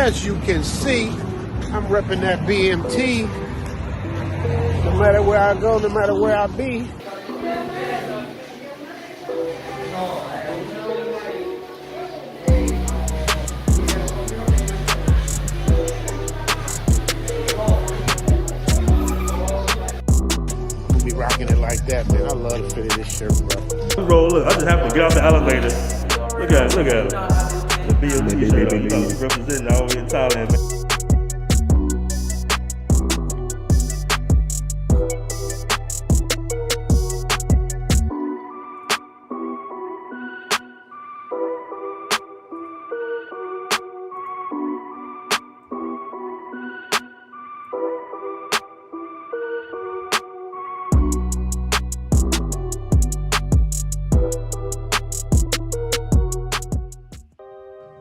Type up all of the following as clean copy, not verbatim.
as you can see, I'm repping that BMT. No matter where I go, no matter where I be. We'll be rocking it like that, man. I love the fit of this shirt, bro. Bro, look, I just have to get off the elevator. Look at it. The BMT shirt, you know, representing all the way in Thailand, man.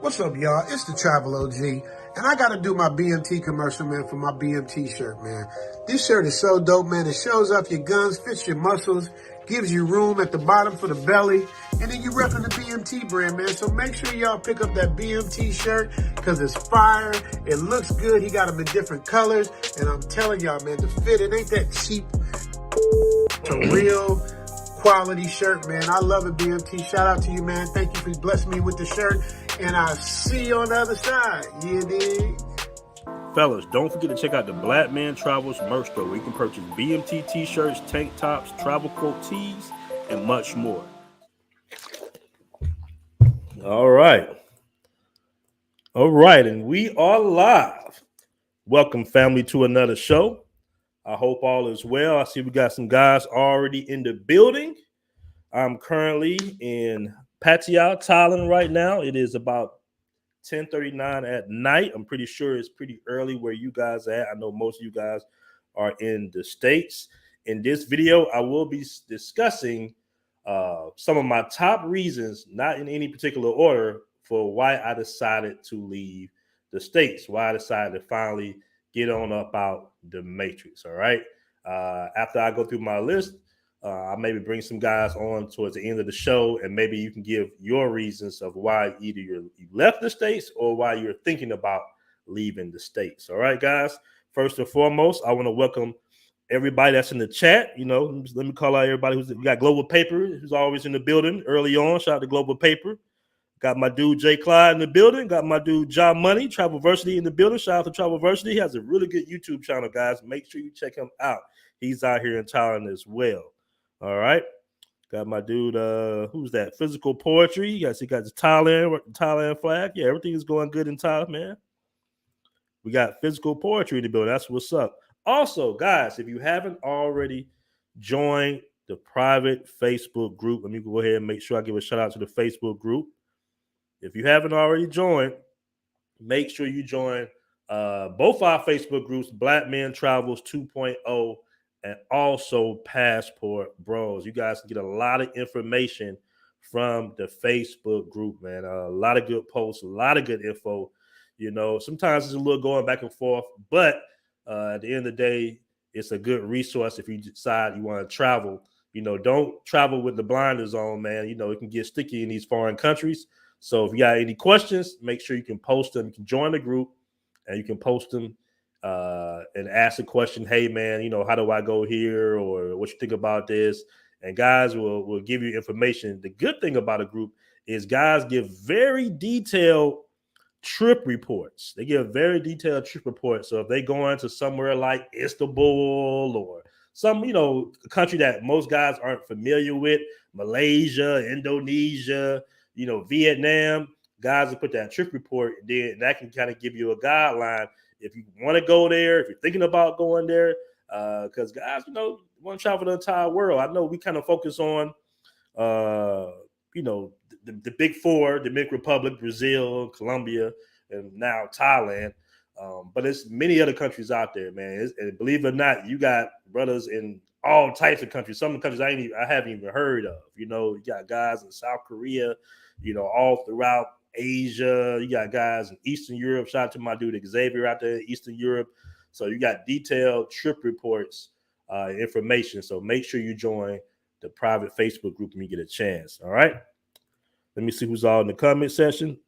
What's up, y'all? It's the Travel OG, and I gotta do my BMT commercial, man, for my BMT shirt, man. This shirt is so dope, man. It shows off your guns, fits your muscles, gives you room at the bottom for the belly, and then you repping the BMT brand, man. So make sure y'all pick up that BMT shirt, because it's fire. It looks good. He got them in different colors, and I'm telling y'all, man, the fit, it ain't that cheap. It's a real quality shirt, man. I love it, BMT. Shout out to you, man. Thank you for blessing me with the shirt. And I'll see you on the other side. You dig? Fellas, don't forget to check out the Black Man Travels merch store where you can purchase BMT t-shirts, tank tops, travel quote tees, and much more. All right, and we are live. Welcome, family, to another show. I hope all is well. I see we got some guys already in the building. I'm currently in Pattaya, Thailand right now. It is about 10:39 at night. I'm pretty sure it's pretty early where you guys are at. I know most of you guys are in the States. In this video, I will be discussing some of my top reasons, not in any particular order, for why I decided to leave the States, why I decided to finally get on up out the matrix, all right? After I go through my list, I'll maybe bring some guys on towards the end of the show, and maybe you can give your reasons of why either you left the States or why you're thinking about leaving the States. All right, guys. First and foremost, I want to welcome everybody that's in the chat. You know, let me call out everybody we got Global Paper, who's always in the building early on. Shout out to Global Paper. Got my dude Jay Clyde in the building. Got my dude John Money, Travelversity in the building. Shout out to Travelversity. He has a really good YouTube channel, guys. Make sure you check him out. He's out here in Thailand as well. All right. Got my dude, who's that? Physical Poetry. You guys, he got the Thailand flag. Yeah, everything is going good in Thailand, man. We got Physical Poetry in the building. That's what's up. Also, guys, if you haven't already joined the private Facebook group, let me go ahead and make sure I give a shout out to the Facebook group. If you haven't already joined, make sure you join both our Facebook groups, Black Men Travels 2.0 and also Passport Bros. You guys can get a lot of information from the Facebook group, man. A lot of good posts, a lot of good info. You know, sometimes it's a little going back and forth, but at the end of the day, it's a good resource if you decide you want to travel. You know, don't travel with the blinders on, man. You know, it can get sticky in these foreign countries. So if you got any questions, make sure you can post them. You can join the group and you can post them and ask a question. Hey, man, you know, how do I go here? Or what you think about this? And guys will give you information. The good thing about a group is guys give very detailed trip reports. They give very detailed trip reports. So if they go into somewhere like Istanbul or some, you know, country that most guys aren't familiar with, Malaysia, Indonesia, you know, Vietnam, guys will put that trip report, then that can kind of give you a guideline if you want to go there, if you're thinking about going there, because guys, you know, want to travel the entire world. I know we kind of focus on, you know, the big four, Dominican Republic, Brazil, Colombia, and now Thailand. But it's many other countries out there, man. And believe it or not, you got brothers in all types of countries. Some of the countries I haven't even heard of. You know, you got guys in South Korea, you know, all throughout Asia. You got guys in Eastern Europe. Shout out to my dude Xavier out there in Eastern Europe. So you got detailed trip reports, information. So make sure you join the private Facebook group when you get a chance. All right. Let me see who's all in the comment section.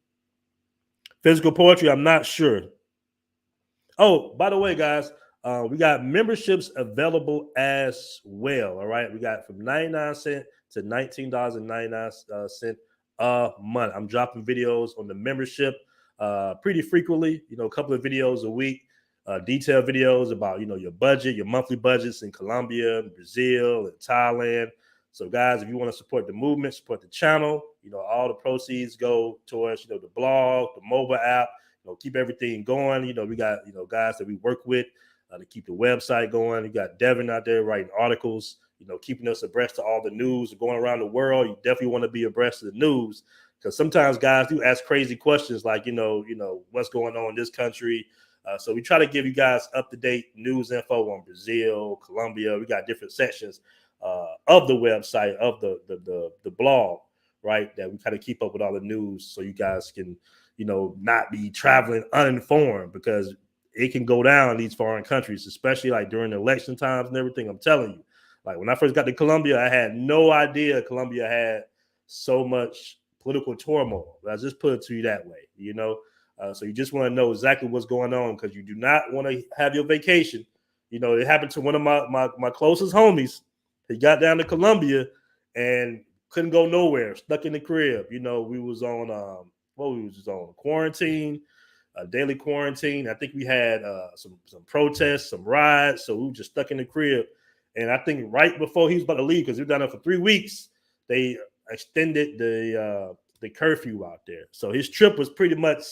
Physical poetry, I'm not sure. Oh, by the way, guys, we got memberships available as well. All right. We got from 99 cents to $19.99 a month. I'm dropping videos on the membership pretty frequently, a couple of videos a week, detailed videos about, your budget, your monthly budgets in Colombia, Brazil, and Thailand. So, guys, if you want to support the movement, support the channel, all the proceeds go towards, the blog, the mobile app, keep everything going. We got, guys that we work with to keep the website going. You got Devin out there writing articles, keeping us abreast to all the news going around the world. You definitely want to be abreast of the news because sometimes guys do ask crazy questions like, what's going on in this country. So we try to give you guys up-to-date news info on Brazil, Colombia. We got different sections of the website, of the blog, right, that we kind of keep up with all the news so you guys can, not be traveling uninformed because it can go down in these foreign countries, especially like during the election times and everything. I'm telling you, like when I first got to Colombia, I had no idea Colombia had so much political turmoil. I just put it to you that way, so you just want to know exactly what's going on because you do not want to have your vacation. It happened to one of my closest homies. He got down to Colombia and couldn't go nowhere, stuck in the crib. We was on we was on quarantine, daily quarantine. I think we had some protests, some riots, so we were just stuck in the crib. And I think right before he was about to leave, because he was down there for 3 weeks, they extended the curfew out there. So his trip was pretty much,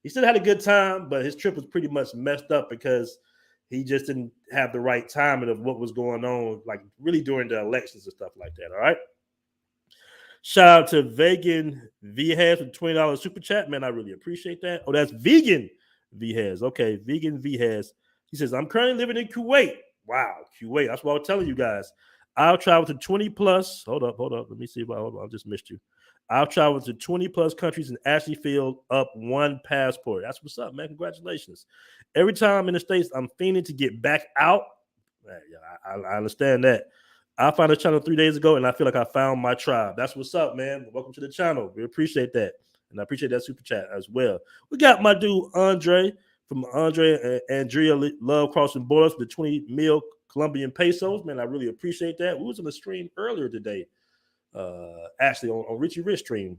he still had a good time, but his trip was pretty much messed up because he just didn't have the right timing of what was going on, like really during the elections and stuff like that. All right. Shout out to Vegan Vhas with $20 super chat. Man, I really appreciate that. Oh, that's Vegan Vhas. Okay, Vegan Vhas. He says, I'm currently living in Kuwait. Wow, Kuwait. That's what I was telling you guys. I'll travel to 20 plus. Hold up. Let me see. Hold on. I just missed you. I'll travel to 20 plus countries and actually fill up one passport. That's what's up, man. Congratulations. Every time I'm in the States, I'm fiending to get back out. Man, yeah, I understand that. I found the channel 3 days ago, and I feel like I found my tribe. That's what's up, man. Welcome to the channel. We appreciate that, and I appreciate that super chat as well. We got my dude Andre from Andre and Andrea Love Crossing Borders with 20 mil Colombian pesos. Man, I really appreciate that. We was on the stream earlier today, actually on Richie Rich stream.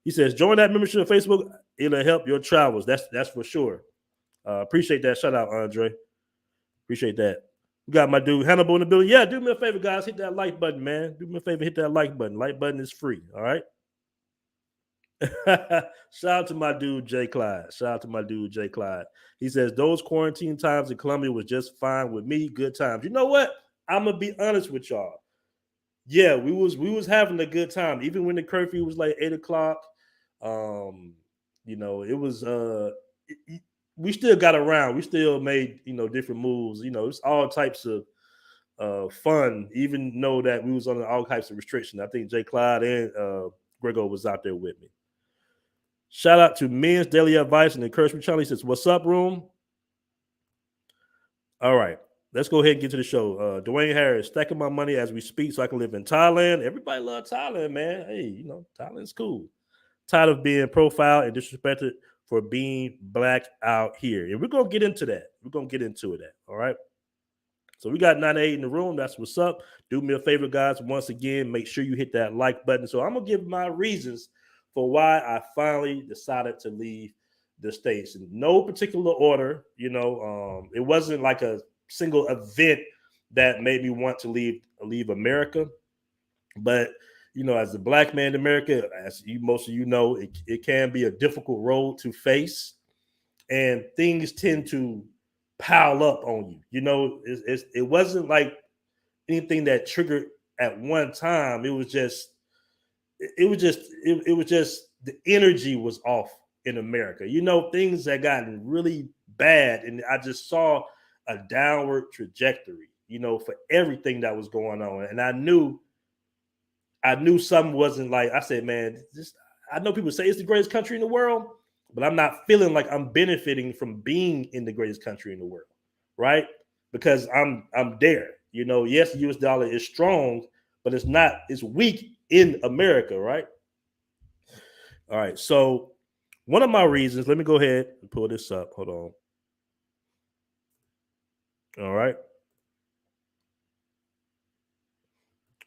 He says, join that membership on Facebook. It'll help your travels. That's for sure. Appreciate that. Shout out, Andre. Appreciate that. We got my dude Hannibal in the building. Yeah, do me a favor, guys. Hit that like button, man. Do me a favor, hit that like button. Like button is free. All right. Shout out to my dude Jay Clyde. He says those quarantine times in Colombia was just fine with me. Good times. You know what? I'm gonna be honest with y'all. Yeah, we was having a good time, even when the curfew was like 8 o'clock. It was we still got around. We still made, different moves. It's all types of fun, even though that we was under all types of restrictions. I think Jay Clyde and Grego was out there with me. Shout out to Men's Daily Advice and Encouragement Channel. He says, what's up, room? All right. Let's go ahead and get to the show. Dwayne Harris, stacking my money as we speak so I can live in Thailand. Everybody loves Thailand, man. Hey, Thailand's cool. Tired of being profiled and disrespected for being black out here. And we're going to get into that. All right. So we got 98 in the room. That's what's up. Do me a favor, guys. Once again, make sure you hit that like button. So I'm going to give my reasons for why I finally decided to leave the States. In no particular order, it wasn't like a single event that made me want to leave America. But, as a black man in America, as most of you know, it can be a difficult road to face. And things tend to pile up on you. It wasn't like anything that triggered at one time. It was just the energy was off in America. Things had gotten really bad, and I just saw a downward trajectory, for everything that was going on. And I knew something wasn't like, I said, man, I know people say it's the greatest country in the world, but I'm not feeling like I'm benefiting from being in the greatest country in the world, right? Because I'm there. Yes, the US dollar is strong, but it's weak in America, right? All right. So One of my reasons, let me go ahead and pull this up. Hold on. All right.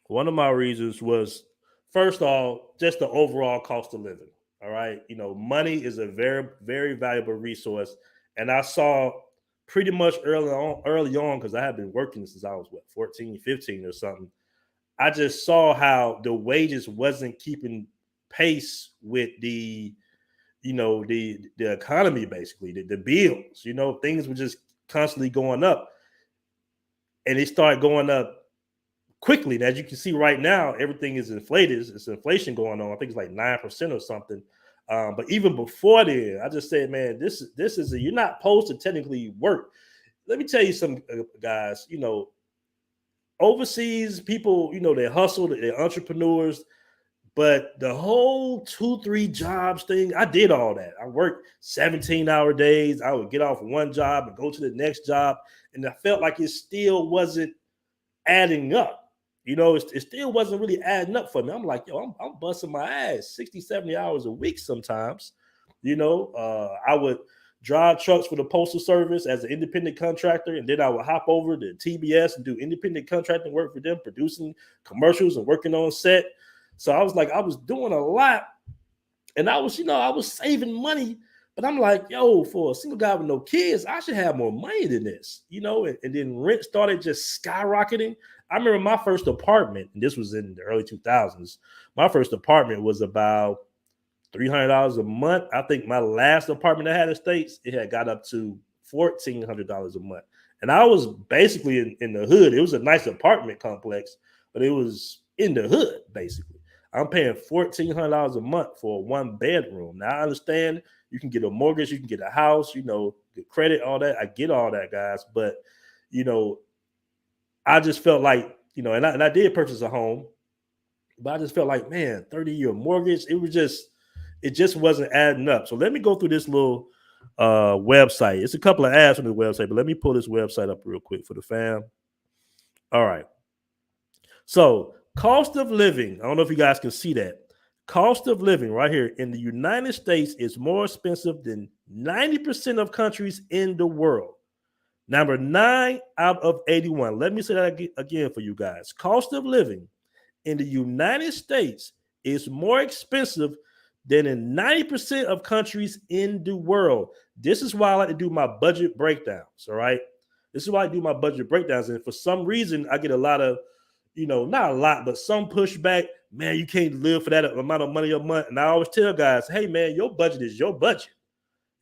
One of my reasons was, first of all, just the overall cost of living. All right. Money is a very, very valuable resource. And I saw pretty much early on, because I have been working since I was 14, 15 or something. I just saw how the wages wasn't keeping pace with the economy, basically, the bills. Things were just constantly going up. And they started going up quickly. And as you can see right now, everything is inflated. It's inflation going on. I think it's like 9% or something. But even before then, I just said, man, this is you're not supposed to technically work. Let me tell you some guys. Overseas people, they hustle, they're entrepreneurs. But the whole 2-3 jobs thing, I did all that. I worked 17-hour days. I would get off one job and go to the next job, and I felt like it still wasn't adding up. It still wasn't really adding up for me. I'm like, yo, I'm busting my ass 60, 70 hours a week sometimes. I would drive trucks for the Postal Service as an independent contractor, and then I would hop over to TBS and do independent contracting work for them, producing commercials and working on set. So I was like, I was doing a lot, and I was saving money. But I'm like, yo, for a single guy with no kids, I should have more money than this, and then rent started just skyrocketing. I remember my first apartment, and this was in the early 2000s. My first apartment was about $300 a month. I think my last apartment I had in States, it had got up to $1,400 a month. And I was basically in the hood. It was a nice apartment complex, but it was in the hood, basically. I'm paying $1,400 a month for a 1-bedroom. Now, I understand you can get a mortgage, you can get a house, get credit, all that. I get all that, guys. But, I just felt like, and I did purchase a home, but I just felt like, man, 30-year mortgage, it just wasn't adding up. So let me go through this little website. It's a couple of ads on the website, but let me pull this website up real quick for the fam. All right. So cost of living, I don't know if you guys can see that. Cost of living right here in the United States is more expensive than 90% of countries in the world. Number 9 out of 81. Let me say that again for you guys. Cost of living in the United States is more expensive than in 90% of countries in the world. This is why I like to do my budget breakdowns, all right? This is why I do my budget breakdowns. And for some reason, I get a lot of, not a lot, but some pushback. Man, you can't live for that amount of money a month. And I always tell guys, hey, man, your budget is your budget.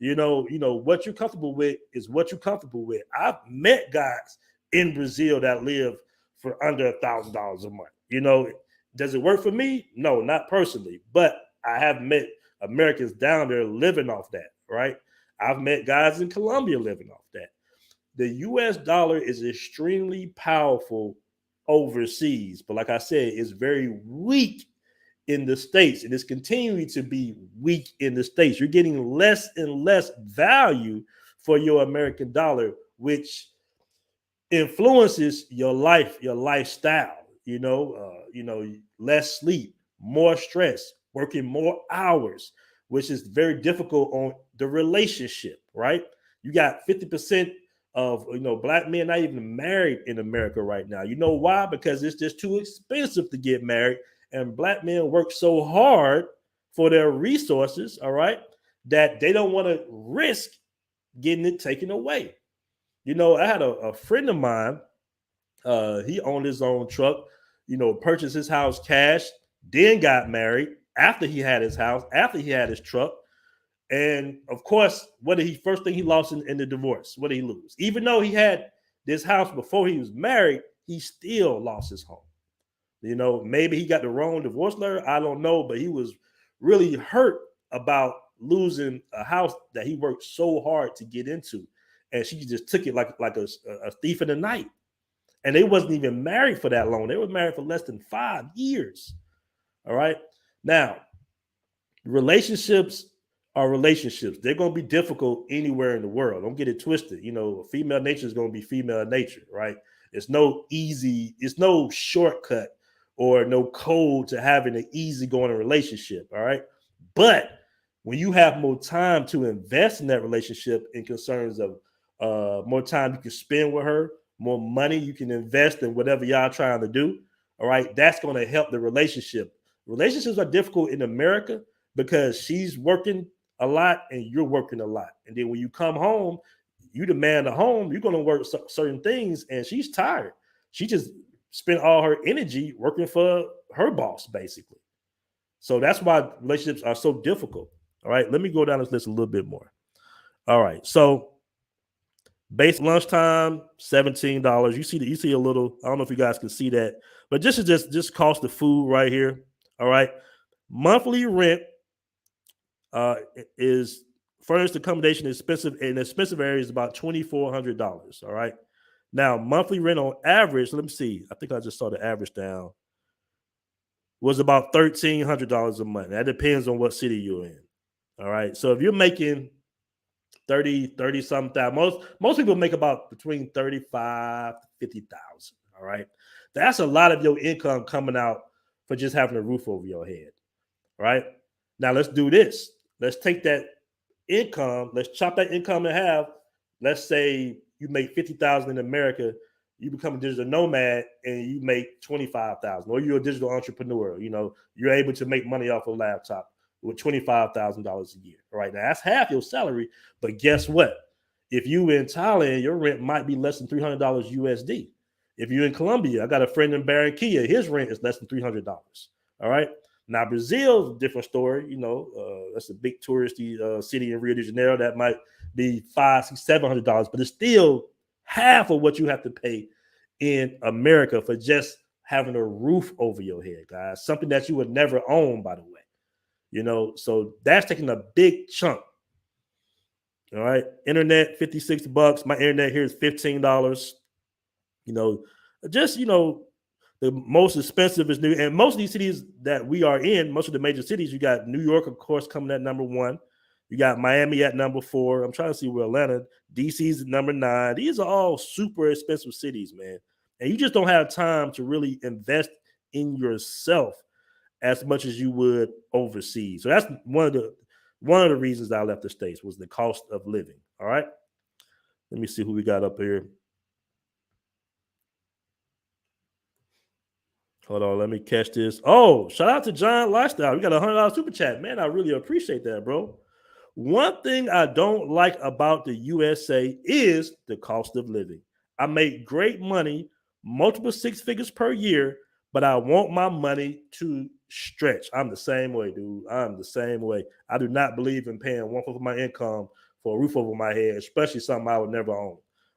What you're comfortable with is what you're comfortable with. I've met guys in Brazil that live for under $1,000 a month. Does it work for me? No, not personally. But I have met Americans down there living off that, right? I've met guys in Colombia living off that. The U.S. dollar is extremely powerful overseas, but like I said, it's very weak in the States, and it's continuing to be weak in the States. You're getting less and less value for your American dollar, which influences your life, your lifestyle. Less sleep, more stress, working more hours, which is very difficult on the relationship, right? You got 50% of black men not even married in America right now. You know why? Because it's just too expensive to get married, and black men work so hard for their resources, all right, that they don't want to risk getting it taken away. I had a friend of mine. He owned his own truck. Purchased his house cash, then got married after he had his house, after he had his truck. And of course, first thing he lost in the divorce? What did he lose? Even though he had this house before he was married, he still lost his home. Maybe he got the wrong divorce letter. I don't know, but he was really hurt about losing a house that he worked so hard to get into. And she just took it like a thief in the night. And they wasn't even married for that long. They were married for less than 5 years. All right. Now, relationships are relationships. They're going to be difficult anywhere in the world. Don't get it twisted. Female nature is going to be female nature, right? It's no shortcut or no code to having an easy going relationship. All right. But when you have more time to invest in that relationship in concerns of more time you can spend with her, more money you can invest in whatever y'all trying to do, all right, that's going to help the relationship. Relationships are difficult in America because she's working a lot and you're working a lot. And then when you come home, you demand a home, you're going to work certain things, and she's tired. She just spent all her energy working for her boss, basically. So that's why relationships are so difficult. All right, let me go down this list a little bit more. All right, so base lunchtime, $17. You see a little. I don't know if you guys can see that, but this is just cost of food right here. All right, monthly rent is furnished accommodation expensive in expensive areas about $2,400. All right, now monthly rent on average. Let me see. I think I just saw the average down. Was about $1,300 a month. That depends on what city you're in. All right, so if you're making 30 something thousand. Most people make about between 35 to 50,000. All right. That's a lot of your income coming out for just having a roof over your head. All right. Now let's do this. Let's take that income, let's chop that income in half. Let's say you make 50,000 in America, you become a digital nomad and you make 25,000, or you're a digital entrepreneur. You know, you're able to make money off a laptop with $25,000 a year. All right, now that's half your salary. But guess what? If you in Thailand, your rent might be less than $300 USD. If you're in Colombia, I got a friend in Barranquilla, his rent is less than $300. All right. Now Brazil's a different story. You know, that's a big touristy city in Rio de Janeiro. That might be $500, $600, $700, but it's still half of what you have to pay in America for just having a roof over your head, guys. Something that you would never own, by the way. You know, so that's taking a big chunk. All right. Internet, $56. My internet here is $15. You know, just, you know, the most expensive is new. And most of these cities that we are in, most of the major cities, you got New York, of course, coming at number 1. You got Miami at number 4. I'm trying to see where Atlanta, DC's at number 9. These are all super expensive cities, man. And you just don't have time to really invest in yourself as much as you would overseas. So that's one of the reasons I left the States was the cost of living. All right. Let me see who we got up here. Hold on, let me catch this. Oh, shout out to John Lifestyle. We got $100 super chat. Man, I really appreciate that, bro. One thing I don't like about the USA is the cost of living. I make great money, multiple 6 figures per year, but I want my money to stretch. I'm the same way, dude. I'm the same way. I do not believe in paying 1/4 of my income for a roof over my head, especially something I would never own.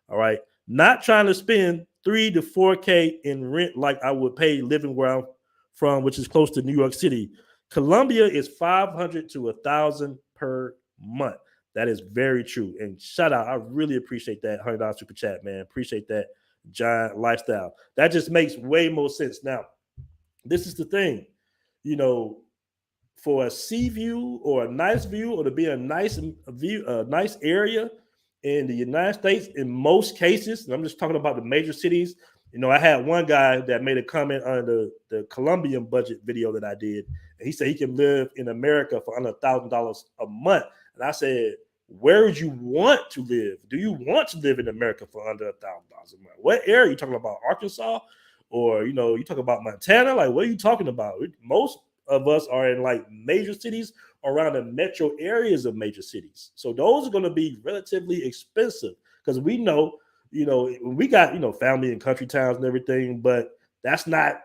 All right. Not trying to spend $3 to $4K in rent like I would pay living where I'm from, which is close to New York City. Columbia is $500 to $1,000 per month. That is very true. And shout out, I really appreciate that $100 super chat, man. Appreciate that, Giant Lifestyle. That just makes way more sense. Now, this is the thing, you know, for a sea view or a nice view, or to be a nice view, a nice area in the United States, in most cases, and I'm just talking about the major cities. You know, I had one guy that made a comment on the Colombian budget video that I did, and he said he can live in America for under $1,000 a month. And I said, where would you want to live? Do you want to live in America for under $1,000 a month? What area are you talking about? Arkansas? Or, you know, you talk about Montana? Like, what are you talking about? Most of us are in like major cities around the metro areas of major cities. So those are going to be relatively expensive because we know, you know, we got, you know, family in country towns and everything, but that's not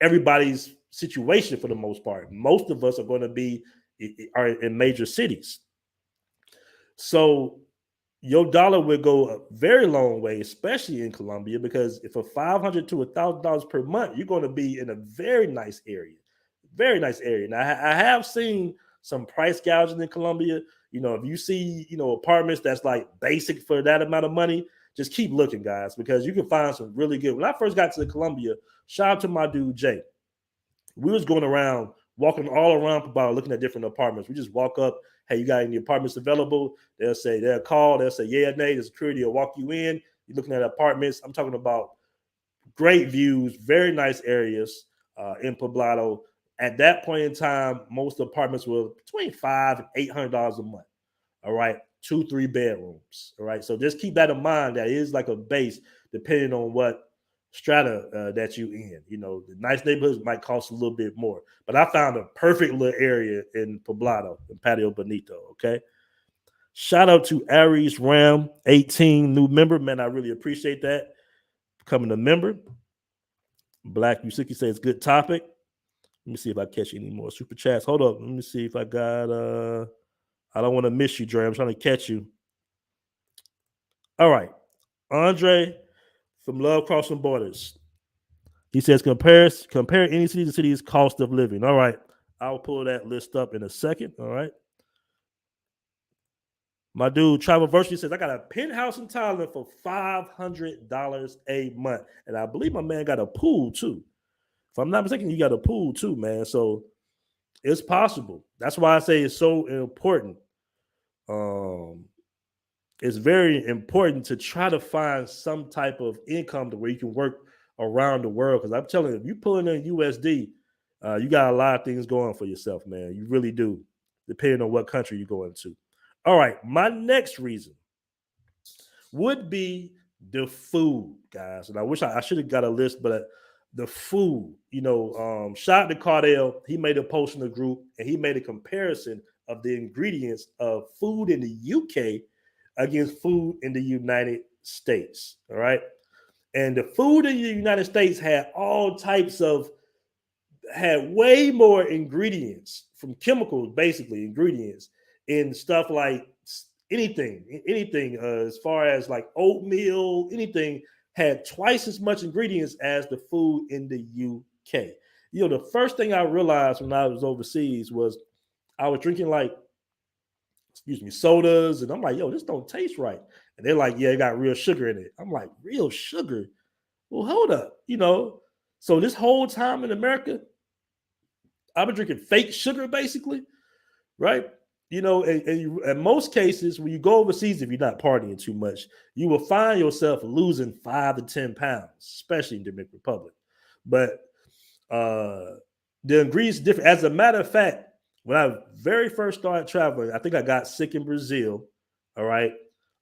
everybody's situation for the most part. Most of us are going to be are in major cities. So your dollar will go a very long way, especially in Colombia, because if for $500 to $1,000 per month, you're going to be in a very nice area. Very nice area. Now, I have seen some price gouging in Colombia. You know, if you see, you know, apartments that's like basic for that amount of money, just keep looking, guys, because you can find some really good. When I first got to Colombia, shout out to my dude, Jay. We was going around, walking all around Pabao, looking at different apartments. We just walk up, hey, you got any apartments available? They'll call, they'll say, yeah, nay, the security will walk you in. You're looking at apartments. I'm talking about great views, very nice areas in Poblado, At that point in time, most apartments were between $500 and $800 a month. All right, 2-3 bedrooms. All right, so just keep that in mind. That is like a base, depending on what strata that you in. You know, the nice neighborhoods might cost a little bit more, but I found a perfect little area in Poblado, in Patio Bonito. Okay, shout out to Aries Ram 18, new member, man. I really appreciate that, becoming a member. Black Usiki says good topic. Let me see if I catch any more super chats. Hold up, let me see if I got. I don't want to miss you, Dre. I'm trying to catch you. All right, Andre from Love Crossing Borders. He says compare any city to city's cost of living. All right, I'll pull that list up in a second. All right. My dude Travel Virtually says I got a penthouse in Thailand for $500 a month, and I believe my man got a pool too. If I'm not mistaken, you got a pool too, man. So it's possible. That's why I say it's so important. It's very important to try to find some type of income to where you can work around the world. Because I'm telling you, if you pulling in USD, you got a lot of things going for yourself, man. You really do, depending on what country you're going to. All right, my next reason would be the food, guys. And I wish I should have got a list, but the food, shout out to Cardell. He made a post in the group and he made a comparison of the ingredients of food in the UK against food in the United States. All right. And the food in the United States had way more ingredients from chemicals, basically ingredients in stuff like anything as far as like oatmeal, anything had twice as much ingredients as the food in the UK. The first thing I realized when I was overseas was I was drinking sodas, and I'm like, yo, this don't taste right. And they're like, yeah, it got real sugar in it. I'm like, real sugar? Well, hold up, So this whole time in America, I've been drinking fake sugar, basically, right? In most cases, when you go overseas, if you're not partying too much, you will find yourself losing 5 to 10 pounds, especially in the Dominican Republic. But the ingredients are different. As a matter of fact, when I very first started traveling, I think I got sick in Brazil. All right.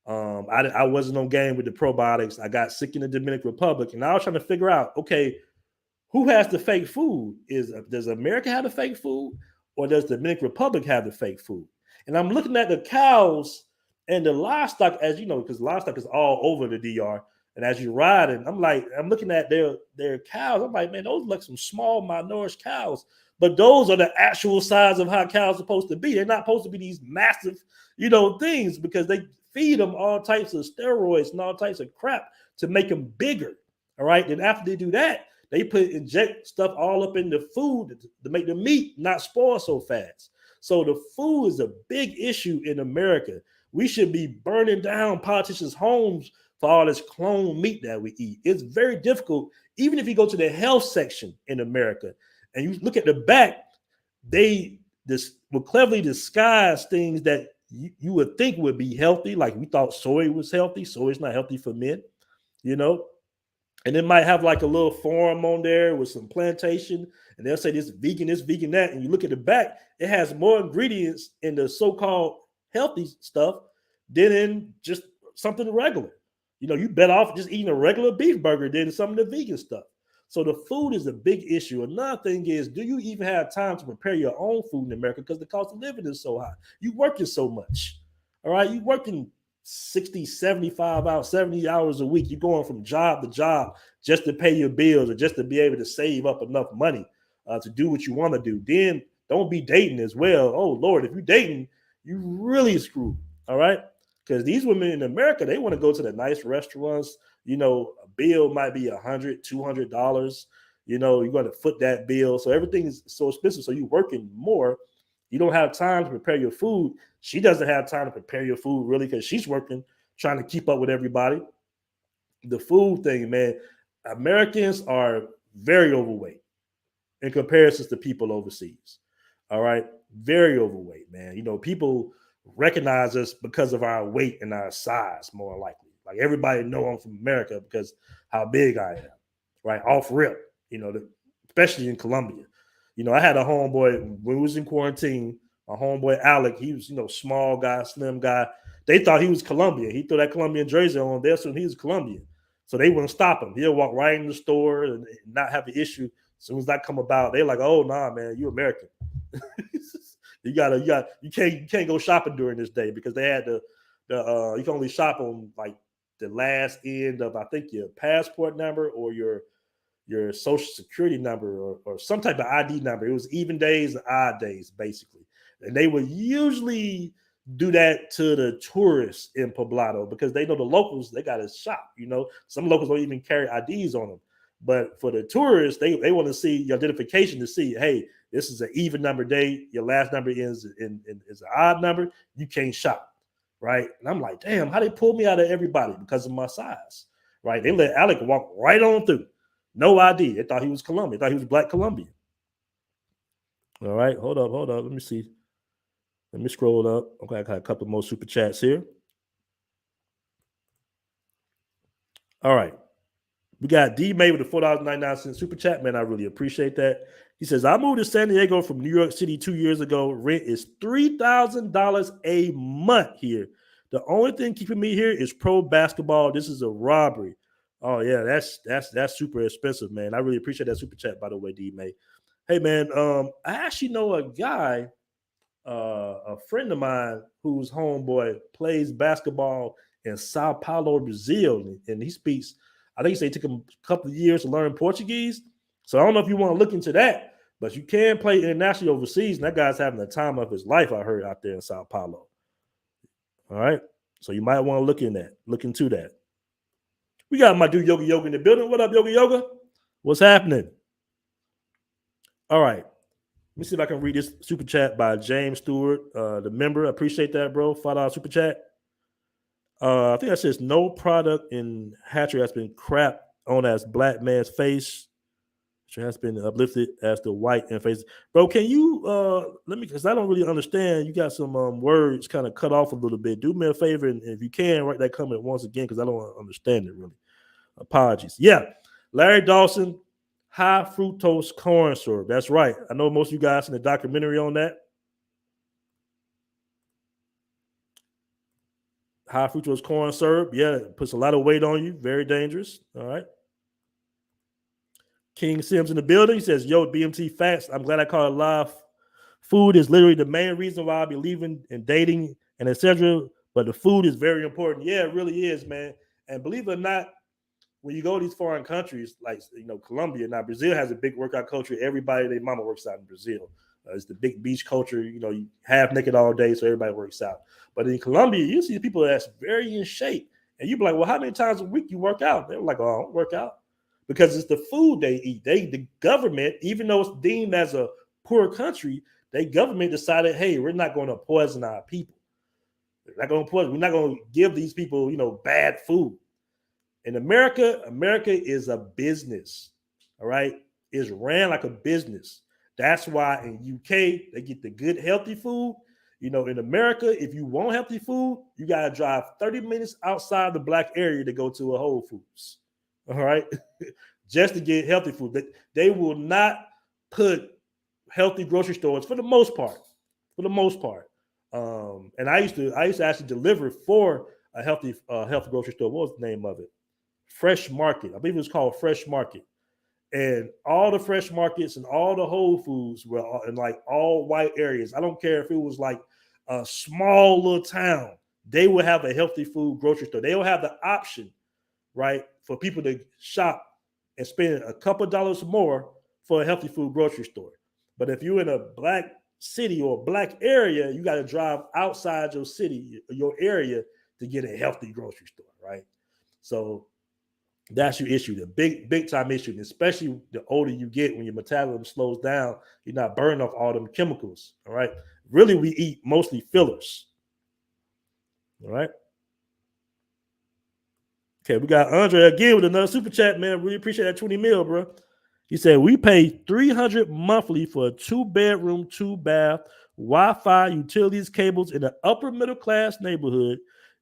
I wasn't on game with the probiotics. I got sick in the Dominican Republic, and I was trying to figure out, okay, who has the fake food? Does America have the fake food, or does the Dominican Republic have the fake food? And I'm looking at the cows and the livestock, as you know, because livestock is all over the DR. And as you're riding, I'm looking at their cows. I'm like, man, those look like some small, malnourished cows. But those are the actual size of how cows are supposed to be. They're not supposed to be these massive, things, because they feed them all types of steroids and all types of crap to make them bigger. All right. Then after they do that, they inject stuff all up in the food to make the meat not spoil so fast. So the food is a big issue in America. We should be burning down politicians' homes for all this clone meat that we eat. It's very difficult. Even if you go to the health section in America and you look at the back, they will cleverly disguise things that you would think would be healthy. Like we thought soy was healthy. Soy is not healthy for men, And it might have like a little farm on there with some plantation, and they'll say this, vegan, that. And you look at the back, it has more ingredients in the so-called healthy stuff than in just something regular. You better off just eating a regular beef burger than some of the vegan stuff. So the food is a big issue. Another thing is, do you even have time to prepare your own food in America because the cost of living is so high? You working so much. All right, you working 60, 75 hours, 70 hours a week. You're going from job to job just to pay your bills or just to be able to save up enough money to do what you want to do. Then don't be dating as well. Oh, Lord, if you're dating, you really screwed. All right. Because these women in America, they want to go to the nice restaurants. A bill might be $100, $200. You're going to foot that bill. So everything is so expensive. So you're working more. You don't have time to prepare your food. She doesn't have time to prepare your food, really, because she's working, trying to keep up with everybody. The food thing, man, Americans are very overweight in comparison to people overseas. All right? Very overweight, man. People recognize us because of our weight and our size, more likely. Like everybody know I'm from America because how big I am, right? Off rip, especially in Colombia. I had a homeboy when we was in quarantine. My homeboy Alec, he was, small guy, slim guy. They thought he was Colombian. He threw that Colombian jersey on there, so he was Colombian. So they wouldn't stop him. He'll walk right in the store and not have an issue. As soon as that come about, they're like, "Oh nah, man, you American. you can't go shopping during this day because they had the you can only shop on like the last end of I think your passport number or your social security number or some type of ID number. It was even days, odd days, basically. And they would usually do that to the tourists in Poblado because they know the locals, they got to shop. Some locals don't even carry IDs on them. But for the tourists, they want to see your identification to see, hey, this is an even number day. Your last number is an odd number. You can't shop, right? And I'm like, damn, how they pull me out of everybody because of my size, right? They let Alec walk right on through. No ID. They thought he was Colombian. They thought he was Black Colombian. All right, hold up. Let me see. Let me scroll up. Okay, I got a couple more super chats here. All right. We got D May with the $4.99 super chat. Man, I really appreciate that. He says, I moved to San Diego from New York City 2 years ago. Rent is $3,000 a month here. The only thing keeping me here is pro basketball. This is a robbery. Oh, yeah, that's super expensive, man. I really appreciate that super chat, by the way, D May. Hey, man, I actually know a guy, a friend of mine whose homeboy plays basketball in Sao Paulo, Brazil, and he speaks. I think it took him a couple of years to learn Portuguese. So I don't know if you want to look into that, but you can play internationally overseas, and that guy's having the time of his life, I heard, out there in Sao Paulo. All right. So you might want to look into that. We got my dude Yoga in the building. What up, Yoga? What's happening? All right. Let me see if I can read this super chat by James Stewart, the member. I appreciate that, bro. $5 super chat. I think that says no product in hatchery has been crap on as black man's face. It has been uplifted as the white and face. Bro, can you let me, because I don't really understand. You got some words kind of cut off a little bit. Do me a favor, and if you can, write that comment once again, because I don't understand it really. Apologies. Yeah, Larry Dawson, high fructose corn syrup. That's right. I know most of you guys in the documentary on that. High fructose corn syrup. Yeah, it puts a lot of weight on you. Very dangerous. All right. King Sims in the building. He says, yo, BMT facts. I'm glad I caught it live. Food is literally the main reason why I'll be leaving and dating and etc. But the food is very important. Yeah, it really is, man. And believe it or not, when you go to these foreign countries, like, Colombia, now Brazil has a big workout culture. Everybody, their mama works out in Brazil. It's the big beach culture. You half naked all day, so everybody works out. But in Colombia, you see people that's very in shape. And you be like, well, how many times a week you work out? They're like, oh, I don't work out. Because it's the food they eat. The government, even though it's deemed as a poor country, their government decided, hey, we're not going to poison our people. We're not going to give these people, bad food. In America is a business. All right. It's ran like a business. That's why in UK, they get the good, healthy food. In America, if you want healthy food, you got to drive 30 minutes outside the black area to go to a Whole Foods. All right. Just to get healthy food. They will not put healthy grocery stores for the most part. And I used to actually deliver for a healthy grocery store. What was the name of it? Fresh Market. I believe it was called Fresh Market. And all the fresh markets and all the Whole Foods were in like all white areas. I don't care if it was like a small little town. They will have a healthy food grocery store. They will have the option, right, for people to shop and spend a couple of dollars more for a healthy food grocery store. But if you're in a black city or black area, you got to drive outside your city, your area, to get a healthy grocery store, right? So that's your issue, the big time issue, and especially the older you get, when your metabolism slows down, you're not burning off all them chemicals. All right. Really, we eat mostly fillers. All right. Okay, we got Andre again with another super chat, man. Really appreciate that 20 mil, bro. He said, we pay $300 monthly for a 2-bedroom, 2-bath, Wi-Fi, utilities, cables in an upper middle class neighborhood.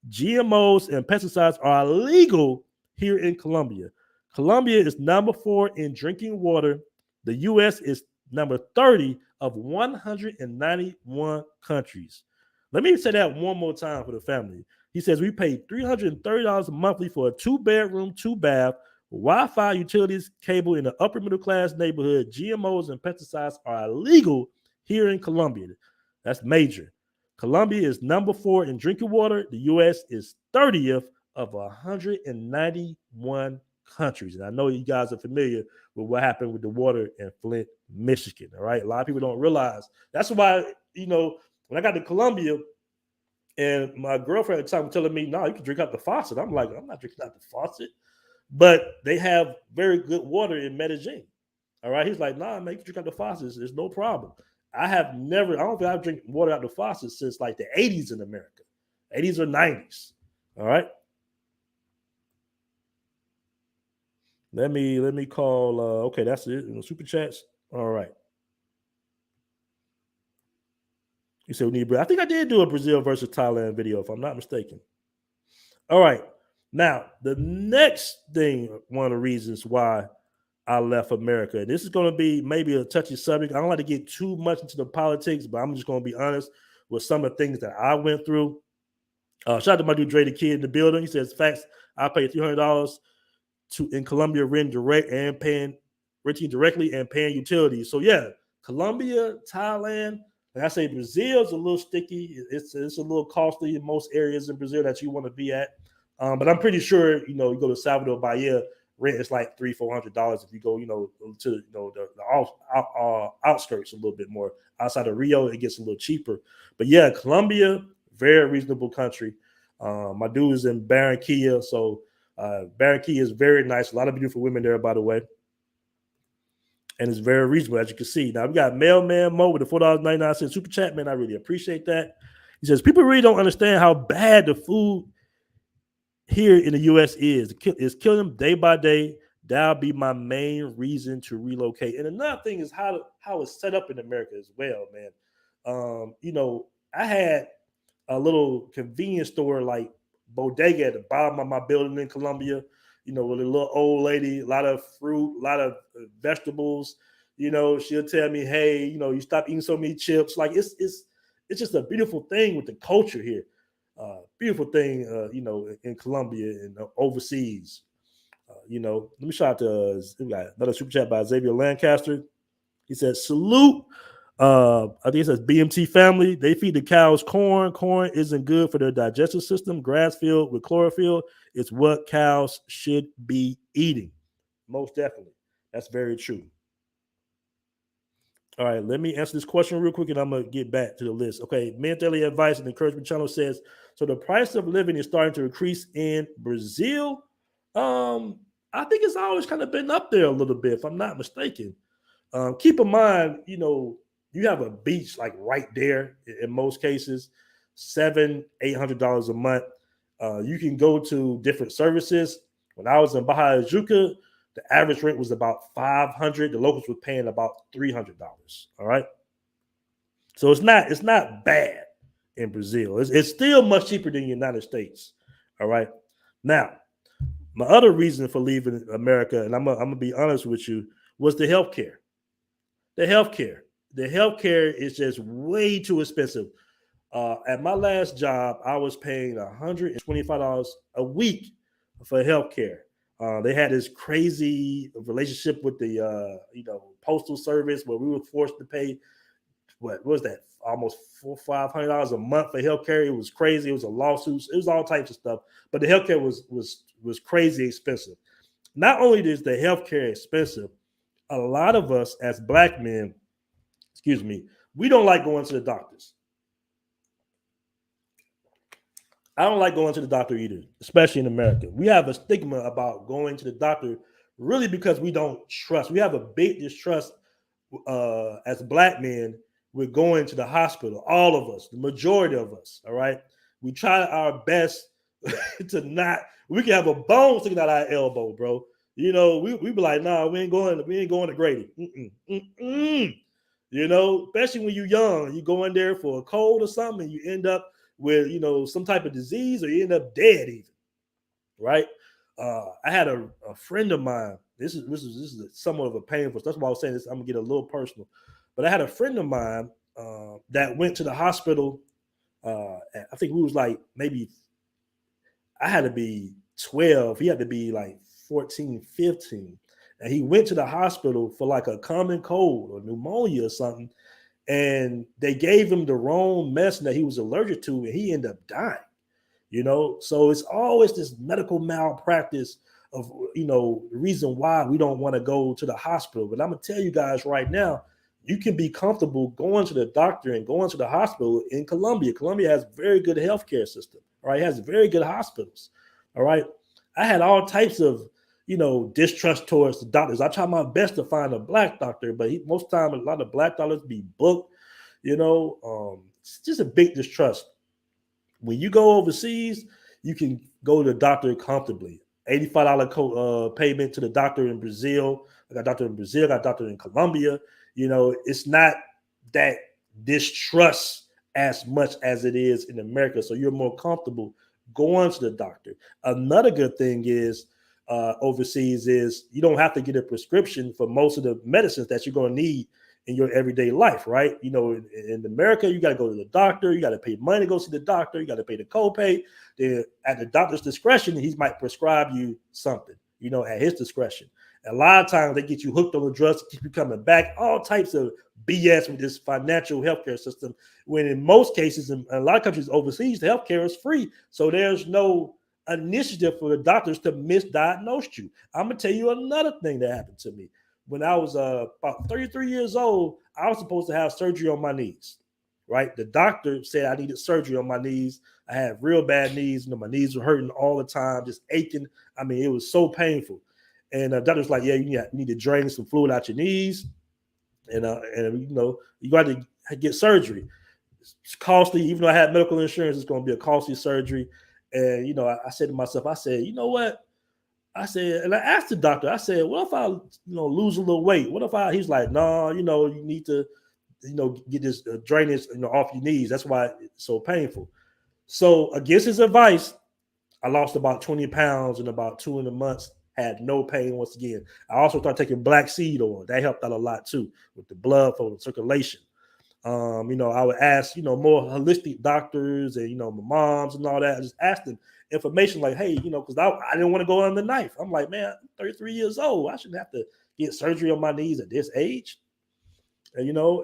GMOs and pesticides are illegal here in Colombia. Colombia is number 4 in drinking water. The U.S. is number 30 of 191 countries. Let me say that one more time for the family. He says we pay $330 monthly for a 2-bedroom, 2-bath, Wi-Fi, utilities, cable in the upper middle class neighborhood. GMOs and pesticides are illegal here in Colombia. That's major. Colombia is number 4 in drinking water. The U.S. is 30th of 191 countries. And I know you guys are familiar with what happened with the water in Flint, Michigan. All right. A lot of people don't realize. That's why, when I got to Colombia, and my girlfriend at the time was telling me, no, you can drink out the faucet. I'm like, I'm not drinking out the faucet. But they have very good water in Medellin. All right. He's like, nah, man, you can drink out the faucet. There's no problem. I don't think I've drank water out the faucet since like the 80s in America, 80s or 90s. All right. Let me call. Okay, that's it. Super chats. All right. You said we need. I think I did do a Brazil versus Thailand video, if I'm not mistaken. All right. Now the next thing, one of the reasons why I left America. This is going to be maybe a touchy subject. I don't like to get too much into the politics, but I'm just going to be honest with some of the things that I went through. Shout out to my dude Dre the Kid in the building. He says, facts, I paid $300 in Colombia renting directly and paying utilities. So yeah, Colombia, Thailand, like I say, Brazil's a little sticky. It's a little costly in most areas in Brazil that you want to be at. But I'm pretty sure, you go to Salvador Bahia, rent is like $300-$400 if you go, to the outskirts a little bit more. Outside of Rio, it gets a little cheaper. But yeah, Colombia, very reasonable country. My dude is in Barranquilla, so Barranquilla is very nice. A lot of beautiful women there, by the way. And it's very reasonable, as you can see. Now, we got Mailman Mo with the $4.99 super chat, man. I really appreciate that. He says, people really don't understand how bad the food here in the U.S. is. It's killing them day by day. That'll be my main reason to relocate. And another thing is how it's set up in America as well, man. I had a little convenience store like bodega at the bottom of my building in Colombia, with a little old lady, a lot of fruit, a lot of vegetables. She'll tell me, hey, you stop eating so many chips. Like it's just a beautiful thing with the culture here. Beautiful thing, in Colombia and overseas. Let me shout out to we got another super chat by Xavier Lancaster. He says, salute. I think it says BMT family. They feed the cows corn. Corn isn't good for their digestive system. Grass filled with chlorophyll is what cows should be eating. Most definitely. That's very true. All right, let me answer this question real quick and I'm going to get back to the list. Okay, Men Daily Advice and Encouragement Channel says, so the price of living is starting to increase in Brazil. I think it's always kind of been up there a little bit, if I'm not mistaken. Keep in mind, you have a beach like right there in most cases, $700-$800 a month. You can go to different services. When I was in Baja Juca, the average rent was about $500. The locals were paying about $300. All right. So it's not bad in Brazil. It's still much cheaper than the United States. All right. Now, my other reason for leaving America, and I'm gonna be honest with you, was the healthcare. The healthcare is just way too expensive. At my last job, I was paying $125 a week for healthcare. They had this crazy relationship with the postal service where we were forced to pay what was that, almost $400-$500 a month for healthcare. It was crazy. It was a lawsuit. It was all types of stuff. But the healthcare was crazy expensive. Not only is the healthcare expensive, a lot of us as Black men, we don't like going to the doctors. I don't like going to the doctor either, especially in America. We have a stigma about going to the doctor really because we don't trust. We have a big distrust as Black men with going to the hospital. All of us, the majority of us, all right? We try our best to not. We can have a bone sticking out our elbow, bro. We be like, nah, we ain't going to Grady. Especially when you're young, you go in there for a cold or something, and you end up with some type of disease, or you end up dead even, right? I had a friend of mine this is somewhat of a painful. That's why I was saying this. I'm gonna get a little personal, but I had a friend of mine that went to the hospital. I think we was like maybe I had to be 12. He had to be like 14, 15. And he went to the hospital for like a common cold or pneumonia or something. And they gave him the wrong medicine that he was allergic to, and he ended up dying. So it's always this medical malpractice of the reason why we don't want to go to the hospital. But I'm gonna tell you guys right now, you can be comfortable going to the doctor and going to the hospital in Colombia. Colombia has very good healthcare system. All right, it has very good hospitals. All right, I had all types of distrust towards the doctors. I try my best to find a black doctor, but most time a lot of black doctors be booked. It's just a big distrust. When you go overseas, you can go to the doctor comfortably. $85 payment to the doctor in Brazil. I got a doctor in Brazil, I got a doctor in Colombia. It's not that distrust as much as it is in America. So you're more comfortable going to the doctor. Another good thing is overseas is you don't have to get a prescription for most of the medicines that you're going to need in your everyday life, right? In America, you got to go to the doctor, you got to pay money to go see the doctor, you got to pay the copay. Then at the doctor's discretion, he might prescribe you something, at his discretion. And a lot of times they get you hooked on the drugs to keep you coming back, all types of BS with this financial healthcare system, when in most cases, in a lot of countries overseas, the healthcare is free. So there's no initiative for the doctors to misdiagnose you. I'm going to tell you another thing that happened to me. When I was about 33 years old, I was supposed to have surgery on my knees, right? The doctor said I needed surgery on my knees. I had real bad knees. My knees were hurting all the time, just aching. I mean, it was so painful. And the doctor's like, yeah, you need to drain some fluid out your knees. And you got to get surgery. It's costly. Even though I had medical insurance, it's going to be a costly surgery. And, I said to myself, I said, you know what? I said, and I asked the doctor, I said, what if I, lose a little weight? What if he's like, no, you need to, get this drainage, off your knees. That's why it's so painful. So against his advice, I lost about 20 pounds in about 2 months, had no pain once again. I also started taking black seed oil. That helped out a lot too with the blood flow and circulation. I would ask, more holistic doctors and, my moms and all that. I just asked them information like, hey, because I didn't want to go on the knife. I'm like, man, I'm 33 years old. I shouldn't have to get surgery on my knees at this age. And, lo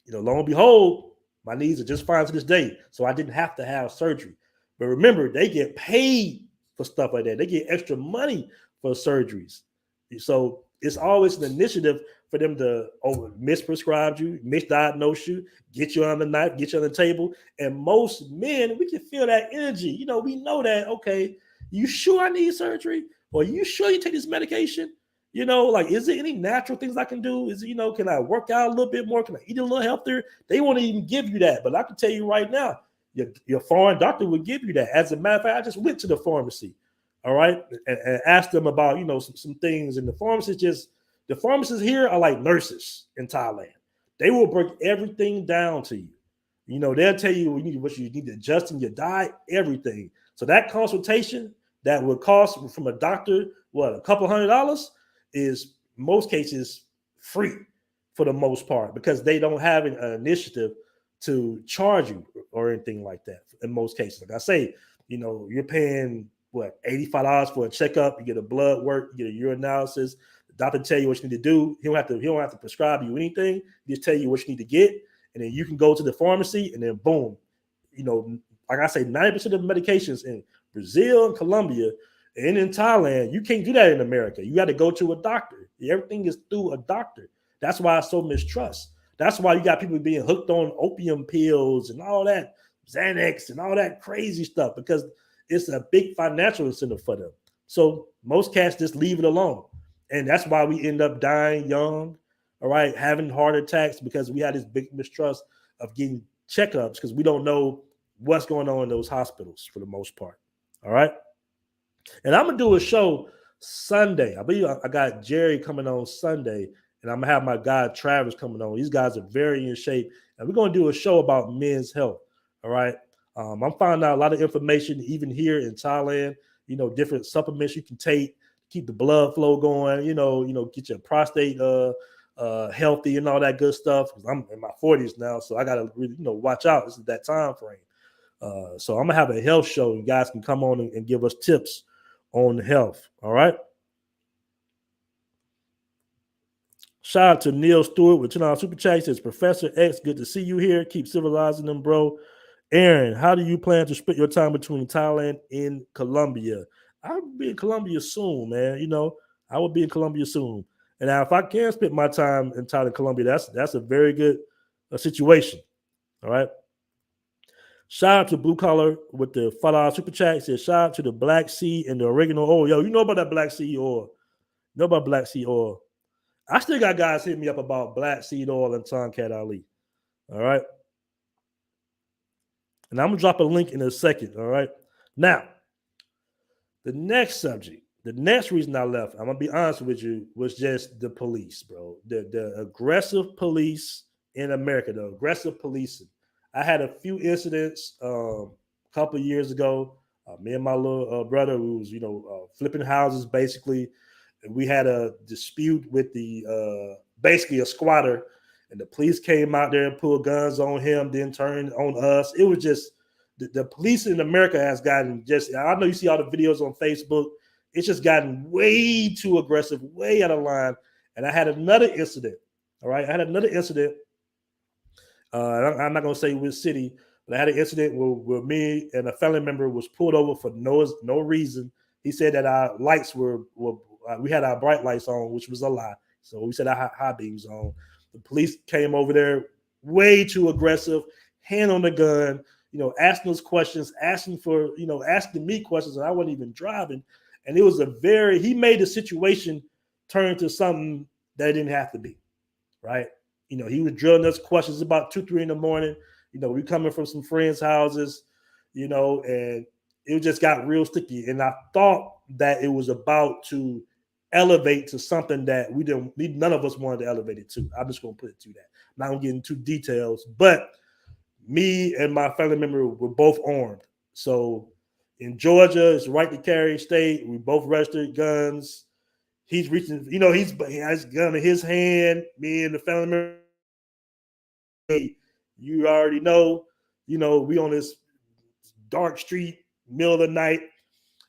and behold, my knees are just fine to this day. So I didn't have to have surgery. But remember, they get paid for stuff like that. They get extra money for surgeries. So it's always an initiative for them to misprescribe you, misdiagnose you, get you on the knife, get you on the table. And most men, we can feel that energy. We know that, okay, you sure I need surgery? Or you sure you take this medication? Is there any natural things I can do? Is it, can I work out a little bit more? Can I eat a little healthier? They won't even give you that. But I can tell you right now, your foreign doctor would give you that. As a matter of fact, I just went to the pharmacy, all right, and asked them about, some things. And the pharmacists here are like nurses in Thailand. They will break everything down to you. They'll tell you what you need to adjust in your diet, everything. So that consultation that would cost from a doctor, a couple $100 is most cases free for the most part, because they don't have an initiative to charge you or anything like that in most cases. Like I say, you're paying $85 for a checkup, you get a blood work, you get a urinalysis. The doctor tell you what you need to do. He don't have to prescribe you anything. He just tell you what you need to get, and then you can go to the pharmacy, and then boom, like I say, 90% of the medications in Brazil and Colombia and in Thailand, you can't do that in America. You got to go to a doctor. Everything is through a doctor. That's why I so mistrust. That's why you got people being hooked on opium pills and all that, Xanax and all that crazy stuff, because it's a big financial incentive for them. So most cats just leave it alone. And that's why we end up dying young, all right, having heart attacks, because we had this big mistrust of getting checkups, because we don't know what's going on in those hospitals for the most part. All right. And I'm going to do a show Sunday. I believe I got Jerry coming on Sunday, and I'm going to have my guy Travis coming on. These guys are very in shape, and we're going to do a show about men's health. All right. I'm finding out a lot of information, even here in Thailand, different supplements you can take to keep the blood flow going, get your prostate healthy and all that good stuff. I'm in my 40s now, so I gotta really, watch out. This is that time frame. So I'm gonna have a health show. You guys can come on and give us tips on health. All right. Shout out to Neil Stewart with $10 super chat. He says, Professor X, good to see you here. Keep civilizing them, bro. Aaron, how do you plan to split your time between Thailand and Colombia? I'll be in Colombia soon, man. I will be in Colombia soon. And now if I can split my time in Thailand, Colombia, that's a very good situation. All right. Shout out to Blue Collar with the $5 super chat. He says, shout out to the Black Sea and the oregano oil. Yo, you know about that Black Sea oil? Know about Black Sea oil? I still got guys hitting me up about black seed oil and Tonkat Ali. All right. And I'm going to drop a link in a second. All right. Now, the next subject, the next reason I left, I'm going to be honest with you, was just the police, bro. The aggressive police in America, the aggressive policing. I had a few incidents a couple of years ago. Me and my little brother, who was, flipping houses, basically. We had a dispute with the basically a squatter, and the police came out there and pulled guns on him, then turned on us. It was just the police in America has gotten I know you see all the videos on Facebook. It's just gotten way too aggressive, way out of line. And I had another incident. All right. I had another incident. I'm not going to say which city, but I had an incident where me and a family member was pulled over for no reason. He said that our lights we had our bright lights on, which was a lie. So we said our high beams on. The police came over there way too aggressive, hand on the gun, asking us questions, asking me questions, and I wasn't even driving. And it was he made the situation turn into something that it didn't have to be, right? He was drilling us questions about 2-3 in the morning. We coming from some friends' houses, and it just got real sticky. And I thought that it was about to elevate to something that none of us wanted to elevate it to. I'm just going to put it to that. I'm not going to get into details, but me and my family member were both armed. So in Georgia, it's right to carry state. We both registered guns. He's reaching, he has a gun in his hand. Me and the family member, you already know, we on this dark street, middle of the night.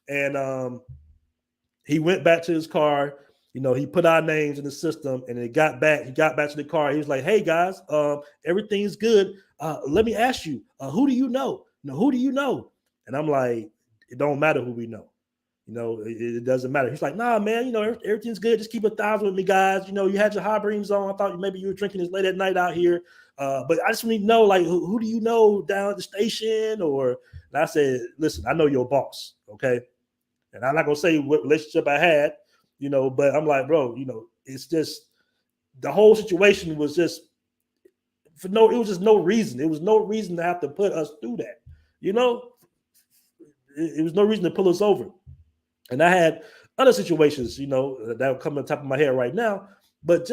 And he went back to his car. He put our names in the system, and he got back to the car. He was like, hey, guys, everything's good. Let me ask you, who do you know? Who do you know? And I'm like, it don't matter who we know. It doesn't matter. He's like, nah, man, everything's good. Just keep 1,000 with me, guys. You had your high beams on. I thought maybe you were drinking this late at night out here. But I just need to know, like, who do you know down at the station? And I said, listen, I know your boss, okay? And I'm not going to say what relationship I had, but I'm like, bro, it's just the whole situation was just it was just no reason. It was no reason to have to put us through that, It was no reason to pull us over. And I had other situations, that would come on top of my head right now. But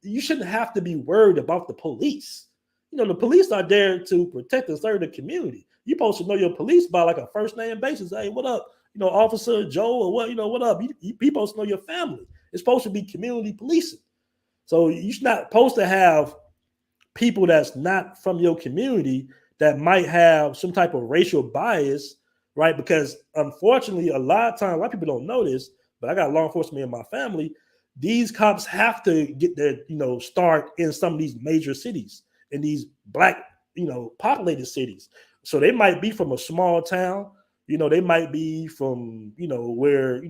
you shouldn't have to be worried about the police. The police are there to protect and serve the community. You're supposed to know your police by like a first name basis. Hey, what up? Officer Joe, or what up? You're supposed to know your family. It's supposed to be community policing. So you're not supposed to have people that's not from your community that might have some type of racial bias, right? Because unfortunately, a lot of people don't know this, but I got law enforcement in my family. These cops have to get their, start in some of these major cities, in these black, populated cities. So they might be from a small town, they might be from, where,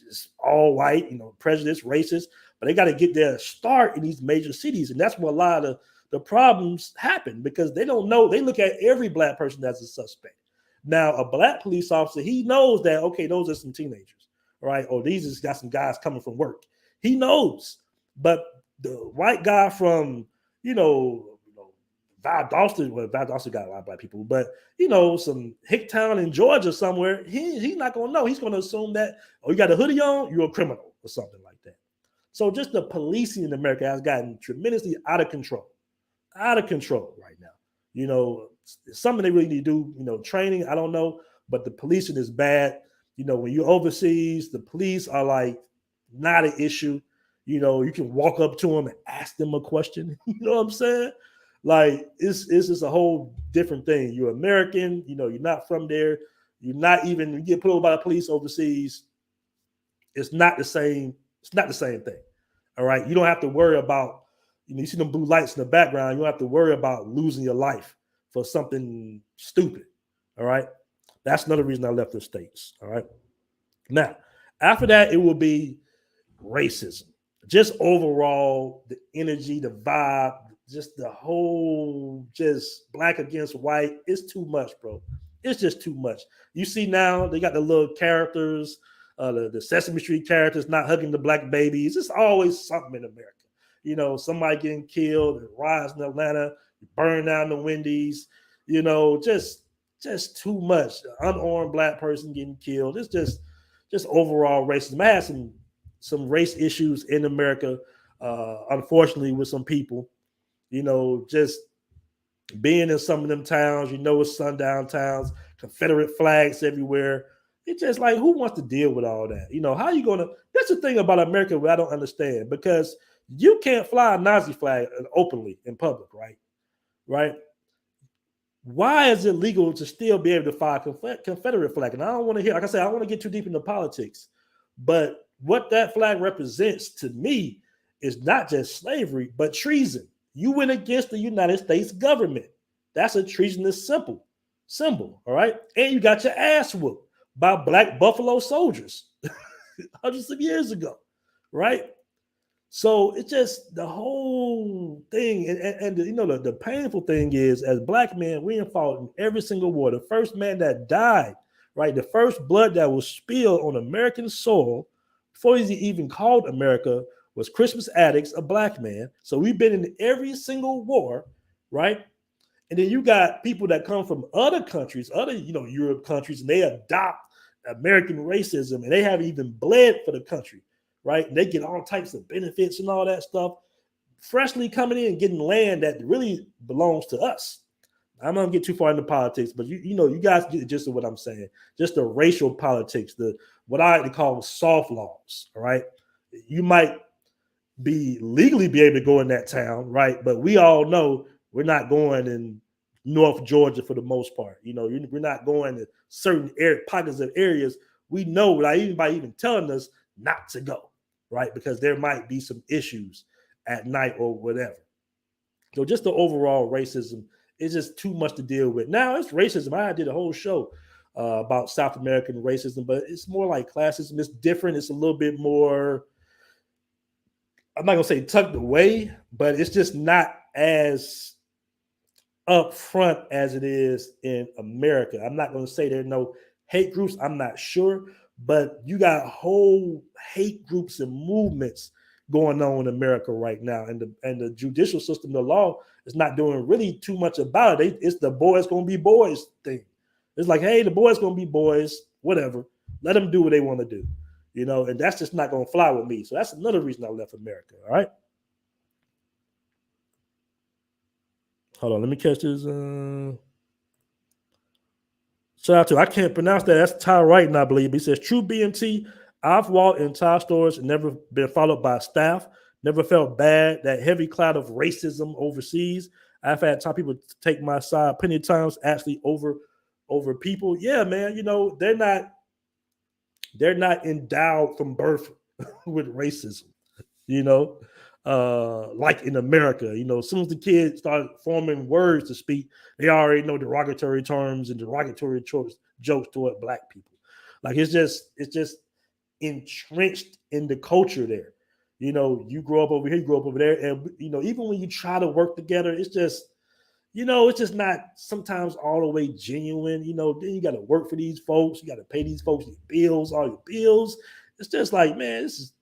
it's all white, prejudice, racist, but they got to get their start in these major cities. And that's where a lot of the problems happen, because they don't know. They look at every black person as a suspect. Now, a black police officer, he knows that, okay, those are some teenagers, right? Or these just got some guys coming from work. He knows. But the white guy from, Valdosta got a lot of black people, but, some Hicktown in Georgia somewhere, he's not going to know. He's going to assume that, you got a hoodie on, you're a criminal or something like that. So just the policing in America has gotten tremendously out of control right now. Something they really need to do, training, I don't know, but the policing is bad. When you're overseas, the police are like not an issue. You can walk up to them and ask them a question. You know what I'm saying? Like it's just a whole different thing. You're American. You're not from there. You're not even you get put over by the police overseas. It's not the same. It's not the same thing. All right. You don't have to worry about. You see them blue lights in the background. You don't have to worry about losing your life for something stupid. All right. That's another reason I left the States. All right. Now, after that, it will be racism. Just overall, the energy, the vibe, just the whole, just black against white. It's too much, bro. It's just too much. You see now, they got the little characters, the Sesame Street characters not hugging the black babies. It's always something in America. Somebody getting killed, riots in Atlanta, burn down the Wendy's, just too much. Unarmed black person getting killed. It's just overall racism. I had some race issues in America, unfortunately, with some people. Just being in some of them towns, it's sundown towns, Confederate flags everywhere. It's just like, who wants to deal with all that? How are you going to? That's the thing about America that I don't understand, because you can't fly a Nazi flag openly in public, right? Right? Why is it legal to still be able to fly a Confederate flag? And I don't want to hear, like I said, I don't want to get too deep into politics, but what that flag represents to me is not just slavery, but treason. You went against the United States government. That's a treasonous symbol, all right? And you got your ass whooped by black buffalo soldiers hundreds of years ago, right? So it's just the whole thing. And the painful thing is, as black men, we fought in every single war. The first man that died, right? The first blood that was spilled on American soil before he's even called America was Crispus Attucks, a black man. So we've been in every single war, right? And then you got people that come from other countries, other, Europe countries, and they adopt American racism, and they haven't even bled for the country, right? And they get all types of benefits and all that stuff, freshly coming in and getting land that really belongs to us. I'm not gonna get too far into politics, but you guys get the gist of what I'm saying. Just the racial politics, what I like to call soft laws. All right, you might legally be able to go in that town, right? But we all know we're not going in North Georgia for the most part. We're not going to certain pockets of areas. We know without anybody even telling us not to go, right? Because there might be some issues at night or whatever. So just the overall racism is just too much to deal with. Now it's racism. I did a whole show about South American racism, but it's more like classism. It's different. It's a little bit more, I'm not going to say tucked away, but it's just not as upfront as it is in America. I'm not going to say there are no hate groups. I'm not sure, but you got whole hate groups and movements going on in America right now, and the judicial system, the law, is not doing really too much about it. It's the boys gonna be boys thing. It's like, hey, the boys gonna be boys, whatever. Let them do what they want to do, and that's just not gonna fly with me. So that's another reason I left America. All right. Hold on, let me catch this. Shout out to, I can't pronounce that. That's Ty Wrighton, I believe. He says, true BMT. I've walked in Thai stores and never been followed by staff. Never felt bad. That heavy cloud of racism overseas. I've had Thai people take my side plenty of times, actually over people. Yeah, man. They're not endowed from birth with racism. Like in America. As soon as the kids start forming words to speak, they already know derogatory terms and derogatory jokes toward black people. Like it's just entrenched in the culture there. You grow up over here, you grow up over there, and even when you try to work together, it's just not sometimes all the way genuine. Then you got to work for these folks, you got to pay these folks your bills, all your bills. It's just like, man, it's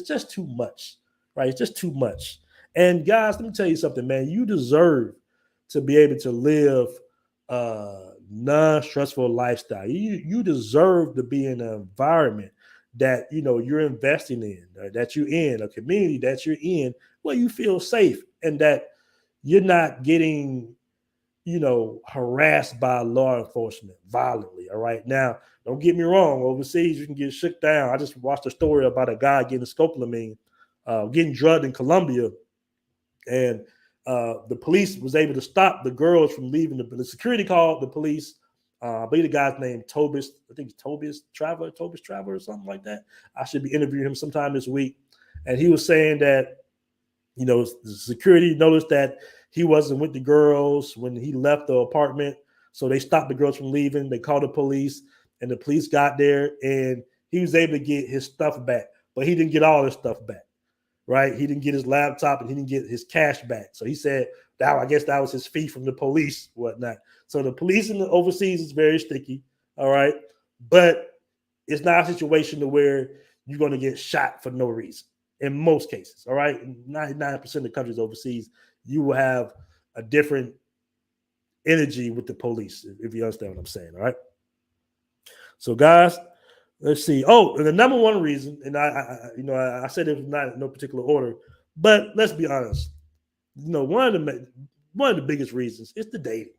just too much, right? It's just too much. And guys, let me tell you something, man. You deserve to be able to live non-stressful lifestyle. You deserve to be in an environment that you're investing in, that you're in, a community that you're in where you feel safe, and that you're not getting harassed by law enforcement violently. All right. Now, don't get me wrong. Overseas, you can get shook down. I just watched a story about a guy getting scopolamine, getting drugged in Colombia, and the police was able to stop the girls from leaving. The security called the police. I believe the guy's name Tobias. I think it's Tobias Traveler, or something like that. I should be interviewing him sometime this week. And he was saying that, the security noticed that he wasn't with the girls when he left the apartment. So they stopped the girls from leaving. They called the police, and the police got there, and he was able to get his stuff back. But he didn't get all his stuff back, right? He didn't get his laptop, and he didn't get his cash back. So he said, I guess that was his fee from the police, whatnot. So the police in the overseas is very sticky, all right? But it's not a situation to where you're going to get shot for no reason. In most cases, all right? 99% of the countries overseas, you will have a different energy with the police, if you understand what I'm saying, all right? So, guys, let's see. Oh, and the number one reason, and I said it was not in no particular order, but let's be honest. One of the biggest reasons is the dating.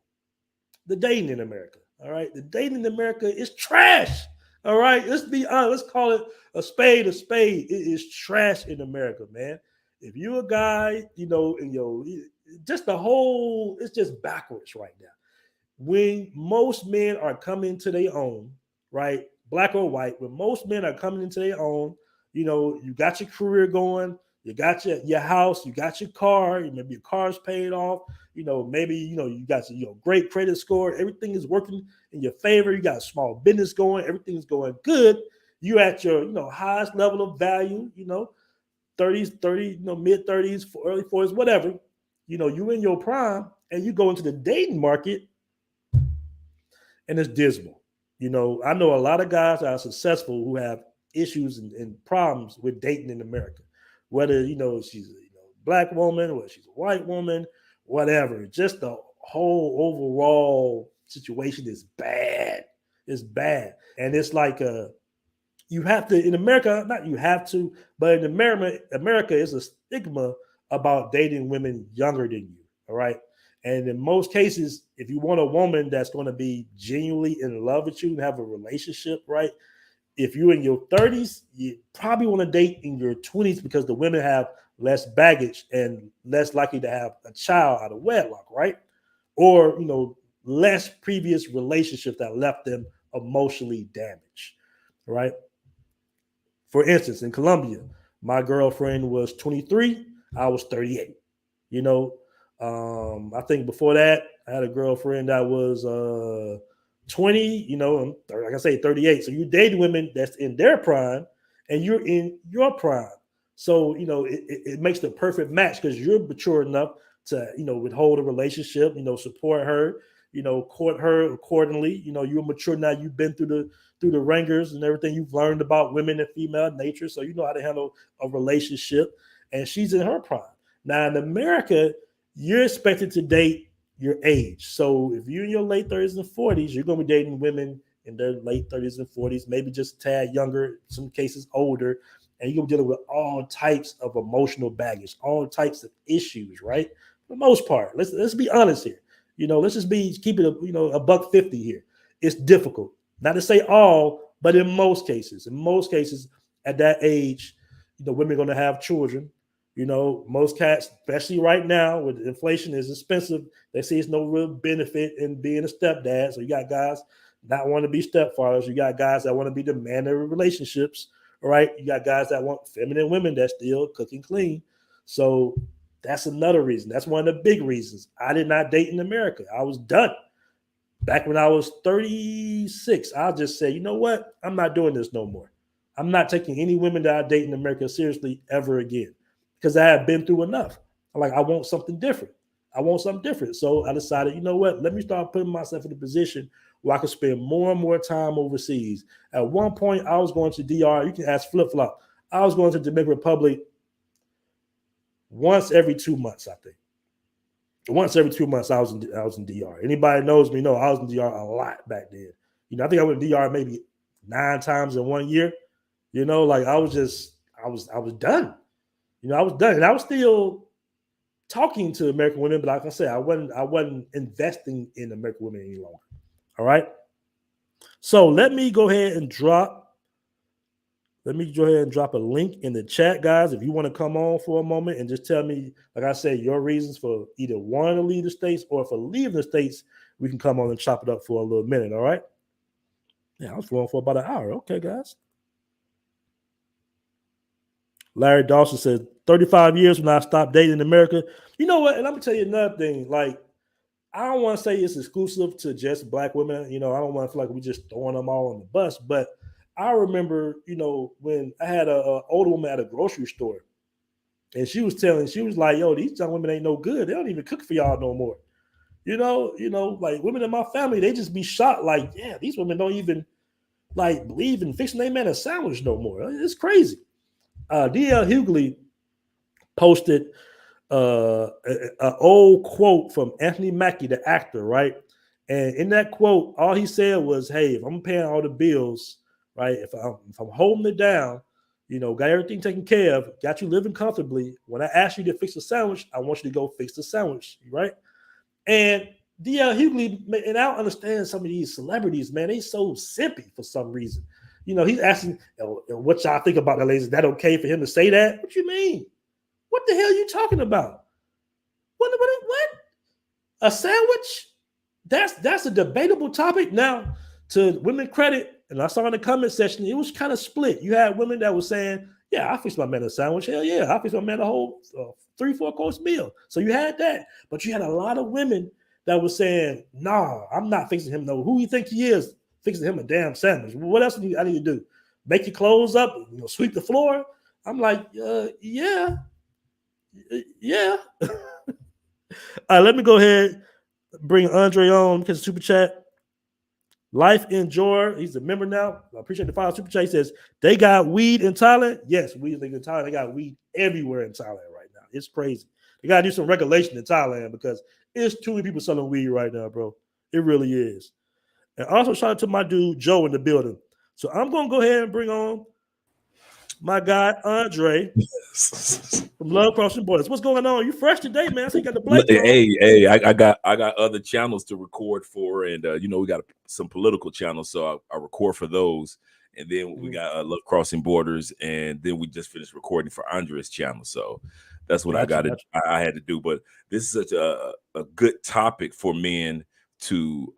The dating in America, all right? The dating in America is trash. All right, let's be honest. Let's call it a spade a spade. It is trash in America, man. If you're a guy, just it's just backwards right now. When most men are coming to their own, right, black or white, when most men are coming into their own, you got your career going, you got your house, you got your car, maybe your car's paid off, maybe you got your great credit score, everything is working in your favor, you got a small business going, everything's going good, you at your highest level of value, 30s, mid 30s, early 40s, whatever, you in your prime, and you go into the dating market, and it's dismal. I know a lot of guys that are successful who have issues and problems with dating in America. Whether she's a black woman, whether she's a white woman, whatever. Just the whole overall situation is bad. It's bad, and it's like you have to in America. Not you have to, but in America is a stigma about dating women younger than you. All right, and in most cases, if you want a woman that's going to be genuinely in love with you and have a relationship, right? If you're in your 30s, you probably want to date in your 20s because the women have less baggage and less likely to have a child out of wedlock, right? Or, less previous relationships that left them emotionally damaged, right? For instance, in Colombia, my girlfriend was 23, I was 38. I think before that, I had a girlfriend that was 20, like I say, 38. So you date women that's in their prime and you're in your prime. So, it makes the perfect match because you're mature enough to, withhold a relationship, support her, court her accordingly. You're mature now. You've been through the ringers and everything. You've learned about women and female nature. So you know how to handle a relationship. And she's in her prime. Now in America, you're expected to date your age. So if you're in your late 30s and 40s, you're going to be dating women in their late 30s and 40s, maybe just a tad younger, in some cases older, and you're going to be dealing with all types of emotional baggage, all types of issues, right? For the most part, let's be honest here. Let's just keep it a $150 here. It's difficult, not to say all, but in most cases, at that age, women are going to have children. Most cats, especially right now with inflation is expensive, they see it's no real benefit in being a stepdad. So you got guys not want to be stepfathers. You got guys that want to be the man of relationships. All right. You got guys that want feminine women that still cook and clean. So that's another reason. That's one of the big reasons. I did not date in America. I was done. Back when I was 36, I'll just say, you know what? I'm not doing this no more. I'm not taking any women that I date in America seriously ever again. Because I have been through enough. I want something different. So I decided, you know what? Let me start putting myself in a position where I could spend more and more time overseas. At one point, I was going to DR. You can ask Flip Flop. I was going to Dominican Republic once every 2 months, I think. Once every 2 months, I was in DR. Anybody knows me know I was in DR a lot back then. I think I went to DR maybe 9 times in 1 year. I was done. I was done. And I was still talking to American women, but like I said, I wasn't investing in American women any longer. All right. So let me go ahead and drop a link in the chat, guys. If you want to come on for a moment and just tell me, like I said, your reasons for either wanting to leave the States or for leaving the States, we can come on and chop it up for a little minute. All right. Yeah, I was flowing for about an hour. Okay, guys. Larry Dawson says 35 years when I stopped dating in America. You know what? And I'm gonna tell you another thing. Like, I don't want to say it's exclusive to just black women. You know, I don't want to feel like we just throwing them all on the bus. But I remember, you know, when I had a older woman at a grocery store, and she was like, "Yo, these young women ain't no good. They don't even cook for y'all no more." You know, like women in my family, they just be shocked. Like, yeah, these women don't even like believe in fixing their man a sandwich no more. It's crazy. D.L. Hughley posted an old quote from Anthony Mackie, the actor, right? And in that quote, all he said was, "Hey, if I'm paying all the bills, right? If I'm holding it down, you know, got everything taken care of, got you living comfortably. When I ask you to fix the sandwich, I want you to go fix the sandwich, right?" And D.L. Hughley, and I don't understand some of these celebrities, man. They so simpy for some reason. You know, he's asking, "What y'all think about that, ladies? Is that okay for him to say that?" What you mean? What the hell are you talking about? What? A sandwich? That's a debatable topic. Now, to women credit, and I saw in the comment section, it was kind of split. You had women that were saying, "Yeah, I fix my man a sandwich. Hell yeah, I fix my man a whole 3-4 course meal." So you had that, but you had a lot of women that were saying, "Nah, I'm not fixing him. No, who you think he is? Fixing him a damn sandwich. What else I need to do? Make your clothes up? You know, sweep the floor?" I'm like, yeah. All right, let me go ahead bring Andre on because super chat. Life Enjoy, he's a member now. I appreciate the $5 super chat. He says they got weed in Thailand. Yes, weed in Thailand. They got weed everywhere in Thailand right now. It's crazy. They gotta do some regulation in Thailand because it's too many people selling weed right now, bro. It really is. And also shout out to my dude Joe in the building. So I'm gonna go ahead and bring on my guy Andre from Love Crossing Borders. What's going on? You fresh today, man? I see you got the black on. Hey, I got other channels to record for, and you know, we got some political channels, so I record for those, and then we got Love Crossing Borders, and then we just finished recording for Andre's channel, so that's what I had to do. But this is such a good topic for men to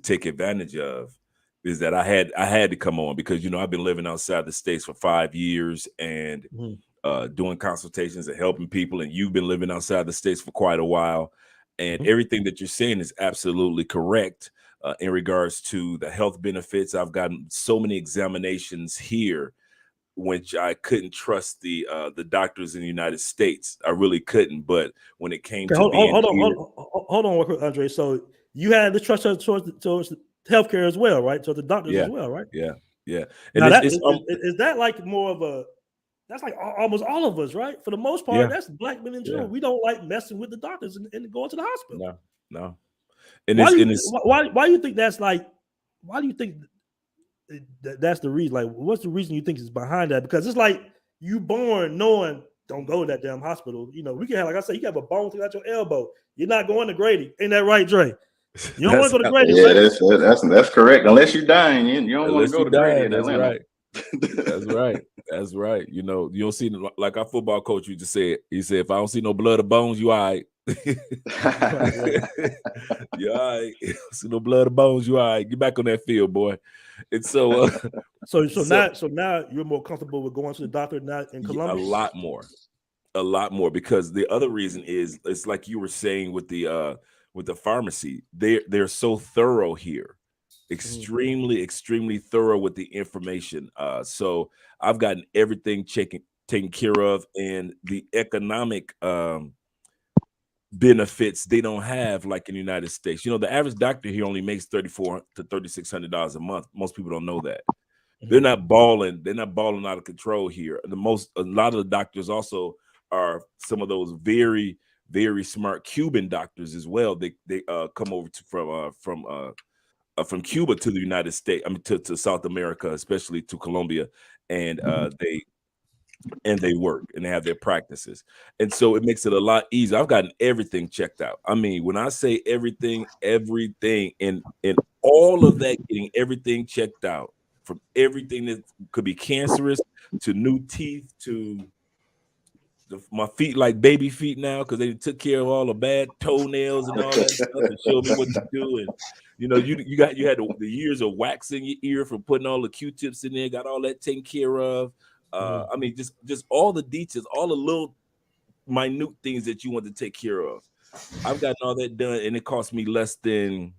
take advantage of. Is that I had to come on because, you know, I've been living outside the States for 5 years and doing consultations and helping people, and you've been living outside the States for quite a while, and everything that you're saying is absolutely correct in regards to the health benefits. I've gotten so many examinations here, which I couldn't trust the doctors in the United States. I really couldn't. But when it came to hold on, Andre. So you had the trust towards healthcare as well, right? So the doctors as well, right? Yeah. And now is that like more of a, that's like almost all of us, right? For the most part, that's black men in general. We don't like messing with the doctors and going to the hospital. No. And why do you think that's like? Why do you think that's the reason? Like, what's the reason you think is behind that? Because it's like you born knowing don't go to that damn hospital. You know, we can have, like I said, you have a bone through out your elbow. You're not going to Grady. Ain't that right, Dre? You don't want to go to Grady. Yeah, that's correct. Unless you're dying, you don't want to go to Grady in Atlanta. That's right. You know, you don't see, like our football coach used to say, he said, "If I don't see no blood or bones, you all right." You all right. See no blood or bones, you all right. Get back on that field, boy. And so now you're more comfortable with going to the doctor now in Columbus? A lot more, because the other reason is, it's like you were saying with the pharmacy, they're so thorough here, extremely thorough with the information. So I've gotten everything taken care of, and the economic benefits they don't have like in the United States. You know, the average doctor here only makes $3,400 to $3,600 a month. Most people don't know that. They're not balling out of control here. A lot of the doctors also are some of those very, very smart Cuban doctors as well. They come over from Cuba to the United States. I mean, to South America, especially to Colombia, and and they work and they have their practices. And so it makes it a lot easier. I've gotten everything checked out. I mean, when I say everything, and all of that, getting everything checked out, from everything that could be cancerous to new teeth to my feet like baby feet now, because they took care of all the bad toenails and all that stuff and showed me what to do. And you know, you had the years of waxing your ear from putting all the Q-tips in there, got all that taken care of. I mean, just all the details, all the little minute things that you want to take care of. I've gotten all that done, and it cost me less than.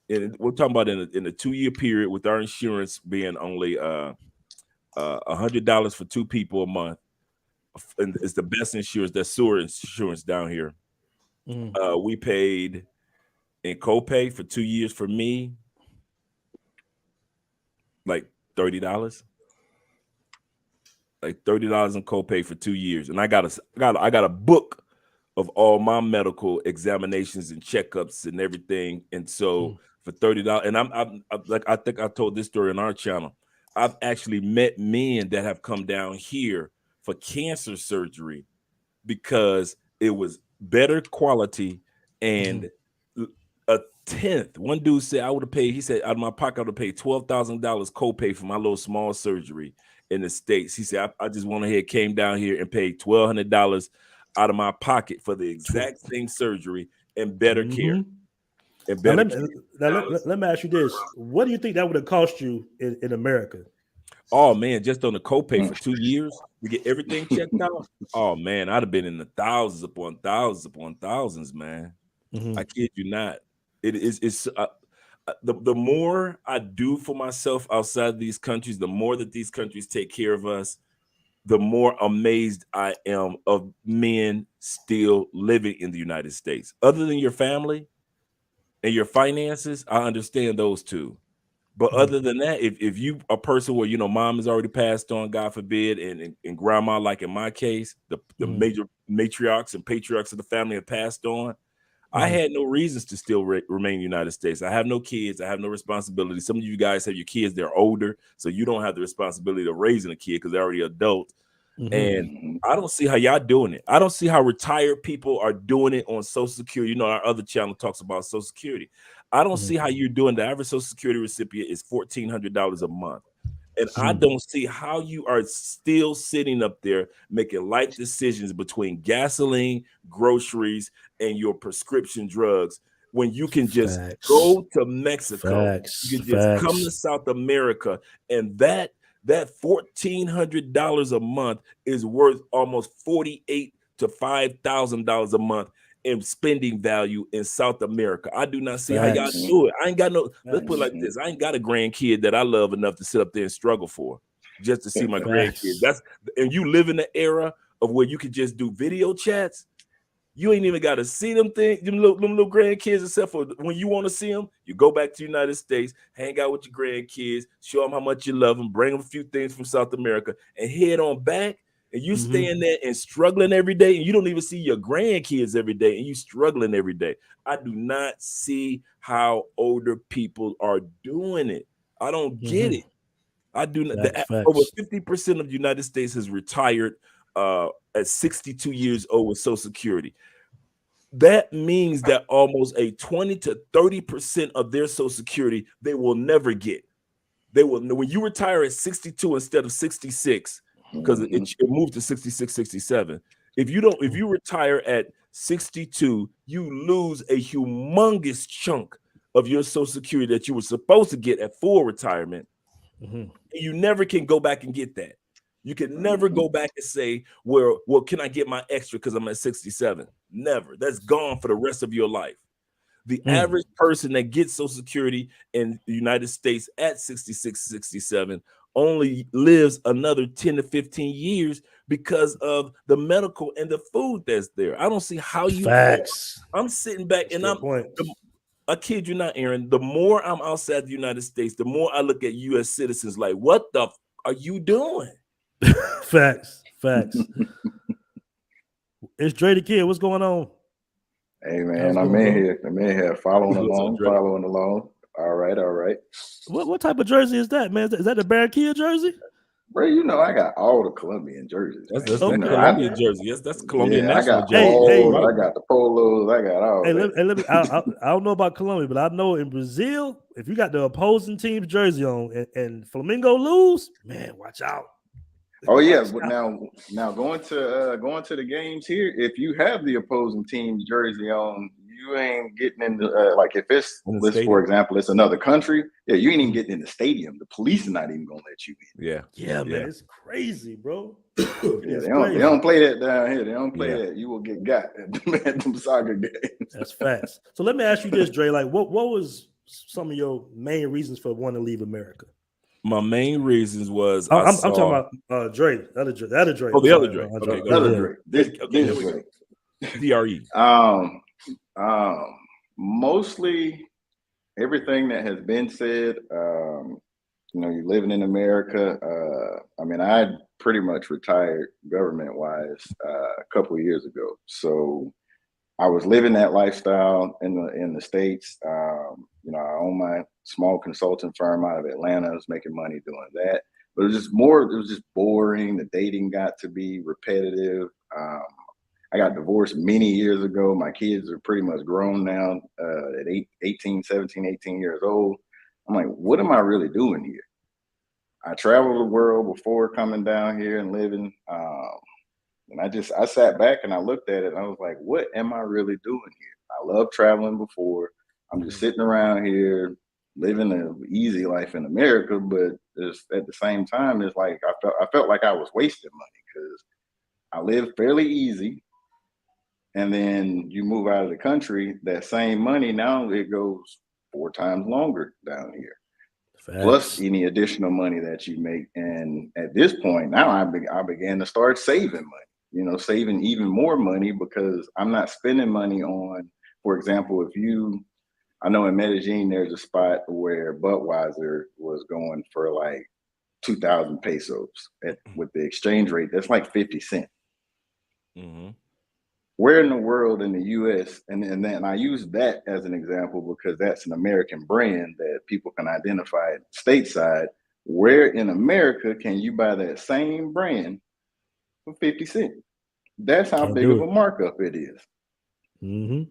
And we're talking about in a 2-year period with our insurance being only $100 for 2 people a month. And it's the best insurance, that's sewer insurance down here. We paid in copay for 2 years for me, like $30. Like $30 in copay for 2 years. And I got a book of all my medical examinations and checkups and everything. And so for $30, and I'm like, I think I told this story on our channel. I've actually met men that have come down here for cancer surgery because it was better quality and a tenth. One dude said I would have paid, he said out of my pocket I would have paid $12,000 copay for my little small surgery in the States. He said I just went ahead, came down here and paid $1,200 out of my pocket for the exact same surgery and better care. And better let me ask you this. What do you think that would have cost you in America? Oh man, just on the copay for 2 years to get everything checked out. Oh man, I'd have been in the thousands upon thousands, man. I kid you not. It's the more I do for myself outside these countries, the more that these countries take care of us, the more amazed I am of men still living in the United States. Other than your family and your finances, I understand those two. But other than that, if you a person where, you know, mom has already passed on, God forbid, and grandma, like in my case, the major matriarchs and patriarchs of the family have passed on, I had no reasons to still remain in the United States. I have no kids. I have no responsibility. Some of you guys have your kids, they're older, so you don't have the responsibility of raising a kid because they're already adult. And I don't see how y'all doing it. I don't see how retired people are doing it on Social Security. You know, our other channel talks about Social Security. I don't see how you're doing. The average Social Security recipient is $1,400 a month. And I don't see how you are still sitting up there making life decisions between gasoline, groceries, and your prescription drugs when you can just go to Mexico. You can just come to South America, and that $1,400 a month is worth almost $4,800 to $5,000 a month in spending value in South America. I do not see how y'all do it. I ain't got no, let's put it like this. I ain't got a grandkid that I love enough to sit up there and struggle for just to see my grandkids. And you live in the era of where you can just do video chats. You ain't even got to see them little grandkids, except for when you want to see them, you go back to the United States, hang out with your grandkids, show them how much you love them, bring them a few things from South America, and head on back. And you staying there and struggling every day, and you don't even see your grandkids every day, and you struggling every day. I do not see how older people are doing it. I don't get it. I do not. Over 50% of the United States has retired at 62 years old with Social Security. That means that almost a 20 to 30% of their Social Security they will never get. They will, when you retire at 62 instead of 66, because it moved to 66, 67. If you retire at 62, you lose a humongous chunk of your Social Security that you were supposed to get at full retirement. And you never can go back and get that. You can never go back and say, well, can I get my extra because I'm at 67? Never. That's gone for the rest of your life. The average person that gets Social Security in the United States at 66, 67 only lives another 10 to 15 years because of the medical and the food that's there. I don't see how you. I'm sitting back and I kid you not, Aaron. The more I'm outside the United States, the more I look at U.S. citizens like, what the are you doing? Facts. It's Dre the Kid. What's going on? Hey man, I'm in here following along. All right. What type of jersey is that, man? Is that the Barracuda jersey? Bro, you know I got all the Colombian jerseys. That's Okay. the Colombian jersey. Yes, that's Colombian I national got jersey. all. I got the polos. I got all. Hey, that. let me. I don't know about Colombia, but I know in Brazil, if you got the opposing team's jersey on and Flamengo lose, man, watch out. Oh yeah, but now going to the games here, if you have the opposing team's jersey on, you ain't getting in the like if it's for example, it's another country. Yeah, you ain't even getting in the stadium. The police are not even gonna let you in. Yeah, man, it's crazy, bro. They don't play that down here. They don't play that. You will get got at them soccer games. That's facts. So let me ask you this, Dre. Like, what was some of your main reasons for wanting to leave America? My main reasons was I'm talking about Dre. That other Dre. Oh, the other Dre. Okay, other Dre. This Dre. DRE. Mostly everything that has been said. You're living in America. I mean, I pretty much retired government-wise a couple of years ago. So I was living that lifestyle in the States. I own my small consulting firm out of Atlanta. I was making money doing that. But it was just boring. The dating got to be repetitive. I got divorced many years ago. My kids are pretty much grown now at 18 years old. I'm like, what am I really doing here? I traveled the world before coming down here and living. And I sat back and I looked at it and I was like, what am I really doing here? I love traveling before. I'm just sitting around here living an easy life in America, but at the same time, it's like I felt like I was wasting money because I lived fairly easy. And then you move out of the country, that same money, now it goes 4 times longer down here. Facts. Plus any additional money that you make. And at this point, now I began to start saving money, saving even more money because I'm not spending money on, for example, I know in Medellin, there's a spot where Budweiser was going for like 2,000 pesos with the exchange rate. That's like 50 cents. Mm-hmm. Where in the world in the U.S., and then I use that as an example because that's an American brand that people can identify stateside. Where in America can you buy that same brand for 50 cents? That's how big of a markup it is. Mm-hmm.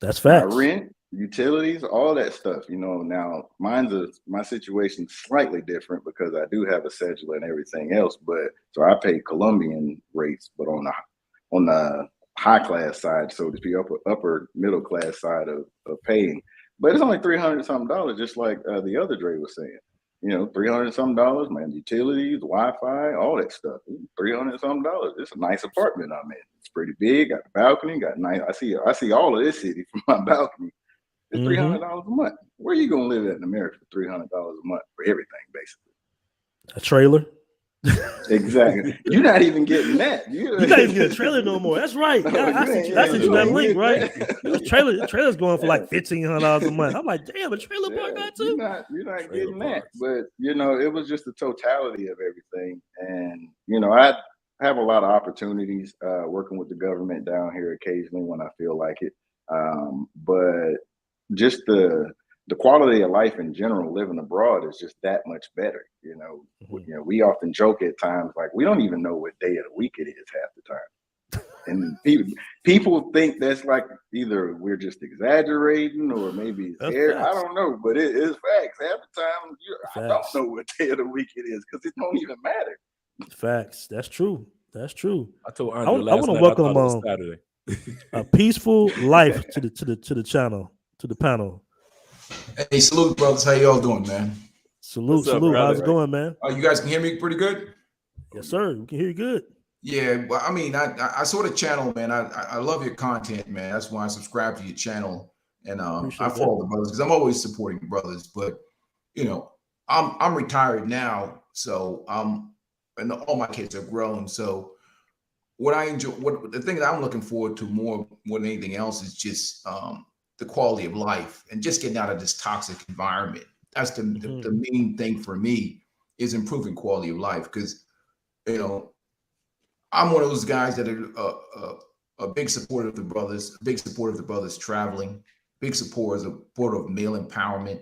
That's facts. Rent, utilities, all that stuff. Now my situation's slightly different because I do have a cedula and everything else, but so I pay Colombian rates, but on the high class side, so to speak, upper middle class side of paying. But it's only $300 something, just like the other Dre was saying. $300 something, man, utilities, Wi-Fi, all that stuff. $300 something. It's a nice apartment I'm in. It's pretty big, got the balcony, got nice. I see all of this city from my balcony. It's $300 a month. Where are you gonna live at in America for $300 a month for everything, basically? A trailer. Exactly. You're not even getting that. You're not even getting a trailer no more. That's right. I sent you that link, right? Trailer's going for like $1,500 a month. I'm like, damn, a trailer park got too. You're not getting that. But it was just the totality of everything. And I have a lot of opportunities working with the government down here occasionally when I feel like it. But just the quality of life in general, living abroad, is just that much better. We often joke at times like we don't even know what day of the week it is half the time, and people think that's like either we're just exaggerating or maybe it's air. I don't know, but it is facts. Half the time, I don't know what day of the week it is because it don't even matter. Facts. That's true. That's true. I told Andre I want to welcome Saturday. A peaceful life to the channel, to the panel. Hey, salute, brothers. How y'all doing, man? Salute. How's it going, man? You guys can hear me pretty good? Yes, sir. We can hear you good. Yeah, well, I mean, I saw the channel, man. I love your content, man. That's why I subscribe to your channel, and I follow the brothers because I'm always supporting brothers. But I'm retired now, so and all my kids are grown. So what I enjoy, the thing that I'm looking forward to more than anything else is just the quality of life and just getting out of this toxic environment. That's the main thing for me, is improving quality of life. Because, I'm one of those guys that are a big supporter of the brothers, traveling, big supporter of male empowerment,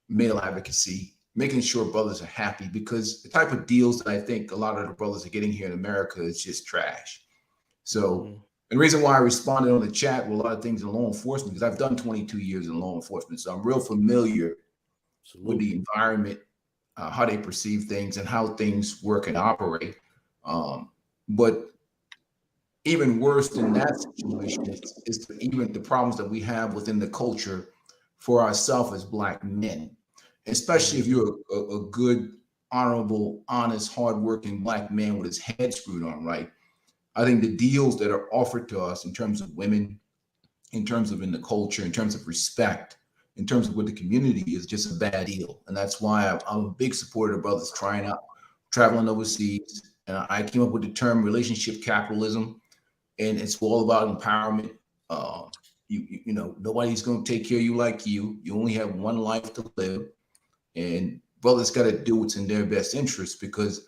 male advocacy. making sure brothers are happy, because the type of deals that I think a lot of the brothers are getting here in America is just trash. So, and the reason why I responded on the chat with a lot of things in law enforcement, because I've done 22 years in law enforcement. So I'm real familiar with the environment, how they perceive things and how things work and operate. But even worse than that situation is even the problems that we have within the culture for ourselves as Black men, especially if you're a good, honorable, honest, hardworking Black man with his head screwed on right. I think the deals that are offered to us in terms of women, in terms of in the culture, in terms of respect, in terms of what the community is, just a bad deal. And that's why I'm a big supporter of brothers trying out, traveling overseas. And I came up with the term relationship capitalism, and it's all about empowerment. You know, nobody's going to take care of you like you. You only have one life to live, and brothers got to do what's in their best interest, because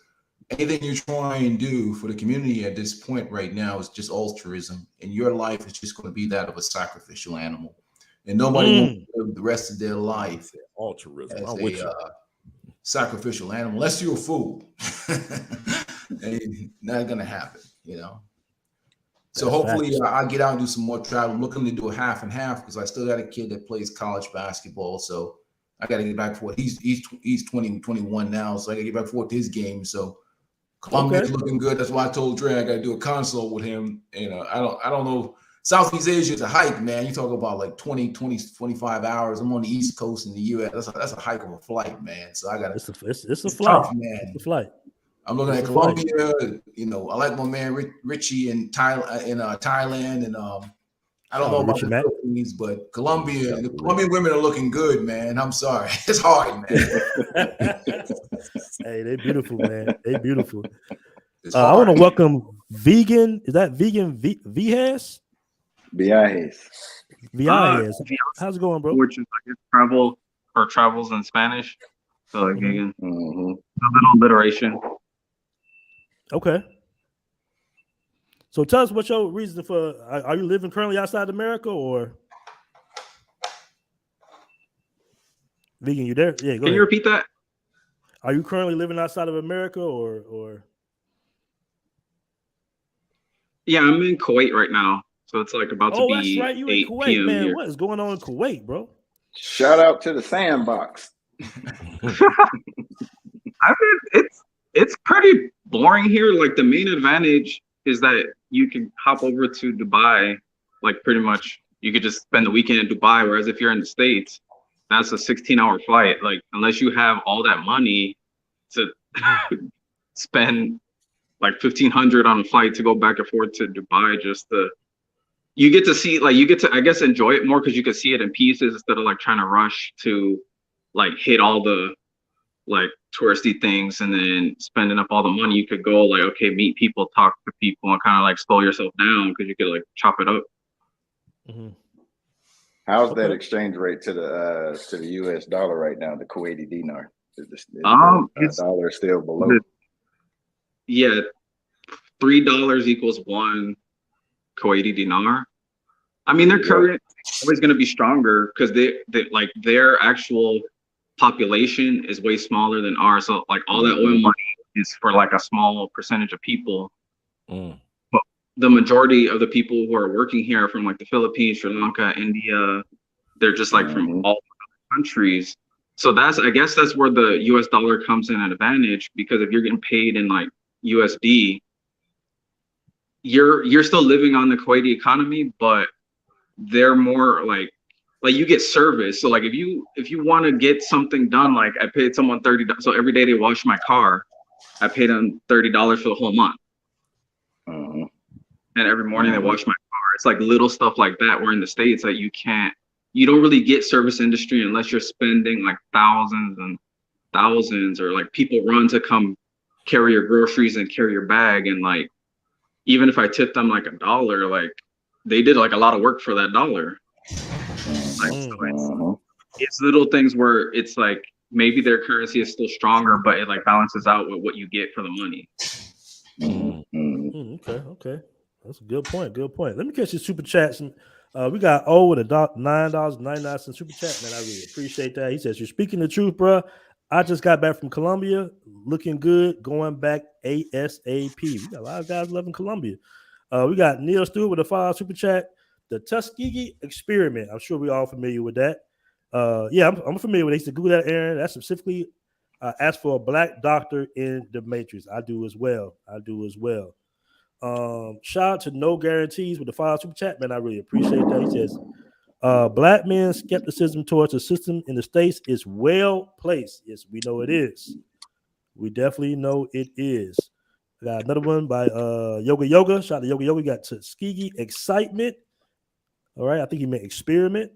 anything you're trying to do for the community at this point right now is just altruism, and your life is just going to be that of a sacrificial animal, and nobody wants to live the rest of their life altruism as a sacrificial animal, unless you're a fool. And not going to happen, you know. So hopefully I get out and do some more travel. I'm looking to do a half and half, because I still got a kid that plays college basketball. So I got to get back for it. He's 20, 21 now. So I got to get back for his game. So Colombia's looking good. That's why I told Dre I got to do a consult with him. And I don't know. Southeast Asia is a hike, man. You talk about like 20, 25 hours. I'm on the East Coast in the U.S. That's a hike of a flight, man. So I got to. It's a flight, tough, man. It's a flight. I'm looking at Colombia. You know, I like my man Richie in Thailand, and I don't know about the Philippines, but Colombia. The Colombian women are looking good, man. I'm sorry, it's hard, man. Hey, they're beautiful, man. They're beautiful. I want to welcome Vegan. Is that Vegan Vias? Vias. How's it going, bro? Which is like travels in Spanish. So like vegan. A little alliteration. Okay. So tell us what's your reason for, are you living currently outside America, or? Vegan, you there? Yeah, go ahead. Can you repeat that? Are you currently living outside of America, or? Yeah, I'm in Kuwait right now. So it's like about to be that's right. You in Kuwait, man. Here. What is going on in Kuwait, bro? Shout out to the sandbox. I mean, it's pretty boring here. Like, the main advantage is that you can hop over to Dubai. Like, pretty much you could just spend the weekend in Dubai. Whereas if you're in the States, that's a 16-hour flight. Like, unless you have all that money to spend like $1,500 on a flight to go back and forth to Dubai, you get to see, like, you get to, I guess, enjoy it more because you can see it in pieces instead of like trying to rush to like hit all the like touristy things and then spending up all the money. You could go like, okay, meet people, talk to people, and kind of like slow yourself down because you could like chop it up. How's that exchange rate to the US dollar right now, the Kuwaiti dinar? Is the dollar still below? Yeah, $3 equals 1 Kuwaiti dinar. I mean, their current always going to be stronger because they like their actual population is way smaller than ours. So like all that oil money is for like a small percentage of people. But the majority of the people who are working here are from like the Philippines, Sri Lanka, India. They're just like from all countries. So I guess that's where the US dollar comes in an advantage, because if you're getting paid in like USD, you're still living on the Kuwaiti economy, but they're more like you get service. So like if you want to get something done, like I paid someone $30. So every day they wash my car, I paid them $30 for the whole month. And every morning they wash my car. It's like little stuff like that. Where in the States that you don't really get service industry unless you're spending like thousands and thousands, or like people run to come carry your groceries and carry your bag. And like, even if I tip them like $1, like they did like a lot of work for that dollar. Like, so it's little things where it's like maybe their currency is still stronger, but it like balances out with what you get for the money. Okay. That's a good point. Let me catch your super chats. We got O with $9.99 super chat, man. I really appreciate that. He says, "You're speaking the truth, bro. I just got back from Colombia, looking good, going back ASAP. We got a lot of guys loving Colombia. We got Neil Stewart with a $5 super chat. The Tuskegee experiment. I'm sure we're all familiar with that. Yeah, I'm familiar with it. I used to Google that, Aaron. That's specifically asked for a black doctor in the Matrix. I do as well. Shout out to No Guarantees with the $5 super chat, man. I really appreciate that. He says, black men's skepticism towards the system in the States is well placed. Yes, we know it is. We definitely know it is. I got another one by Yoga. Shout out to Yoga. We got Tuskegee excitement. All right, I think he meant experiment.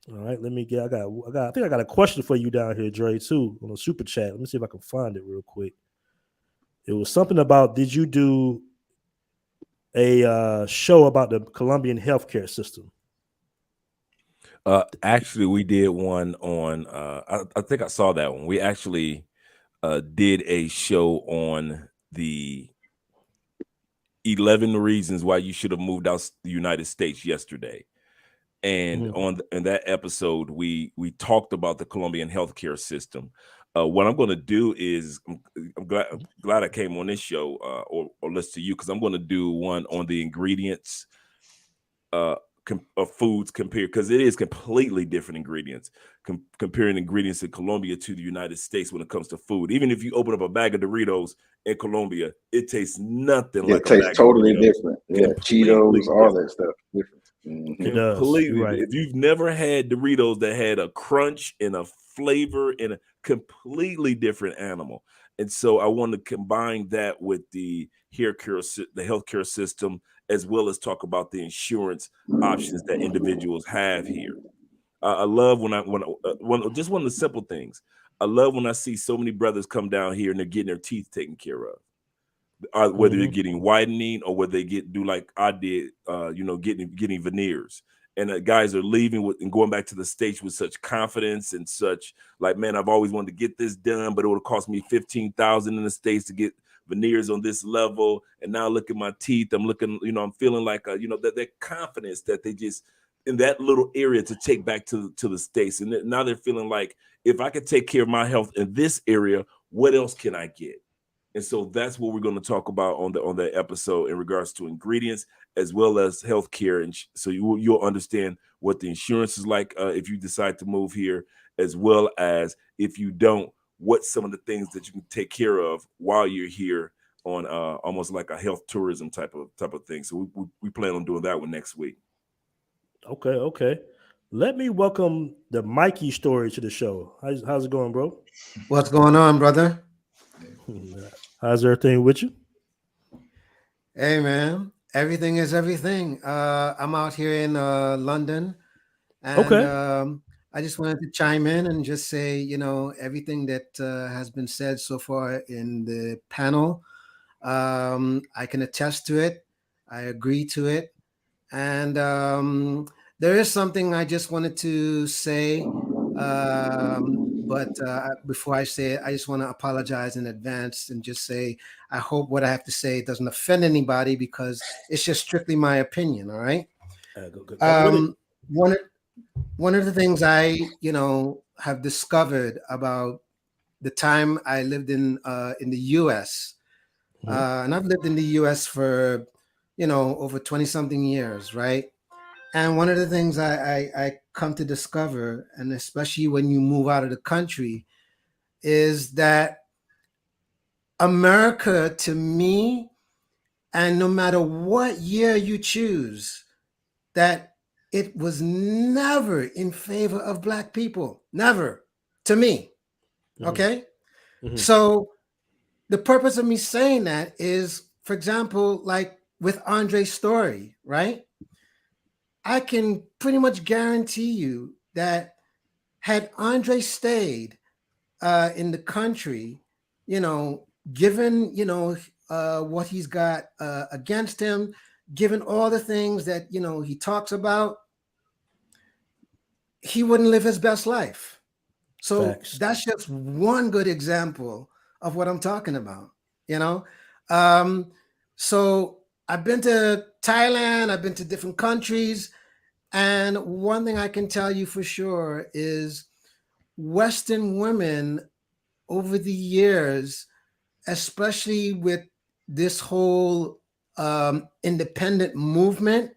All right, let me get. I think I got a question for you down here, Dre, too, on the super chat. Let me see if I can find it real quick. It was something about, did you do a show about the Colombian healthcare system? Actually, we did one on. I think I saw that one. We actually did a show on the 11 reasons why you should have moved out the United States yesterday. And in that episode, we talked about the Colombian healthcare system. What I'm going to do is, I'm glad I came on this show or listen to you, because I'm going to do one on the ingredients of foods compared, because it is completely different ingredients, comparing ingredients in Colombia to the United States when it comes to food. Even if you open up a bag of Doritos in Colombia, it tastes nothing like a bag. It tastes totally different. Yeah, Cheetos, all that stuff different. Mm-hmm. Completely. Right. If you've never had Doritos that had a crunch and a flavor and a completely different animal, and so I want to combine that with the healthcare system, as well as talk about the insurance options that individuals have here. I love just one of the simple things. I love when I see so many brothers come down here and they're getting their teeth taken care of. Whether they're getting whitening or whether they do like I did, getting veneers, and guys are leaving and going back to the States with such confidence and such like, man, I've always wanted to get this done, but it would have cost me $15,000 in the States to get veneers on this level. And now look at my teeth. I'm looking, I'm feeling like, that confidence that they just in that little area to take back to the States. And now they're feeling like, if I could take care of my health in this area, what else can I get? And so that's what we're going to talk about on the episode in regards to ingredients as well as healthcare. And so you'll understand what the insurance is like if you decide to move here, as well as if you don't, what some of the things that you can take care of while you're here on almost like a health tourism type of thing. So we plan on doing that one next week. Okay. Let me welcome the Mikey story to the show. How's it going, bro? What's going on, brother? How's everything with you? Hey, man. Everything is everything. I'm out here in London. And I just wanted to chime in and just say, everything that has been said so far in the panel, I can attest to it. I agree to it. And there is something I just wanted to say. But before I say it, I just want to apologize in advance and just say, I hope what I have to say doesn't offend anybody, because it's just strictly my opinion. All right. One of the things I, have discovered about the time I lived in the U.S. And I've lived in the U.S. for, over 20 something years. Right. And one of the things I come to discover, and especially when you move out of the country, is that America, to me, and no matter what year you choose, that it was never in favor of Black people. Never, to me. Okay? So the purpose of me saying that is, for example, like with Andre's story, right? I can pretty much guarantee you that had Andre stayed in the country, given, what he's got against him, given all the things that, he talks about, he wouldn't live his best life. So Facts. That's just one good example of what I'm talking about, So I've been to Thailand, I've been to different countries, and one thing I can tell you for sure is Western women over the years, especially with this whole independent movement,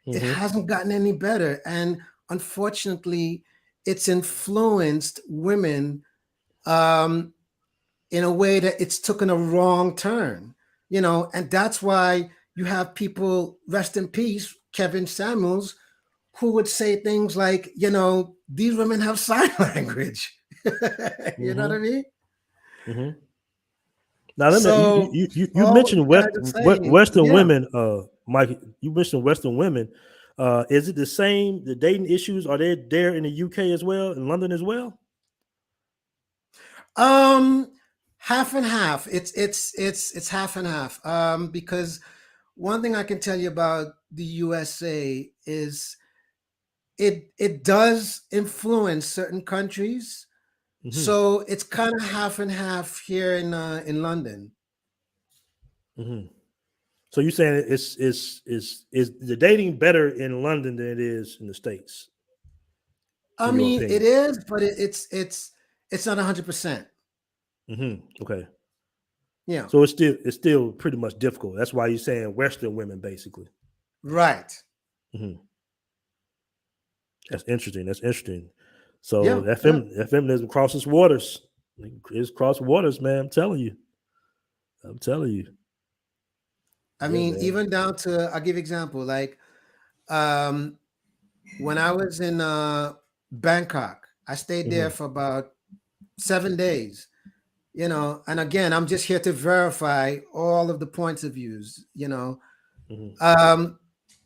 it hasn't gotten any better. And unfortunately, it's influenced women in a way that it's taken a wrong turn, and that's why you have people, rest in peace, Kevin Samuels, who would say things like, these women have sign language. You know what I mean? Now, So you mentioned Western yeah. women, Mike. You mentioned Western women. Is it the same? The dating issues, are they there in the UK as well, in London as well? Half and half. It's half and half. Because one thing I can tell you about the USA is it does influence certain countries. So it's kind of half and half here in London. So you're saying is the dating better in London than it is in the States? I mean, it is, but it's not 100%. Okay. Yeah. So it's still pretty much difficult. That's why you're saying Western women, basically. Right. That's interesting. So that feminism crosses waters. It's crossed waters, man. I'm telling you. I mean, man. Even down to, I'll give example, like when I was in Bangkok, I stayed there for about 7 days, and again, I'm just here to verify all of the points of views,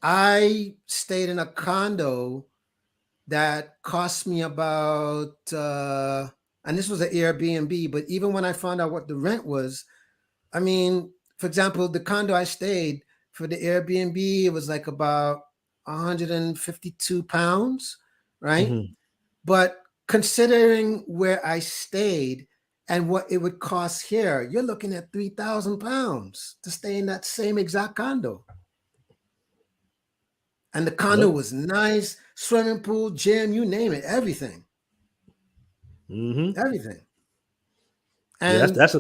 I stayed in a condo that cost me about, and this was an Airbnb, but even when I found out what the rent was, I mean, for example, the condo I stayed for the Airbnb, it was like about 152 pounds, right? But considering where I stayed and what it would cost here, you're looking at 3,000 pounds to stay in that same exact condo. And the condo was nice, swimming pool, gym, you name it, everything. Everything. And that's the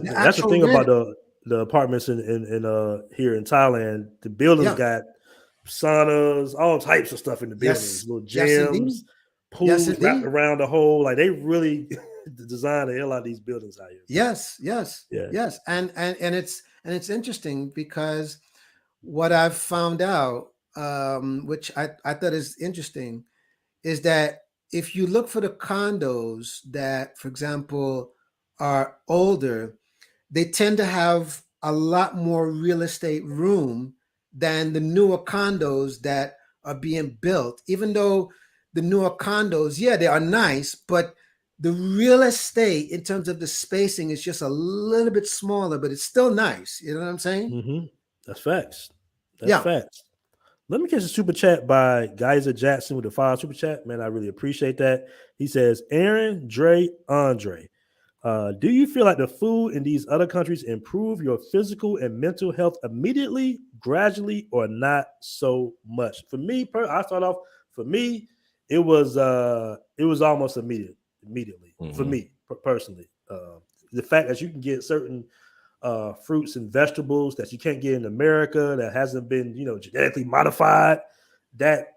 thing about the apartments in here in Thailand. The buildings got saunas, all types of stuff in the buildings, little gyms, pools wrapped around the whole. Like they really designed the hell out of these buildings out here. Yes. And it's interesting because what I've found out, which I thought is interesting, is that if you look for the condos that, for example, are older, they tend to have a lot more real estate room than the newer condos that are being built. Even though the newer condos, they are nice, but the real estate in terms of the spacing is just a little bit smaller, but it's still nice. You know what I'm saying? That's facts. That's facts. Let me catch a super chat by Geyser Jackson with the 5 super chat. Man, I really appreciate that. He says, Aaron, Dre, Andre, do you feel like the food in these other countries improve your physical and mental health immediately, gradually, or not so much? For me, I start off. For me, it was almost immediately. For me personally, the fact that you can get certain fruits and vegetables that you can't get in America that hasn't been genetically modified, that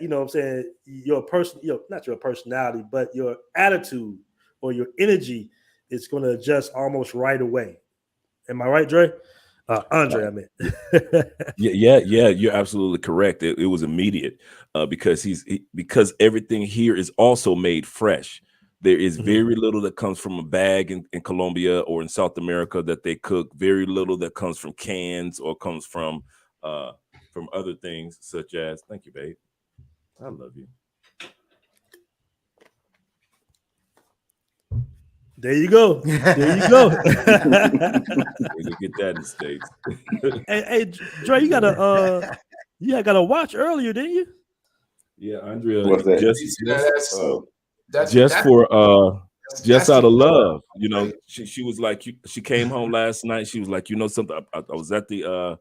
you know what I'm saying, your person, not your personality, but your attitude or your energy is going to adjust almost right away. Am I right, Dre? Andre, I mean. yeah, you're absolutely correct. It was immediate because everything here is also made fresh. There is very little that comes from a bag in Colombia or in South America that they cook. Very little that comes from cans or comes from other things such as. Thank you, babe. I love you. There you go. You get that in the States. hey, Dre, you got a watch earlier, didn't you? Yeah, Andrea. What's that? Just out of love, she was like, she came home last night. She was like, something. I was at the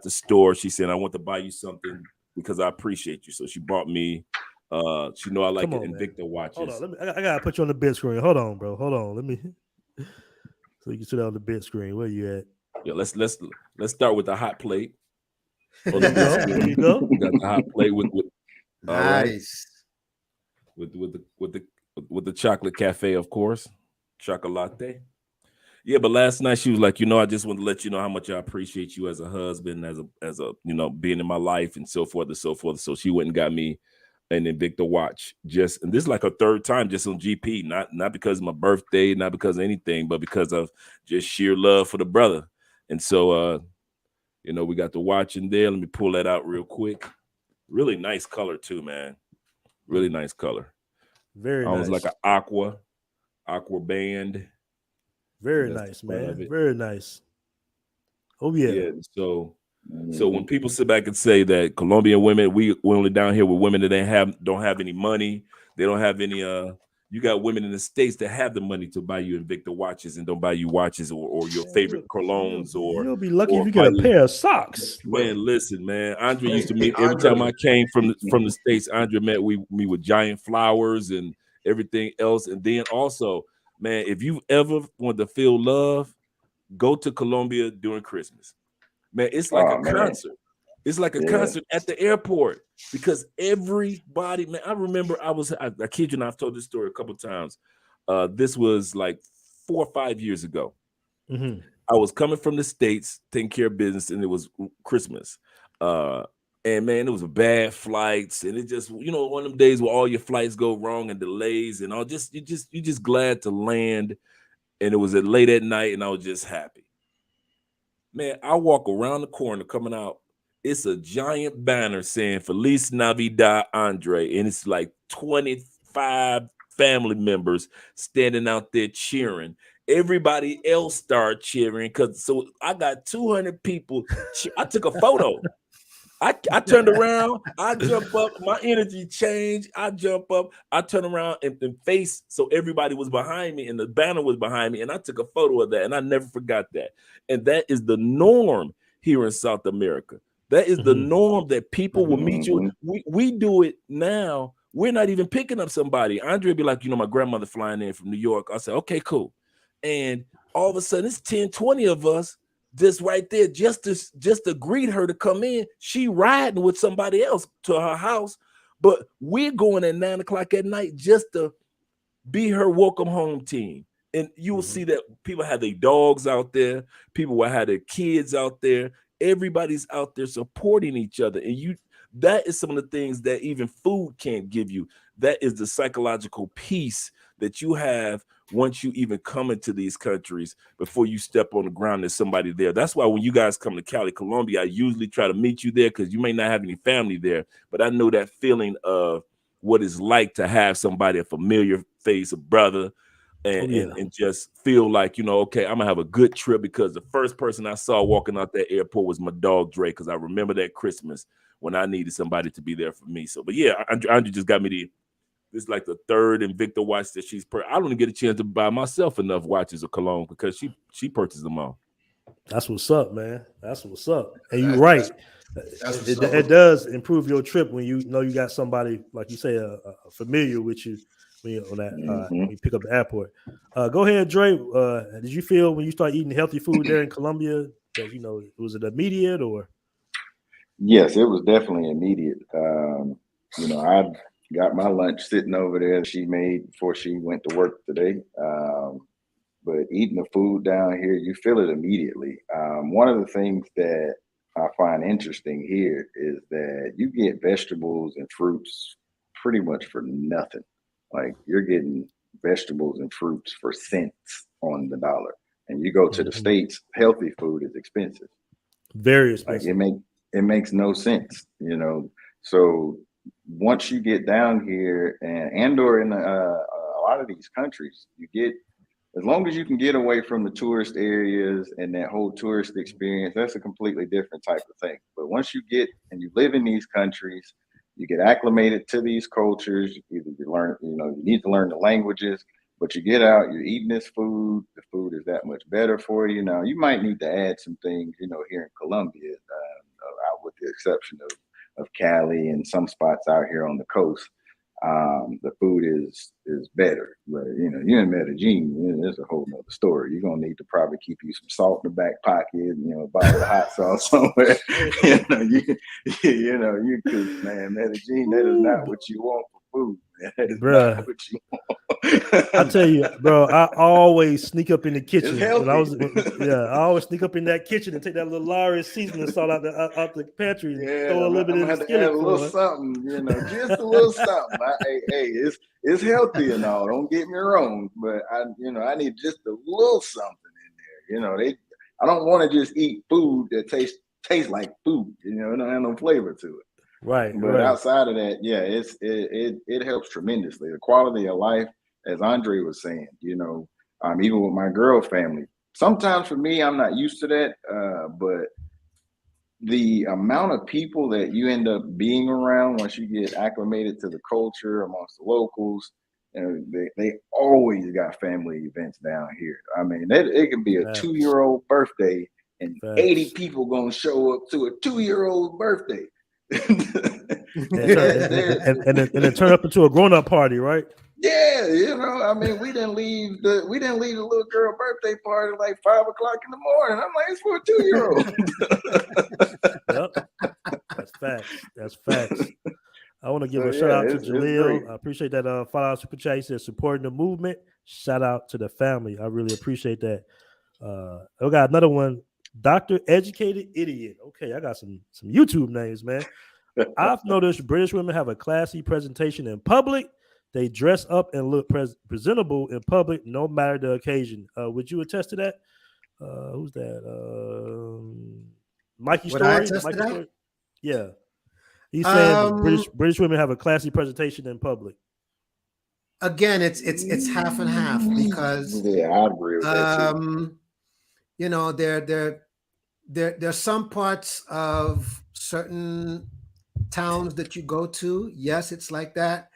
store. She said, I want to buy you something because I appreciate you. So she bought me. She know I like Invicta watches. Hold on, I gotta put you on the big screen. Hold on, bro. Hold on. Let me. So you can sit on the big screen. Where you at? Yeah, let's start with the hot plate. On There the you big go. screen. There you go. We got the hot plate with all right. Nice. With the chocolate cafe, of course. Chocolate. Yeah, but last night she was like, I just want to let you know how much I appreciate you as a husband, as a being in my life and so forth and so forth. So she went and got me an Invicta watch, and this is like a third time just on GP, not because of my birthday, not because of anything, but because of just sheer love for the brother. And so we got the watch in there. Let me pull that out real quick. Really nice color too, man. Really nice color. Very Almost nice. like an aqua band. Very nice, man. Very nice. Oh yeah. Yeah. So when people sit back and say that Colombian women, we're only down here with women that don't have any money, they don't have any. You got women in the States that have the money to buy you Invicta watches and don't buy you watches or your favorite colognes or. You'll be lucky if you get a pair of socks. Man, listen, man. Andre used to meet every time I came from the States. Andre met me with giant flowers and everything else, and then also, man, if you ever want to feel love, go to Colombia during Christmas. Man, it's like a concert. It's like a concert at the airport because everybody, man, I remember I kid you not, I've told this story a couple times. This was like 4 or 5 years ago. Mm-hmm. I was coming from the States, taking care of business, and it was Christmas. And man, it was bad flights, and it just, one of them days where all your flights go wrong and delays and all. You're just glad to land. And it was late at night, and I was just happy. Man, I walk around the corner coming out. It's a giant banner saying Feliz Navidad, Andre. And it's like 25 family members standing out there cheering. Everybody else started cheering so I got 200 people. I took a photo. I turned around, I jump up, my energy changed. I jump up, I turn around and face so everybody was behind me and the banner was behind me. And I took a photo of that and I never forgot that. And that is the norm here in South America. That is the norm that people will meet you. We do it now. We're not even picking up somebody. Andre would be like, my grandmother flying in from New York. I said, okay, cool. And all of a sudden it's 10, 20 of us just right there, just to greet her to come in. She riding with somebody else to her house, but we're going at 9 o'clock at night just to be her welcome home team. And you will see that people have their dogs out there, people will have their kids out there. Everybody's out there supporting each other, and that is some of the things that even food can't give you. That is the psychological peace that you have once you even come into these countries. Before you step on the ground, there's somebody there. That's why when you guys come to Cali, Colombia, I usually try to meet you there because you may not have any family there, but I know that feeling of what it's like to have somebody, a familiar face, a brother, and just feel like, okay, I'm gonna have a good trip, because the first person I saw walking out that airport was my dog Dre, because I remember that Christmas when I needed somebody to be there for me. So, but yeah, Andre just got me this is like the third Invicta watch that I don't even get a chance to buy myself enough watches of cologne because she purchased them all. That's what's up, man. That's what's up. And you're right. It does improve your trip when you know you got somebody, like you say, familiar with you when you pick up the airport. Go ahead, Dre. Did you feel when you start eating healthy food there in Colombia that, was it immediate or? Yes, it was definitely immediate. I got my lunch sitting over there she made before she went to work today. But eating the food down here, you feel it immediately. One of the things that I find interesting here is that you get vegetables and fruits pretty much for nothing. Like, you're getting vegetables and fruits for cents on the dollar. And you go to the States, healthy food is expensive. Very expensive. Like, it makes no sense, So once you get down here or in a lot of these countries, you get, as long as you can get away from the tourist areas and that whole tourist experience, that's a completely different type of thing. But once you get and you live in these countries, you get acclimated to these cultures. Either you learn, you need to learn the languages, but you get out, you're eating this food. The food is that much better for you. Now, you might need to add some things, here in Colombia, out with the exception of Cali and some spots out here on the coast. the food is better. But you know, you're in Medellin, it's a whole nother story. You're gonna need to probably keep you some salt in the back pocket, you know, a bottle of hot sauce somewhere. you could, man, Medellin, that is not what you want for food. That is not what you want. I tell you, bro, I always sneak up in the kitchen. I always sneak up in that kitchen and take that little Lawrence seasoning salt out the pantry and throw a little bit in the skillet. Add a little something, you know, just a little something. It's healthy and all. Don't get me wrong, but I need just a little something in there. You know, I don't want to just eat food that tastes like food. You know, it don't have no flavor to it. Right. But outside of that, yeah, it helps tremendously. The quality of life, as Andre was saying, you know, even with my girl family. Sometimes for me, I'm not used to that, but the amount of people that you end up being around once you get acclimated to the culture amongst the locals, they always got family events down here. I mean, it can be a 2-year-old birthday and 80 people gonna show up to a 2-year-old birthday. and then turn up into a grown-up party, right? Yeah, you know, I mean, we didn't leave the little girl birthday party like 5 o'clock in the morning. I'm like, it's for a 2-year-old. Yep. That's facts. I want to give a shout out to Jaleel. I appreciate that $5 super chat. He said supporting the movement. Shout out to the family. I really appreciate that. I got another one. Dr. Educated Idiot. Okay, I got some YouTube names, man. I've noticed British women have a classy presentation in public. They dress up and look presentable in public, no matter the occasion. Would you attest to that? Who's that? Mikey Story? Story? Yeah. He's saying British women have a classy presentation in public. Again, it's half and half because I agree with that too. You know, there's some parts of certain towns that you go to. Yes, it's like that.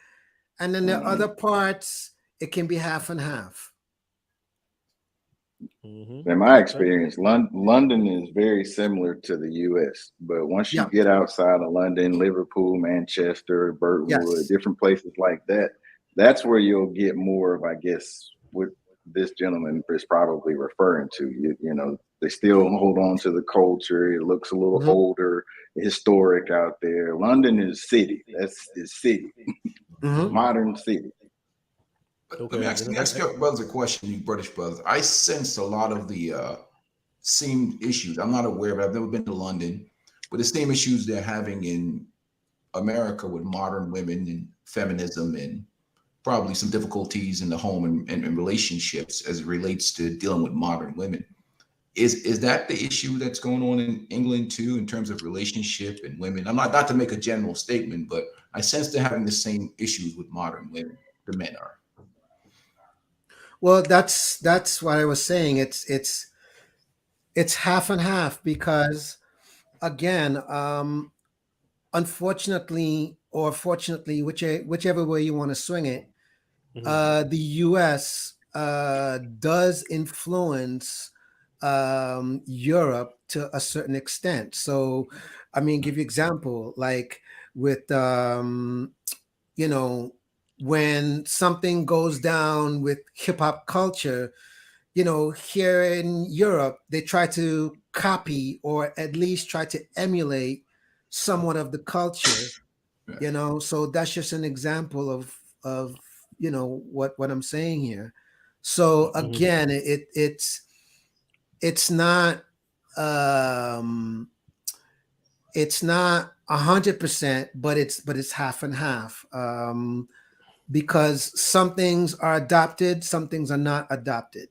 And then there are other parts, it can be half and half. In my experience, London is very similar to the U.S. But once you get outside of London, Liverpool, Manchester, Birtwood, different places like that, that's where you'll get more of, I guess, what this gentleman is probably referring to. You know, they still hold on to the culture. It looks a little older, historic out there. London is city. That's city. Modern city. Let me ask your brothers a question, you British brothers. I sense a lot of the same issues. I'm not aware, but I've never been to London. But the same issues they're having in America with modern women and feminism and probably some difficulties in the home and relationships as it relates to dealing with modern women. Is that the issue that's going on in England too, in terms of relationship and women? I'm not to make a general statement, but I sense they're having the same issues with modern women. The men are. Well, that's what I was saying. It's half and half because, again, unfortunately or fortunately, whichever way you want to swing it, the U.S. Does influence Europe to a certain extent. So, I mean, give you example, like with, you know, when something goes down with hip hop culture, you know, here in Europe, they try to copy or at least try to emulate somewhat of the culture, you know, so that's just an example of, you know, what I'm saying here. So again, it's not 100%, but it's half and half, because some things are adopted, some things are not adopted.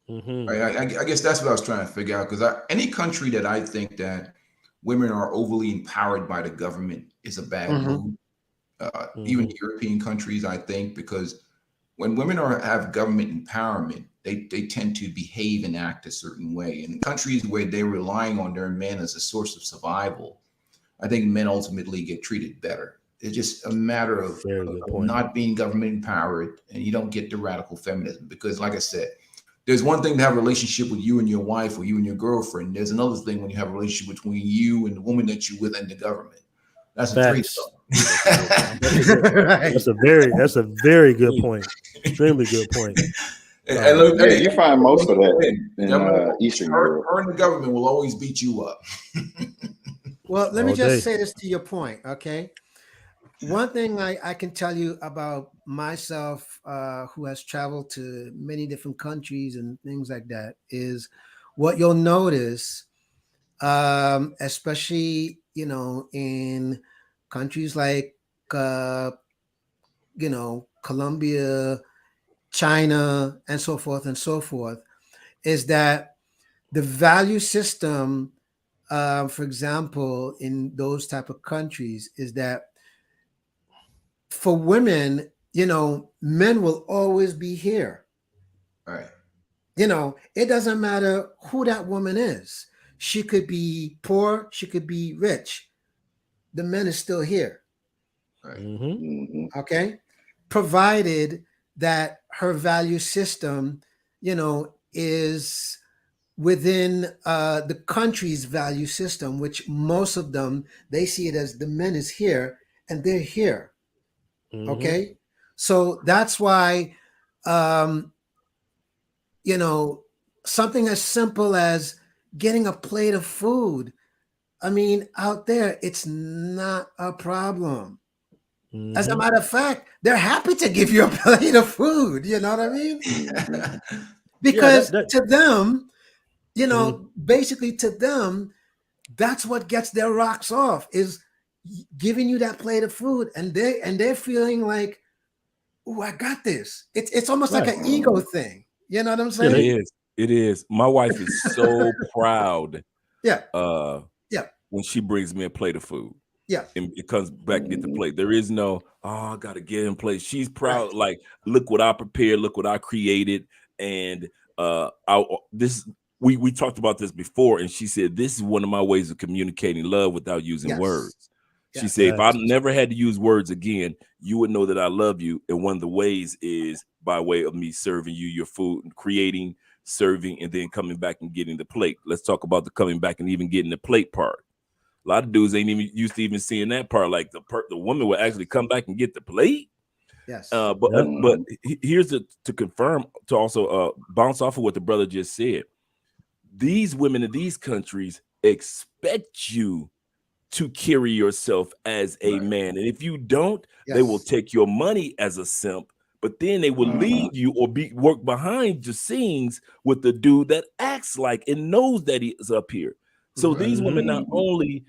I guess that's what I was trying to figure out, because any country that I think that women are overly empowered by the government is a bad move. Even European countries, I think, because when women have government empowerment, they tend to behave and act a certain way. In countries where they're relying on their men as a source of survival, I think men ultimately get treated better. It's just a matter of not being government empowered, and you don't get the radical feminism. Because like I said, there's one thing to have a relationship with you and your wife or you and your girlfriend. There's another thing when you have a relationship between you and the woman that you're with and the government. That's a threesome. That's a very good point. Extremely good point. You find most of that in Eastern Europe. Her and the government will always beat you up. Well, let me just say this to your point, okay? One thing I can tell you about myself, who has traveled to many different countries and things like that, is what you'll notice, especially, in countries like, Colombia, China, and so forth, is that the value system, for example, in those type of countries, is that for women, men will always be here. Right. It doesn't matter who that woman is. She could be poor, she could be rich. The man is still here. Right. Okay. Provided that her value system, is within the country's value system, which most of them, they see it as the men is here and they're here. Okay. So that's why, something as simple as getting a plate of food, I mean, out there, it's not a problem. As a matter of fact, they're happy to give you a plate of food. You know what I mean? Because to them, basically to them, that's what gets their rocks off, is giving you that plate of food, and they're feeling like, oh, I got this. It's almost like an ego thing. You know what I'm saying? It is. My wife is so proud. Yeah. When she brings me a plate of food. Yeah. And it comes back and get the plate. There is no, I gotta get in place. She's proud, like, look what I prepared, look what I created. And we talked about this before, and she said, this is one of my ways of communicating love without using words. She said, if I never had to use words again, you would know that I love you. And one of the ways is by way of me serving you your food and creating, serving, and then coming back and getting the plate. Let's talk about the coming back and even getting the plate part. A lot of dudes ain't even used to even seeing that part. Like the woman will actually come back and get the plate. Yes. But here's to confirm, to also bounce off of what the brother just said. These women in these countries expect you to carry yourself as a man. And if you don't, they will take your money as a simp, but then they will leave you or work behind the scenes with the dude that acts like and knows that he is up here. So these women not only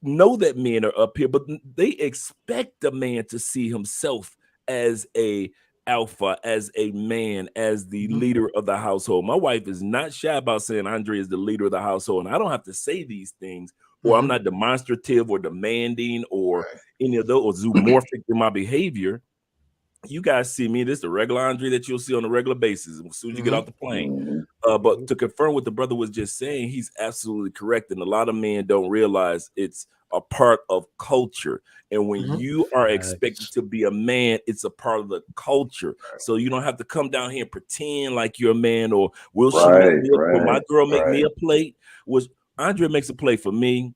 know that men are up here, but they expect a man to see himself as a alpha, as a man, as the leader of the household. My wife is not shy about saying Andre is the leader of the household, and I don't have to say these things, or I'm not demonstrative or demanding or any of those, or zoomorphic in my behavior. You guys see me, this is the regular Andre that you'll see on a regular basis as soon as you get off the plane. But to confirm what the brother was just saying, he's absolutely correct. And a lot of men don't realize it's a part of culture. And when you are expected to be a man, it's a part of the culture. So you don't have to come down here and pretend like you're a man, or will she make me will my girl make me a plate? Was Andre makes a plate for me,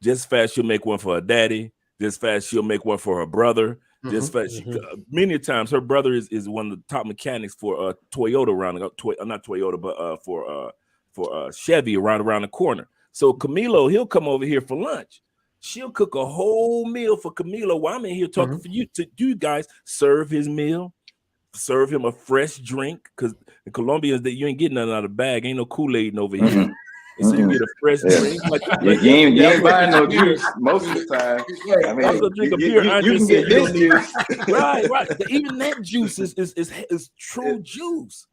just fast she'll make one for her daddy, just fast she'll make one for her brother. Just fast. Many times her brother is one of the top mechanics for Toyota around not Toyota, but for Chevy around the corner. So Camilo, he'll come over here for lunch. She'll cook a whole meal for Camilo while I'm in here talking for you guys. Serve his meal, serve him a fresh drink, because the Colombians, that you ain't getting nothing out of the bag. Ain't no Kool-Aid over here. And so you get a fresh drink. You ain't buying no juice most of the time. I mean, also drink a beer. You can get this juice. Right. Even that juice is true juice.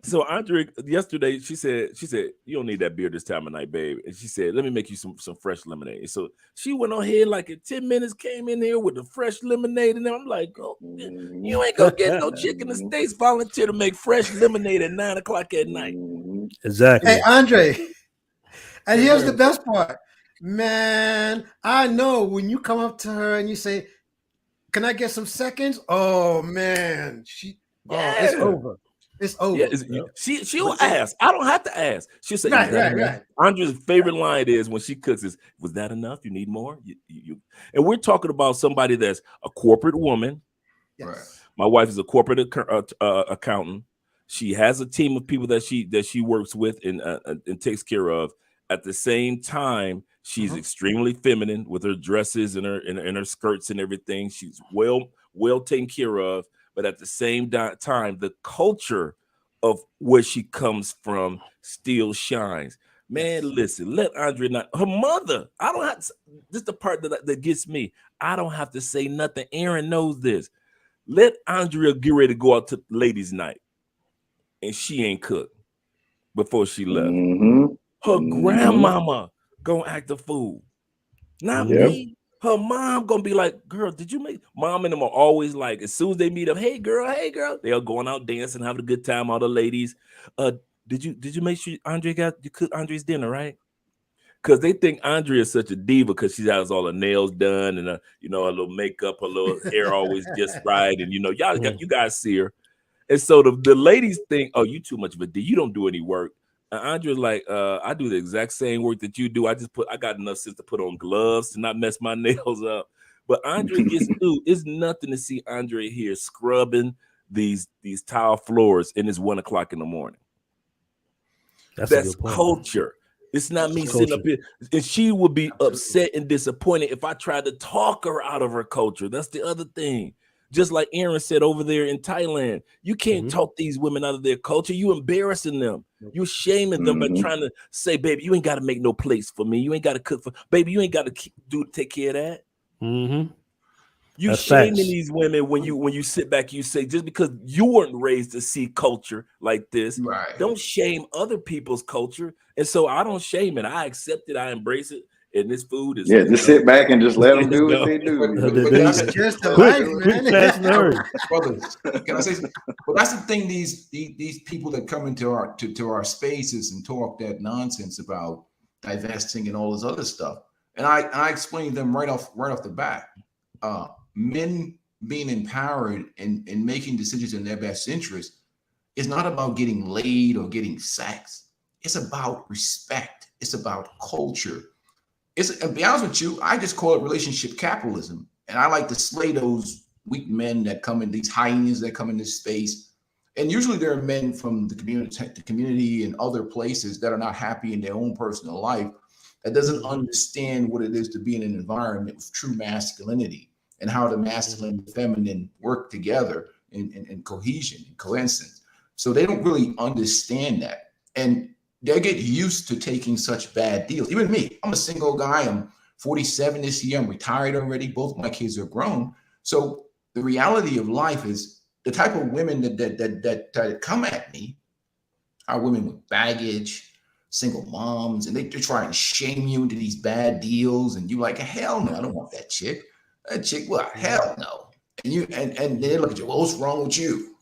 So Andre yesterday, she said, you don't need that beer this time of night, babe. And she said, let me make you some fresh lemonade. So she went on ahead, like in 10 minutes, came in here with the fresh lemonade. And I'm like, oh, you ain't gonna get no chick in the States volunteer to make fresh lemonade at 9 o'clock at night. Exactly. Hey, Andre, and here's the best part. Man, I know when you come up to her and you say, can I get some seconds? Oh man, it's over. It's over. Yeah, she'll ask. I don't have to ask. She'll say, Right. Andrea's favorite line is when she cooks is, "Was that enough? You need more?" And we're talking about somebody that's a corporate woman. Yes. Right. My wife is a corporate accountant. She has a team of people that she works with and takes care of. At the same time, she's extremely feminine with her dresses and her skirts and everything. She's well taken care of. But at the same time, the culture of where she comes from still shines. Man, listen, let Andrea not. Her mother, I don't have to, this is the part that gets me. I don't have to say nothing. Aaron knows this. Let Andrea get ready to go out to ladies' night, and she ain't cooked before she left. Her grandmama gonna act a fool, not me. Her mom gonna be like, "Girl, did you make?" Mom and them are always like, as soon as they meet up, hey girl, they are going out dancing, having a good time. All the ladies, did you make sure you cook Andrea's dinner, right? Because they think Andrea is such a diva because she has all her nails done and her little makeup, her little hair always just right, and you guys see her, and so the ladies think, "Oh, you too much of a D. You don't do any work." And Andrea's like, "I do the exact same work that you do. I got enough sense to put on gloves to not mess my nails up." But Andrea gets through. It's nothing to see Andrea here scrubbing these tile floors, and it's 1:00 in the morning. That's culture. It's not me sitting up here, and she would be upset and disappointed if I tried to talk her out of her culture. That's the other thing. Just like Aaron said over there in Thailand, you can't talk these women out of their culture. You embarrassing them. You're shaming them by trying to say, "Baby, you ain't got to make no plates for me. You ain't got to cook for baby. You ain't got to take care of that." You shaming these women when you sit back. You say, just because you weren't raised to see culture like this, don't shame other people's culture. And so I don't shame it. I accept it. I embrace it. And this food is just sit back and just let them do what they do. It's just a life, man. Brothers, can I say something? But that's the thing. These people that come into our spaces and talk that nonsense about divesting and all this other stuff, and I explained them right off the bat. Men being empowered and making decisions in their best interest is not about getting laid or getting sex. It's about respect. It's about culture. To be honest with you, I just call it relationship capitalism. And I like to slay those weak men that come in, these hyenas that come in this space. And usually there are men from the community and other places that are not happy in their own personal life, that doesn't understand what it is to be in an environment with true masculinity and how the masculine and feminine work together in cohesion and coincidence. So they don't really understand that. And they get used to taking such bad deals. Even me, I'm a single guy. I'm 47 this year. I'm retired already. Both my kids are grown. So the reality of life is the type of women that come at me are women with baggage, single moms, and they try and shame you into these bad deals. And you're like, hell no, I don't want that chick. That chick, what? Hell no. And they look at you, well, what's wrong with you?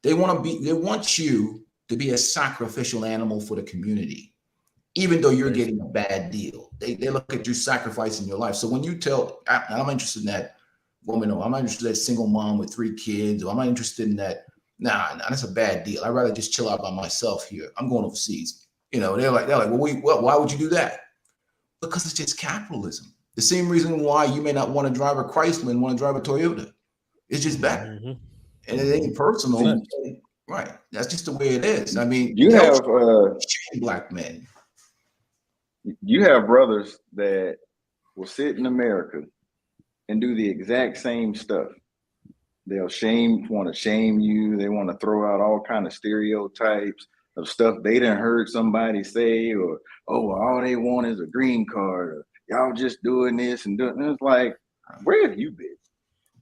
They want you to be a sacrificial animal for the community, even though you're getting a bad deal. They look at you sacrificing your life. So when you tell, I'm interested in that woman, or I'm not interested in that single mom with 3 kids, or I'm not interested in that, nah, that's a bad deal. I'd rather just chill out by myself here. I'm going overseas. They're like, well, why would you do that? Because it's just capitalism. The same reason why you may not want to drive a Chrysler and want to drive a Toyota. It's just better. And it ain't personal. Right. That's just the way it is. I mean, you have black men. You have brothers that will sit in America and do the exact same stuff. They'll want to shame you. They want to throw out all kind of stereotypes of stuff they done heard somebody say, or, oh, all they want is a green card, or y'all just doing this and doing. And it's like, where have you been?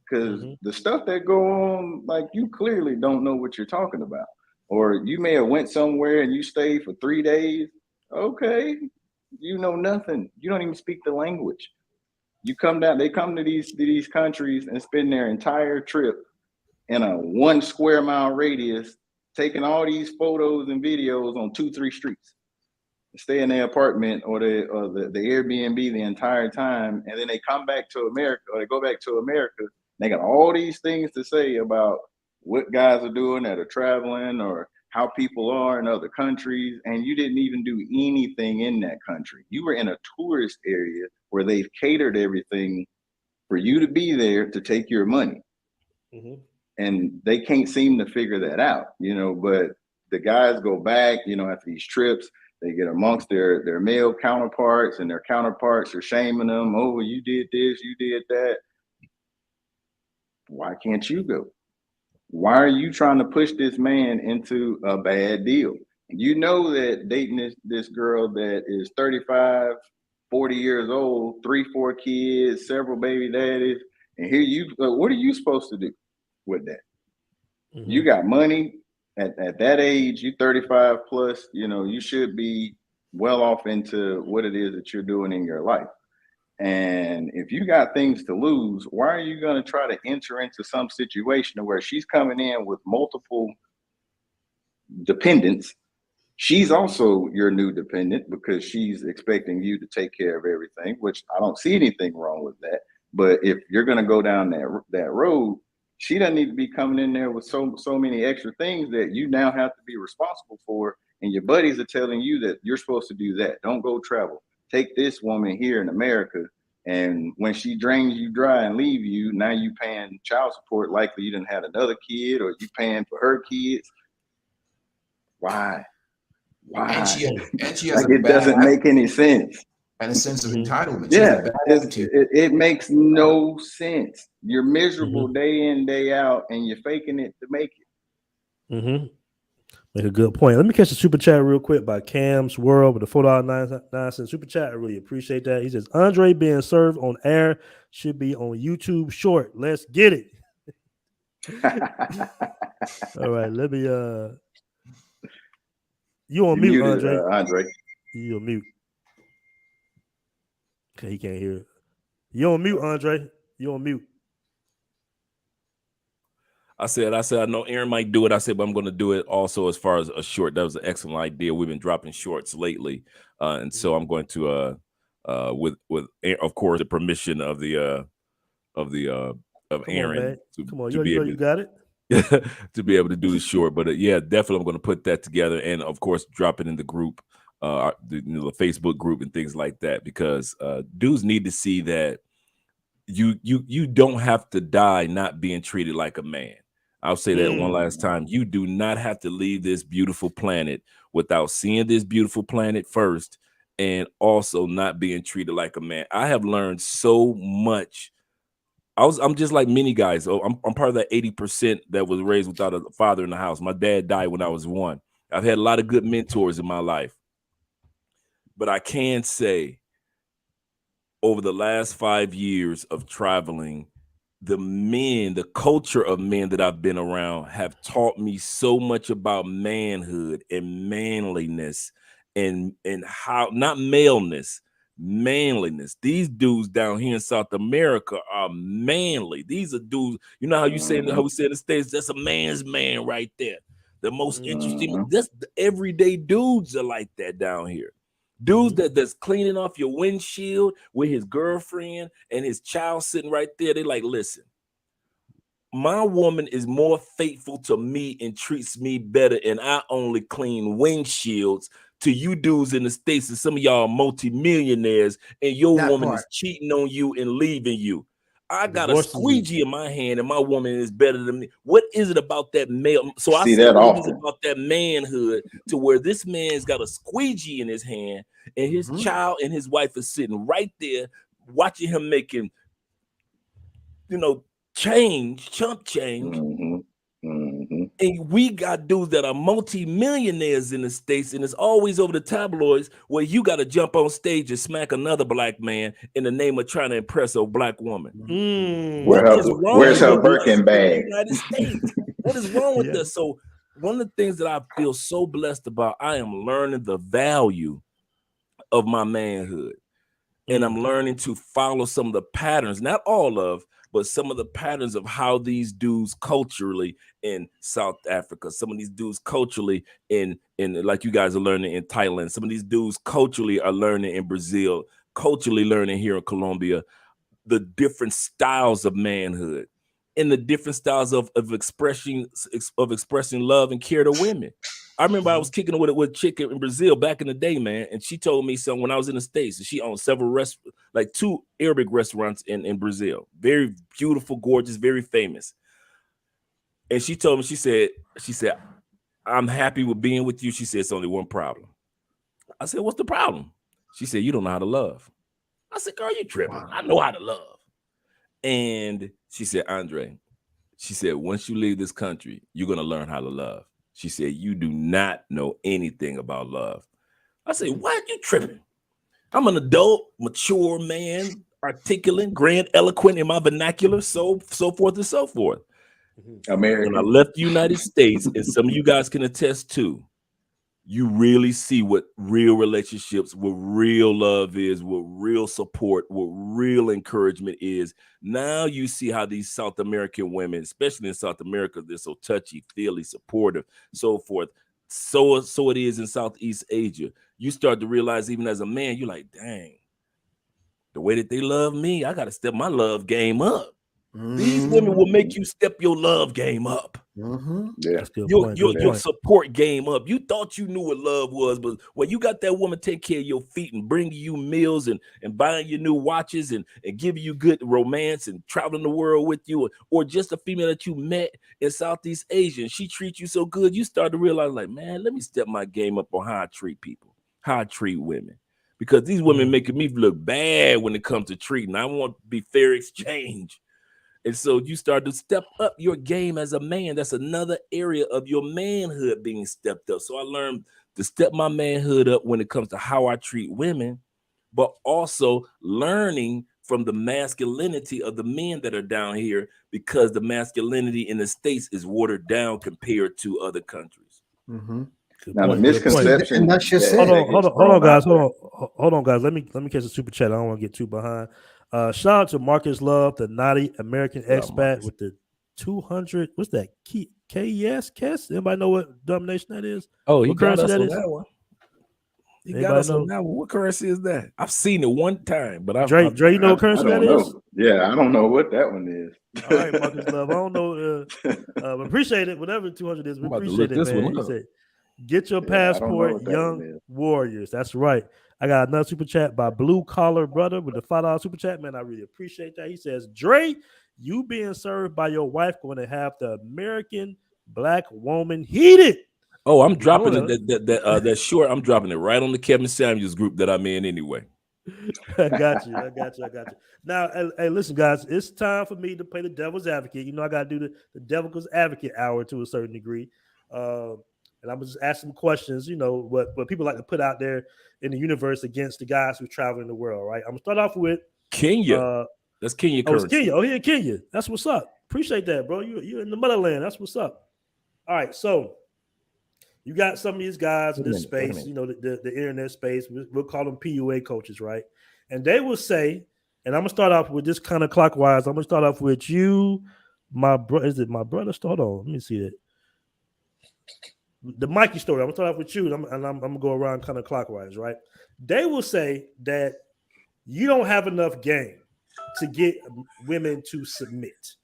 Because the stuff that go on, like, you clearly don't know what you're talking about. Or you may have went somewhere and you stayed for 3 days. Okay, you know nothing. You don't even speak the language. They come to these countries and spend their entire trip in a 1 square mile radius, taking all these photos and videos on 2-3 streets. Stay in their apartment or the Airbnb the entire time, and then they come back to America, or they go back to America. They got all these things to say about what guys are doing that are traveling or how people are in other countries, and you didn't even do anything in that country. You were in a tourist area where they've catered everything for you to be there to take your money. Mm-hmm. And they can't seem to figure that out, but the guys go back, after these trips, they get amongst their male counterparts, and their counterparts are shaming them. Oh, you did this, you did that. Why can't you go? Why are you trying to push this man into a bad deal? You know that dating this girl that is 35, 40 years old, 3-4 kids, several baby daddies, and here what are you supposed to do with that? Mm-hmm. You got money at that age, you 35 plus, you should be well off into what it is that you're doing in your life. And if you got things to lose, why are you going to try to enter into some situation where she's coming in with multiple dependents? She's also your new dependent because she's expecting you to take care of everything, which I don't see anything wrong with that. But if you're going to go down that road, she doesn't need to be coming in there with so many extra things that you now have to be responsible for. And your buddies are telling you that you're supposed to do that. Don't go travel. Take this woman here in America, and when she drains you dry and leave you, now you paying child support. Likely you didn't have another kid, or you paying for her kids. Why? And she has like it doesn't make any sense. And a sense of entitlement. Yeah, it makes no sense. You're miserable day in, day out, and you're faking it to make it. Mm-hmm. Make a good point. Let me catch the super chat real quick by Cam's World with a $4.99 super chat. I really appreciate that. He says, Andre being served on air should be on YouTube short. Let's get it. All right, let me you on mute, muted, Andre. You on mute. Okay, he can't hear it. You on mute, Andre. You on mute. I said, I know Aaron might do it. I said, but I'm going to do it also as far as a short. That was an excellent idea. We've been dropping shorts lately. And so I'm going to, with of course, the permission of Aaron. Come on, you got it. To be able to do the short. But yeah, definitely I'm going to put that together. And of course, drop it in the group, the Facebook group and things like that, because dudes need to see that you don't have to die not being treated like a man. I'll say that one last time. You do not have to leave this beautiful planet without seeing this beautiful planet first, and also not being treated like a man. I have learned so much. I'm just like many guys. I'm part of that 80% that was raised without a father in the house. My dad died when I was 1. I've had a lot of good mentors in my life, but I can say over the last 5 years of traveling, the culture of men that I've been around have taught me so much about manhood and manliness and how, not maleness, manliness. These dudes down here in South America are manly. These are dudes, you know how you say, how we say in the States, that's a man's man right there. The most interesting, that's the everyday dudes are like that down here. Dudes that's cleaning off your windshield with his girlfriend and his child sitting right there. They like, listen, my woman is more faithful to me and treats me better, and I only clean windshields to you dudes in the States, and some of y'all are multimillionaires, and your woman is cheating on you and leaving you. I got a squeegee in my hand, and my woman is better than me. What is it about that male? So I see what is about that manhood to where this man's got a squeegee in his hand, and his child and his wife is sitting right there watching him making, chump change. And we got dudes that are multi-millionaires in the States, and it's always over the tabloids where you got to jump on stage and smack another black man in the name of trying to impress a black woman. Where's her Birkin bag? United States? What is wrong with this? So one of the things that I feel so blessed about, I am learning the value of my manhood. And I'm learning to follow some of the patterns, not all of, but some of the patterns of how these dudes culturally in South Africa, some of these dudes culturally in like you guys are learning in Thailand, some of these dudes culturally are learning in Brazil, culturally learning here in Colombia, the different styles of manhood. in the different styles of expressing love and care to women. I remember I was kicking it with a chick in Brazil back in the day, man, and she told me something when I was in the States. And she owned several like 2 Arabic restaurants in Brazil. Very beautiful, gorgeous, very famous. And she told me, she said, I'm happy with being with you. She said, it's only one problem. I said, what's the problem? She said, you don't know how to love. I said, girl, you tripping. I know how to love. And she said, Andre, she said, once you leave this country, you're going to learn how to love. She said, you do not know anything about love. I said, why are you tripping? I'm an adult, mature man, articulate, grand, eloquent in my vernacular, so forth and so forth. American. When I left the United States, and some of you guys can attest to, you really see what real relationships, what real love is, what real support, what real encouragement is. Now you see how these South American women, especially in South America, they're so touchy, feely, supportive, so forth. So it is in Southeast Asia. You start to realize, even as a man, you're like, dang, the way that they love me, I got to step my love game up. These women will make you step your love game up. Yeah, Your support game up. You thought you knew what love was, but when you got that woman take care of your feet and bringing you meals and buying you new watches and giving you good romance and traveling the world with you, or just a female that you met in Southeast Asia, and she treats you so good, you start to realize, like, man, let me step my game up on how I treat people, how I treat women. Because these women making me look bad when it comes to treating. I want to be fair exchange. And so you start to step up your game as a man. That's another area of your manhood being stepped up. So I learned to step my manhood up when it comes to how I treat women, but also learning from the masculinity of the men that are down here, because the masculinity in the States is watered down compared to other countries. Now the misconception. And that's just it. Hold on, guys. Hold on, guys. Let me catch a super chat. I don't want to get too behind. Shout out to Marcus Love, the naughty American expat with the 200. What's that? KES? KES? Anybody know what denomination that is? Oh, he what got us that on is? that one. He got us on that one. What currency is that? I've seen it one time, but Dre, you know what currency that is? Yeah, I don't know what that one is. All right, Marcus Love. I don't know. Appreciate it. Whatever 200 is, we appreciate it, man. He said, get your passport, young warriors. That's right. I got another super chat by Blue Collar Brother with the $5 super chat. Man, I really appreciate that. He says, Dre, you being served by your wife going to have the American black woman heated. Oh, I'm dropping that short. I'm dropping it right on the Kevin Samuels group that I'm in anyway. I got you. Now, hey, listen, guys, it's time for me to play the devil's advocate. You know, I got to do the devil's advocate hour to a certain degree. And I'm just asking questions, you know, what people like to put out there in the universe against the guys who travel in the world, right? I'm going to start off with Kenya. That's Kenya. Oh, it's Kenya. Oh, yeah, Kenya. That's what's up. Appreciate that, bro. You're in the motherland. That's what's up. All right, so you got some of these guys in this space, you know, the internet space. We'll call them PUA coaches, right? And they will say, and I'm going to start off with this kind of clockwise. I'm going to start off with you, my brother. Is it my brother? Hold on. Let me see that. The Mikey story. I'm gonna start off with you, and I'm gonna go around kind of clockwise, right? They will say that you don't have enough game to get women to submit.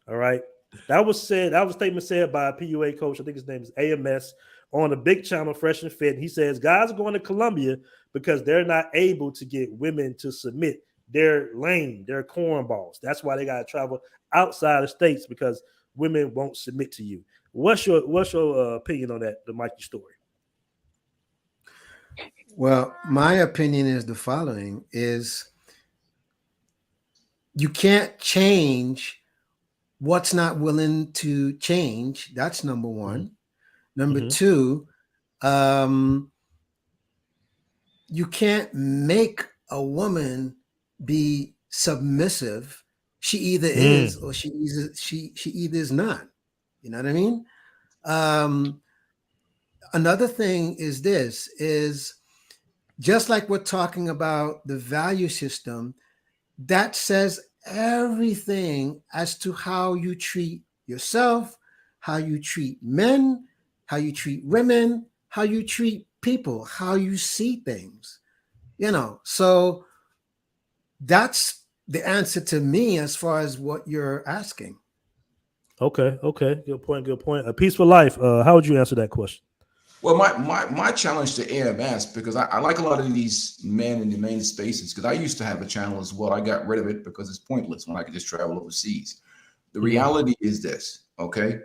All right, that was said. That was a statement said by a PUA coach. I think his name is AMS on a big channel, Fresh and Fit. He says guys are going to Colombia because they're not able to get women to submit. They're lame. They're cornballs. That's why they got to travel outside the states, because women won't submit to you. What's your opinion on that, the Mikey story? Well, my opinion is the following: is you can't change what's not willing to change. That's number one. Number two, you can't make a woman be submissive. She either is or she either is not. You know what I mean? Another thing is this, is just like we're talking about the value system, that says everything as to how you treat yourself, how you treat men, how you treat women, how you treat people, how you see things, you know. So that's the answer to me as far as what you're asking. Okay. Good point. A peaceful life. How would you answer that question? Well, my challenge to AMS, because I like a lot of these men in the main spaces, because I used to have a channel as well. I got rid of it because it's pointless when I could just travel overseas. The reality is this, okay?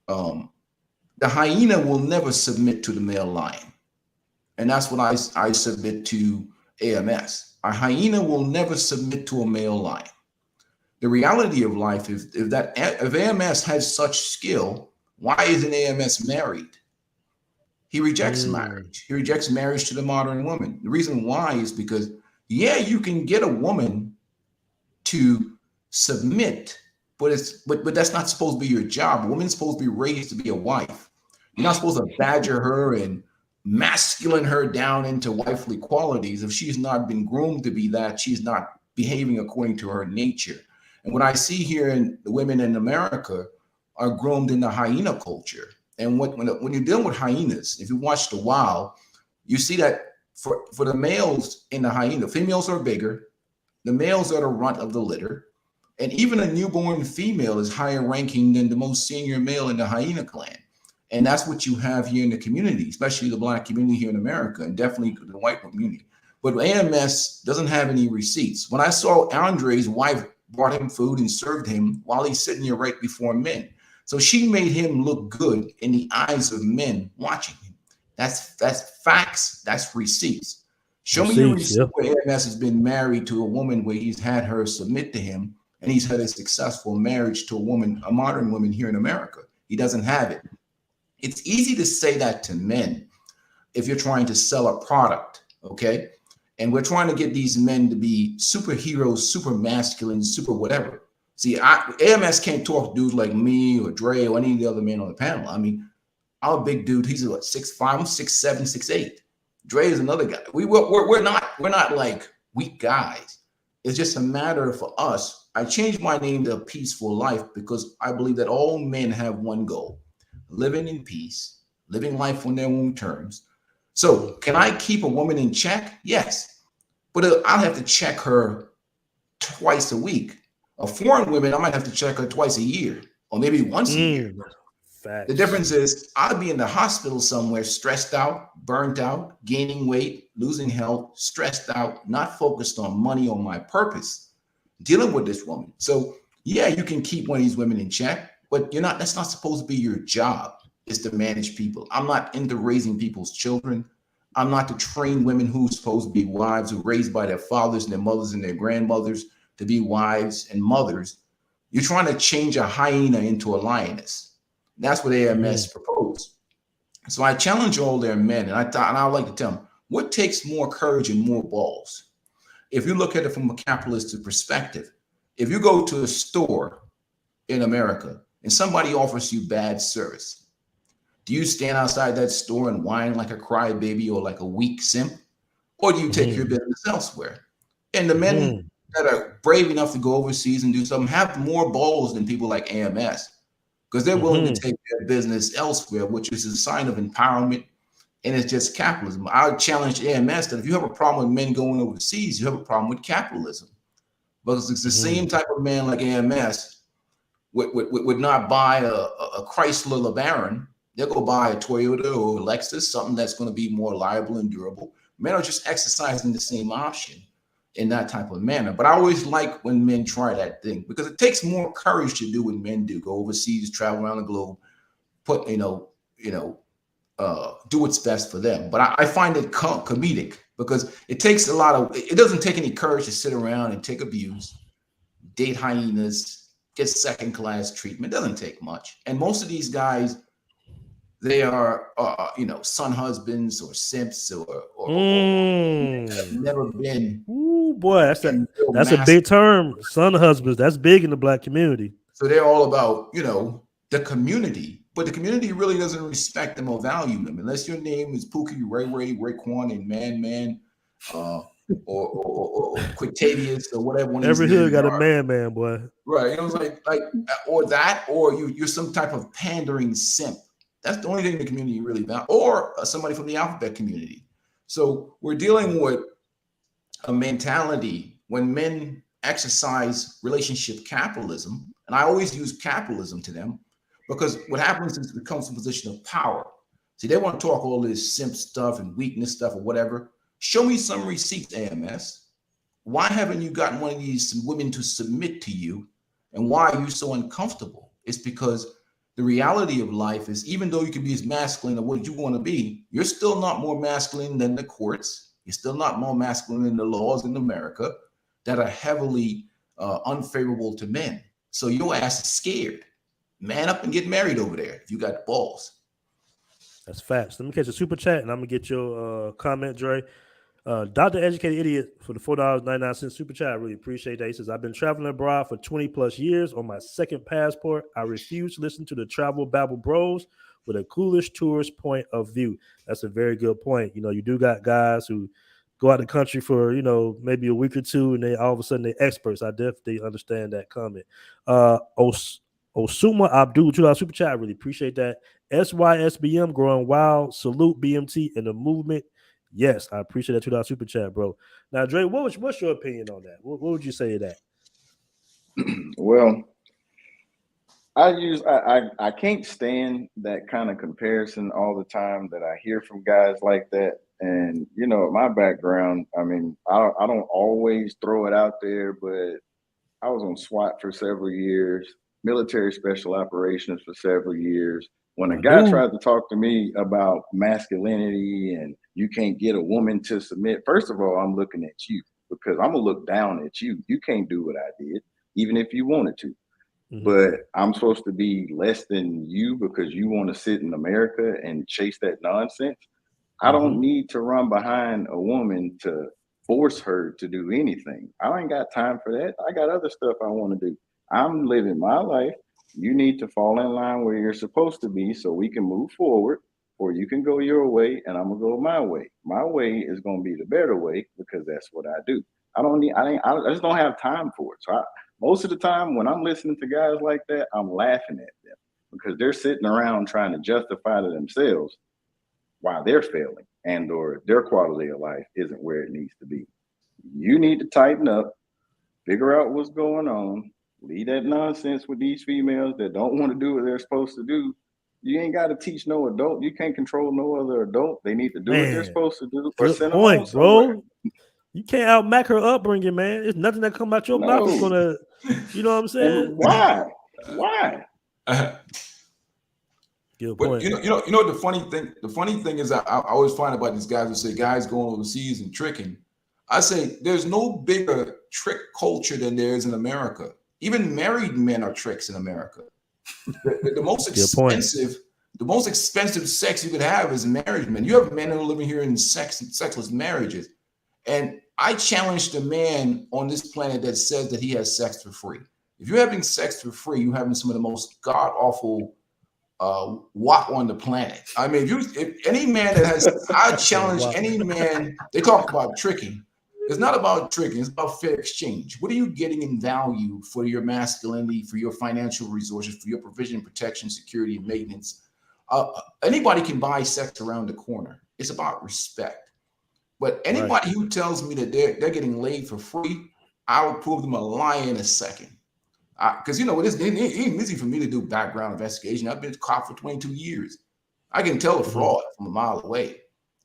The hyena will never submit to the male lion. And that's what I submit to AMS. A hyena will never submit to a male lion. The reality of life is if AMS has such skill, why isn't AMS married? He rejects marriage. He rejects marriage to the modern woman. The reason why is because, yeah, you can get a woman to submit, but that's not supposed to be your job. A woman's supposed to be raised to be a wife. You're not supposed to badger her and masculine her down into wifely qualities. If she's not been groomed to be that, she's not behaving according to her nature. And what I see here in the women in America are groomed in the hyena culture. And when you're dealing with hyenas, if you watch The Wild, you see that for the males in the hyena, females are bigger, the males are the runt of the litter, and even a newborn female is higher ranking than the most senior male in the hyena clan. And that's what you have here in the community, especially the Black community here in America, and definitely the white community. But AMS doesn't have any receipts. When I saw Andre's wife brought him food and served him while he's sitting here right before men. So she made him look good in the eyes of men watching him. That's facts. That's receipts. Show me your receipt where AMS has been married to a woman where he's had her submit to him and he's had a successful marriage to a woman, a modern woman here in America. He doesn't have it. It's easy to say that to men if you're trying to sell a product, okay? And we're trying to get these men to be superheroes, super masculine, super whatever. See, AMS can't talk to dudes like me or Dre or any of the other men on the panel. I mean, I'm a big dude. He's what, 6'5", I'm 6'7", 6'8". Dre is another guy. We're not like weak guys. It's just a matter for us. I changed my name to Peaceful Life because I believe that all men have one goal: living in peace, living life on their own terms. So can I keep a woman in check? Yes, but I'll have to check her twice a week. A foreign woman, I might have to check her twice a year or maybe once a year. Facts. The difference is I'll be in the hospital somewhere, stressed out, burnt out, gaining weight, losing health, stressed out, not focused on money or my purpose, dealing with this woman. So yeah, you can keep one of these women in check, but that's not supposed to be your job, is to manage people. I'm not into raising people's children. I'm not to train women who's supposed to be wives, who are raised by their fathers and their mothers and their grandmothers to be wives and mothers. You're trying to change a hyena into a lioness. That's what AMS proposed. So I challenge all their men, and I like to tell them, what takes more courage and more balls? If you look at it from a capitalist perspective, if you go to a store in America and somebody offers you bad service, do you stand outside that store and whine like a crybaby or like a weak simp? Or do you take your business elsewhere? And the men that are brave enough to go overseas and do something have more balls than people like AMS, because they're willing to take their business elsewhere, which is a sign of empowerment, and it's just capitalism. I would challenge AMS that if you have a problem with men going overseas, you have a problem with capitalism, because it's the same type of man like AMS would not buy a Chrysler LeBaron. They'll go buy a Toyota or a Lexus, something that's going to be more reliable and durable. Men are just exercising the same option in that type of manner. But I always like when men try that thing, because it takes more courage to do what men do: go overseas, travel around the globe, put do what's best for them. But I find it comedic, because it doesn't take any courage to sit around and take abuse, date hyenas, get second class treatment. It doesn't take much. And most of these guys, they are son husbands or simps or have never been. Ooh, boy, that's a big term. Son husbands, that's big in the Black community. So they're all about the community, but the community really doesn't respect them or value them unless your name is Pookie, Ray, Raekwon, and Man, or Quictavious or whatever. Every hood got a man, boy. Right? It was like or that, or you're some type of pandering simp. That's the only thing the community really values, or somebody from the alphabet community. So we're dealing with a mentality when men exercise relationship capitalism. And I always use capitalism to them, because what happens is it becomes a position of power. See, they want to talk all this simp stuff and weakness stuff or whatever. Show me some receipts, AMS. Why haven't you gotten one of these women to submit to you? And why are you so uncomfortable? It's because the reality of life is, even though you can be as masculine as what you want to be, you're still not more masculine than the courts. You're still not more masculine than the laws in America that are heavily unfavorable to men. So your ass is scared. Man up and get married over there if you got balls. That's facts. Let me catch a super chat and I'm gonna get your comment, Dre. Dr. Educated Idiot for the $4.99 super chat. I really appreciate that. He says, I've been traveling abroad for 20 plus years. On my second passport, I refuse to listen to the travel babble bros with a coolish tourist point of view. That's a very good point. You know, you do got guys who go out the country for, you know, maybe a week or two, and they all of a sudden they're experts. I definitely understand that comment. Osuma Abdul, $2 super chat. I really appreciate that. SYSBM growing wild. Salute BMT and the movement. Yes, I appreciate that $2 super chat, bro. Now, Dre, what's your opinion on that? What would you say to that? Well, I can't stand that kind of comparison all the time that I hear from guys like that. And, you know, my background, I mean, I don't always throw it out there, but I was on SWAT for several years, military special operations for several years. When a guy tried to talk to me about masculinity and you can't get a woman to submit, first of all, I'm looking at you because I'm going to look down at you. You can't do what I did, even if you wanted to. Mm-hmm. But I'm supposed to be less than you because you want to sit in America and chase that nonsense. I don't need to run behind a woman to force her to do anything. I ain't got time for that. I got other stuff I want to do. I'm living my life. You need to fall in line where you're supposed to be so we can move forward, or you can go your way and I'm gonna go my way. My way is gonna be the better way because that's what I do. I just don't have time for it. So most of the time when I'm listening to guys like that, I'm laughing at them because they're sitting around trying to justify to themselves why they're failing and or their quality of life isn't where it needs to be. You need to tighten up, figure out what's going on. Leave that nonsense with these females that don't want to do what they're supposed to do. You ain't got to teach no adult. You can't control no other adult. They need to do what they're supposed to do. Or send them home somewhere. Bro. You can't outmack her upbringing, man. It's nothing that come out your mouth is gonna, you know what I'm saying? And why? Why? Good point. But you know the funny thing is I always find about these guys who say guys going overseas and tricking. I say there's no bigger trick culture than there is in America. Even married men are tricks in America. The most expensive sex you could have is married men. You have men who are living here in sexless marriages. And I challenge the man on this planet that says that he has sex for free. If you're having sex for free, you're having some of the most god-awful walk on the planet. I mean, if any man that has, I challenge any man, they talk about tricking. It's not about tricking, it's about fair exchange. What are you getting in value for your masculinity, for your financial resources, for your provision, protection, security, and maintenance? Anybody can buy sex around the corner. It's about respect. But anybody who tells me that they're getting laid for free, I will prove them a lie in a second. Because, you know, it's easy for me to do background investigation. I've been a cop for 22 years. I can tell a fraud from a mile away.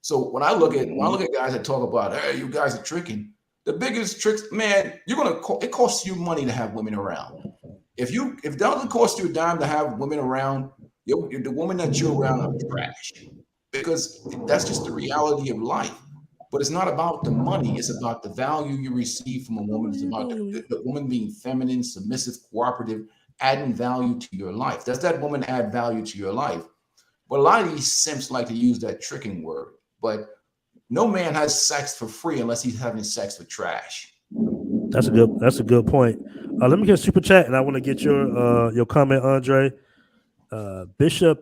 So when I look at guys that talk about, hey, you guys are tricking, the biggest tricks, man, it costs you money to have women around. If it doesn't cost you a dime to have women around, the woman that you're around are trash, because that's just the reality of life. But it's not about the money. It's about the value you receive from a woman. It's about the woman being feminine, submissive, cooperative, adding value to your life. Does that woman add value to your life? But a lot of these simps like to use that tricking word. But no man has sex for free unless he's having sex with trash. That's a good point. Let me get a super chat, and I want to get your comment, Andre. Bishop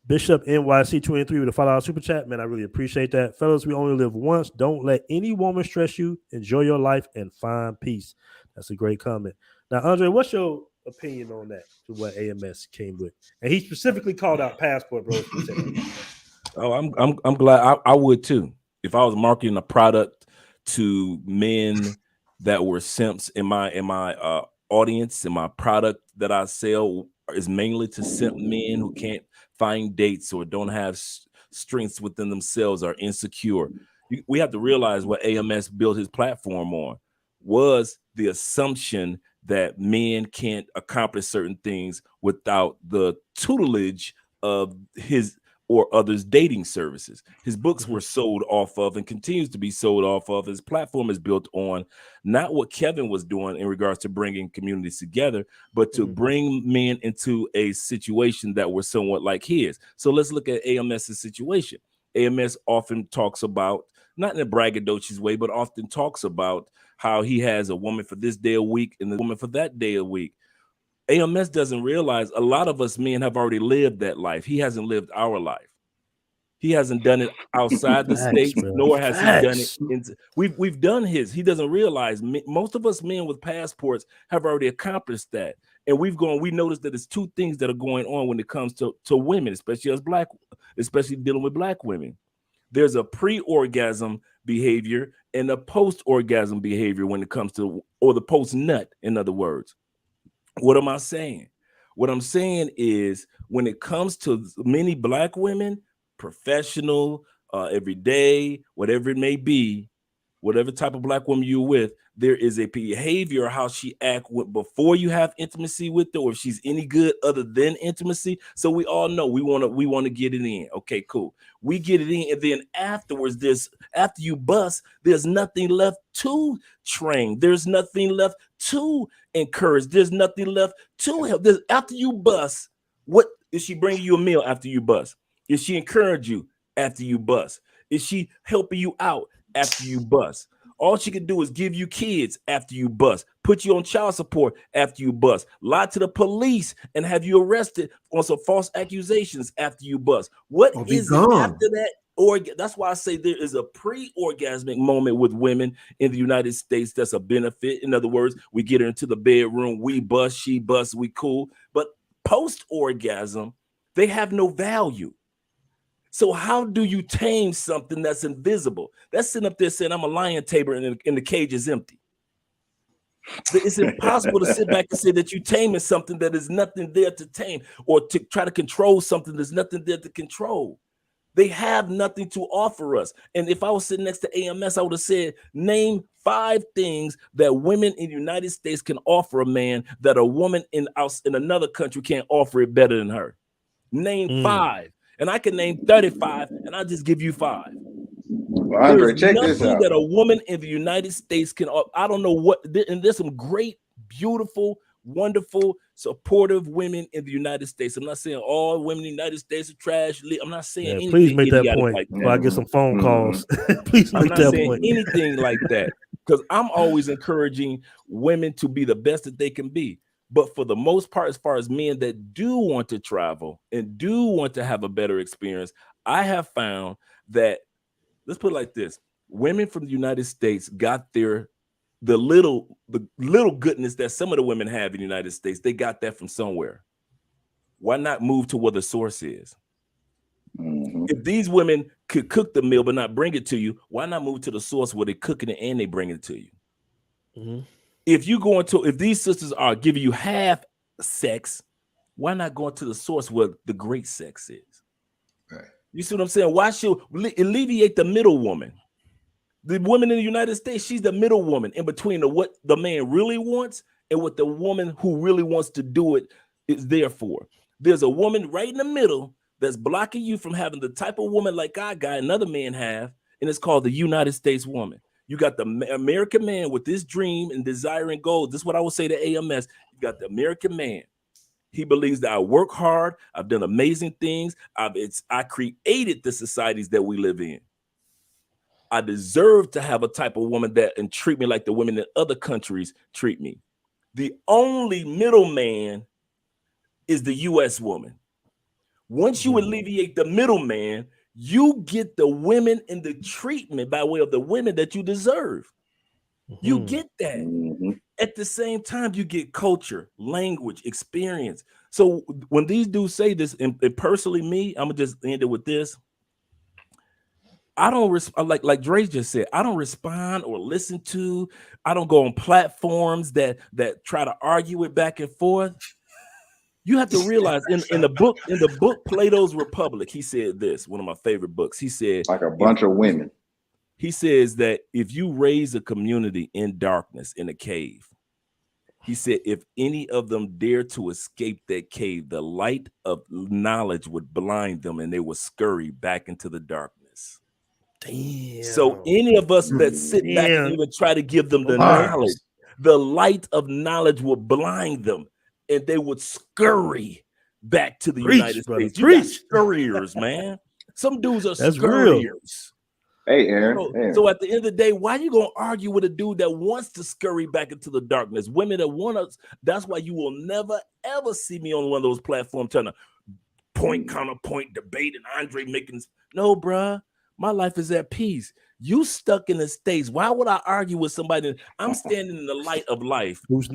NYC23 with a $5 super chat. Man, I really appreciate that. Fellas, we only live once. Don't let any woman stress you. Enjoy your life and find peace. That's a great comment. Now, Andre, what's your opinion on that, to what AMS came with? And he specifically called out passport, bro. Oh, I'm glad. I would too. If I was marketing a product to men that were simps in my audience and my product that I sell is mainly to simp men who can't find dates or don't have strengths within themselves, are insecure. We have to realize what AMS built his platform on was the assumption that men can't accomplish certain things without the tutelage of his or others' dating services. His books were sold off of and continues to be sold off of. His platform is built on not what Kevin was doing in regards to bringing communities together, but to bring men into a situation that were somewhat like his. So let's look at AMS's situation. AMS often talks about, not in a braggadocious way, but often talks about how he has a woman for this day a week and a woman for that day a week. AMS doesn't realize a lot of us men have already lived that life. He hasn't lived our life. He hasn't done it outside the states, nor has he done it. We've done his. He doesn't realize most of us men with passports have already accomplished that. And we noticed that there's two things that are going on when it comes to women, especially dealing with black women. There's a pre-orgasm behavior and a post-orgasm behavior when it comes to, or the post-nut, in other words. What am I saying? What I'm saying is when it comes to many black women, professional, everyday, whatever it may be, whatever type of black woman you're with, there is a behavior how she act before you have intimacy with her, or if she's any good other than intimacy. So we all know we want to get it in. Okay, cool. We get it in, and then afterwards, after you bust, there's nothing left to train. There's nothing left to encourage. There's nothing left to help. After you bust, what is she bringing you a meal after you bust? Is she encourage you after you bust? Is she helping you out after you bust? All she can do is give you kids after you bust, put you on child support after you bust, lie to the police and have you arrested on some false accusations after you bust. What is it after that? Or that's why I say there is a pre-orgasmic moment with women in the United States that's a benefit. In other words, we get her into the bedroom, we bust, she busts, we cool. But post-orgasm, they have no value. So how do you tame something that's invisible? That's sitting up there saying, I'm a lion tamer and the cage is empty. It's impossible to sit back and say that you're taming something that is nothing there to tame, or to try to control something there's nothing there to control. They have nothing to offer us. And if I was sitting next to AMS, I would have said, name 5 things that women in the United States can offer a man that a woman in another country can't offer it better than her. Name 5. And I can name 35, and I'll just give you 5. Well, Andre, check this out. That a woman in the United States can, I don't know what, and there's some great, beautiful, wonderful, supportive women in the United States. I'm not saying all women in the United States are trash. I'm not saying anything. Please make that point. Like I get some phone calls. Please make that point. I'm not saying anything like that, because I'm always encouraging women to be the best that they can be. But for the most part, as far as men that do want to travel and do want to have a better experience, I have found that, let's put it like this: women from the United States got the little goodness that some of the women have in the United States. They got that from somewhere. Why not move to where the source is? If these women could cook the meal but not bring it to you, why not move to the source where they're cooking it and they bring it to you? If these sisters are giving you half sex, why not go into the source where the great sex is? Right. You see what I'm saying? Why should alleviate the middle woman? The woman in the United States, she's the middle woman in between what the man really wants and what the woman who really wants to do it is there for. There's a woman right in the middle that's blocking you from having the type of woman like I got another man have, and it's called the United States woman. You got the American man with this dream and desire and goal. This is what I would say to AMS. You got the American man. He believes that I work hard. I've done amazing things. I created the societies that we live in. I deserve to have a type of woman that and treat me like the women in other countries treat me. The only middleman is the U.S. woman. Once you alleviate the middleman, you get the women in the treatment by way of the women that you deserve. You get that. At the same time, you get culture, language, experience. So when these dudes say this, and personally me, I'm going to just end it with this. I don't like Dre just said, I don't respond or listen to. I don't go on platforms that try to argue it back and forth. You have to realize in the book Plato's Republic, he said this, one of my favorite books. He said, like a bunch of women. He says that if you raise a community in darkness in a cave, he said, if any of them dare to escape that cave, the light of knowledge would blind them and they would scurry back into the darkness. Damn. So any of us that sit back and even try to give them the knowledge, the light of knowledge will blind them and they would scurry back to the United States. You got scurriers, man. Some dudes are scurriers. Hey, Aaron. So at the end of the day, why are you going to argue with a dude that wants to scurry back into the darkness? Women that want us, that's why you will never, ever see me on one of those platforms trying to point, counterpoint, debate, and Andre making. No, bruh. My life is at peace. You stuck in the States. Why would I argue with somebody? I'm standing in the light of life. Who's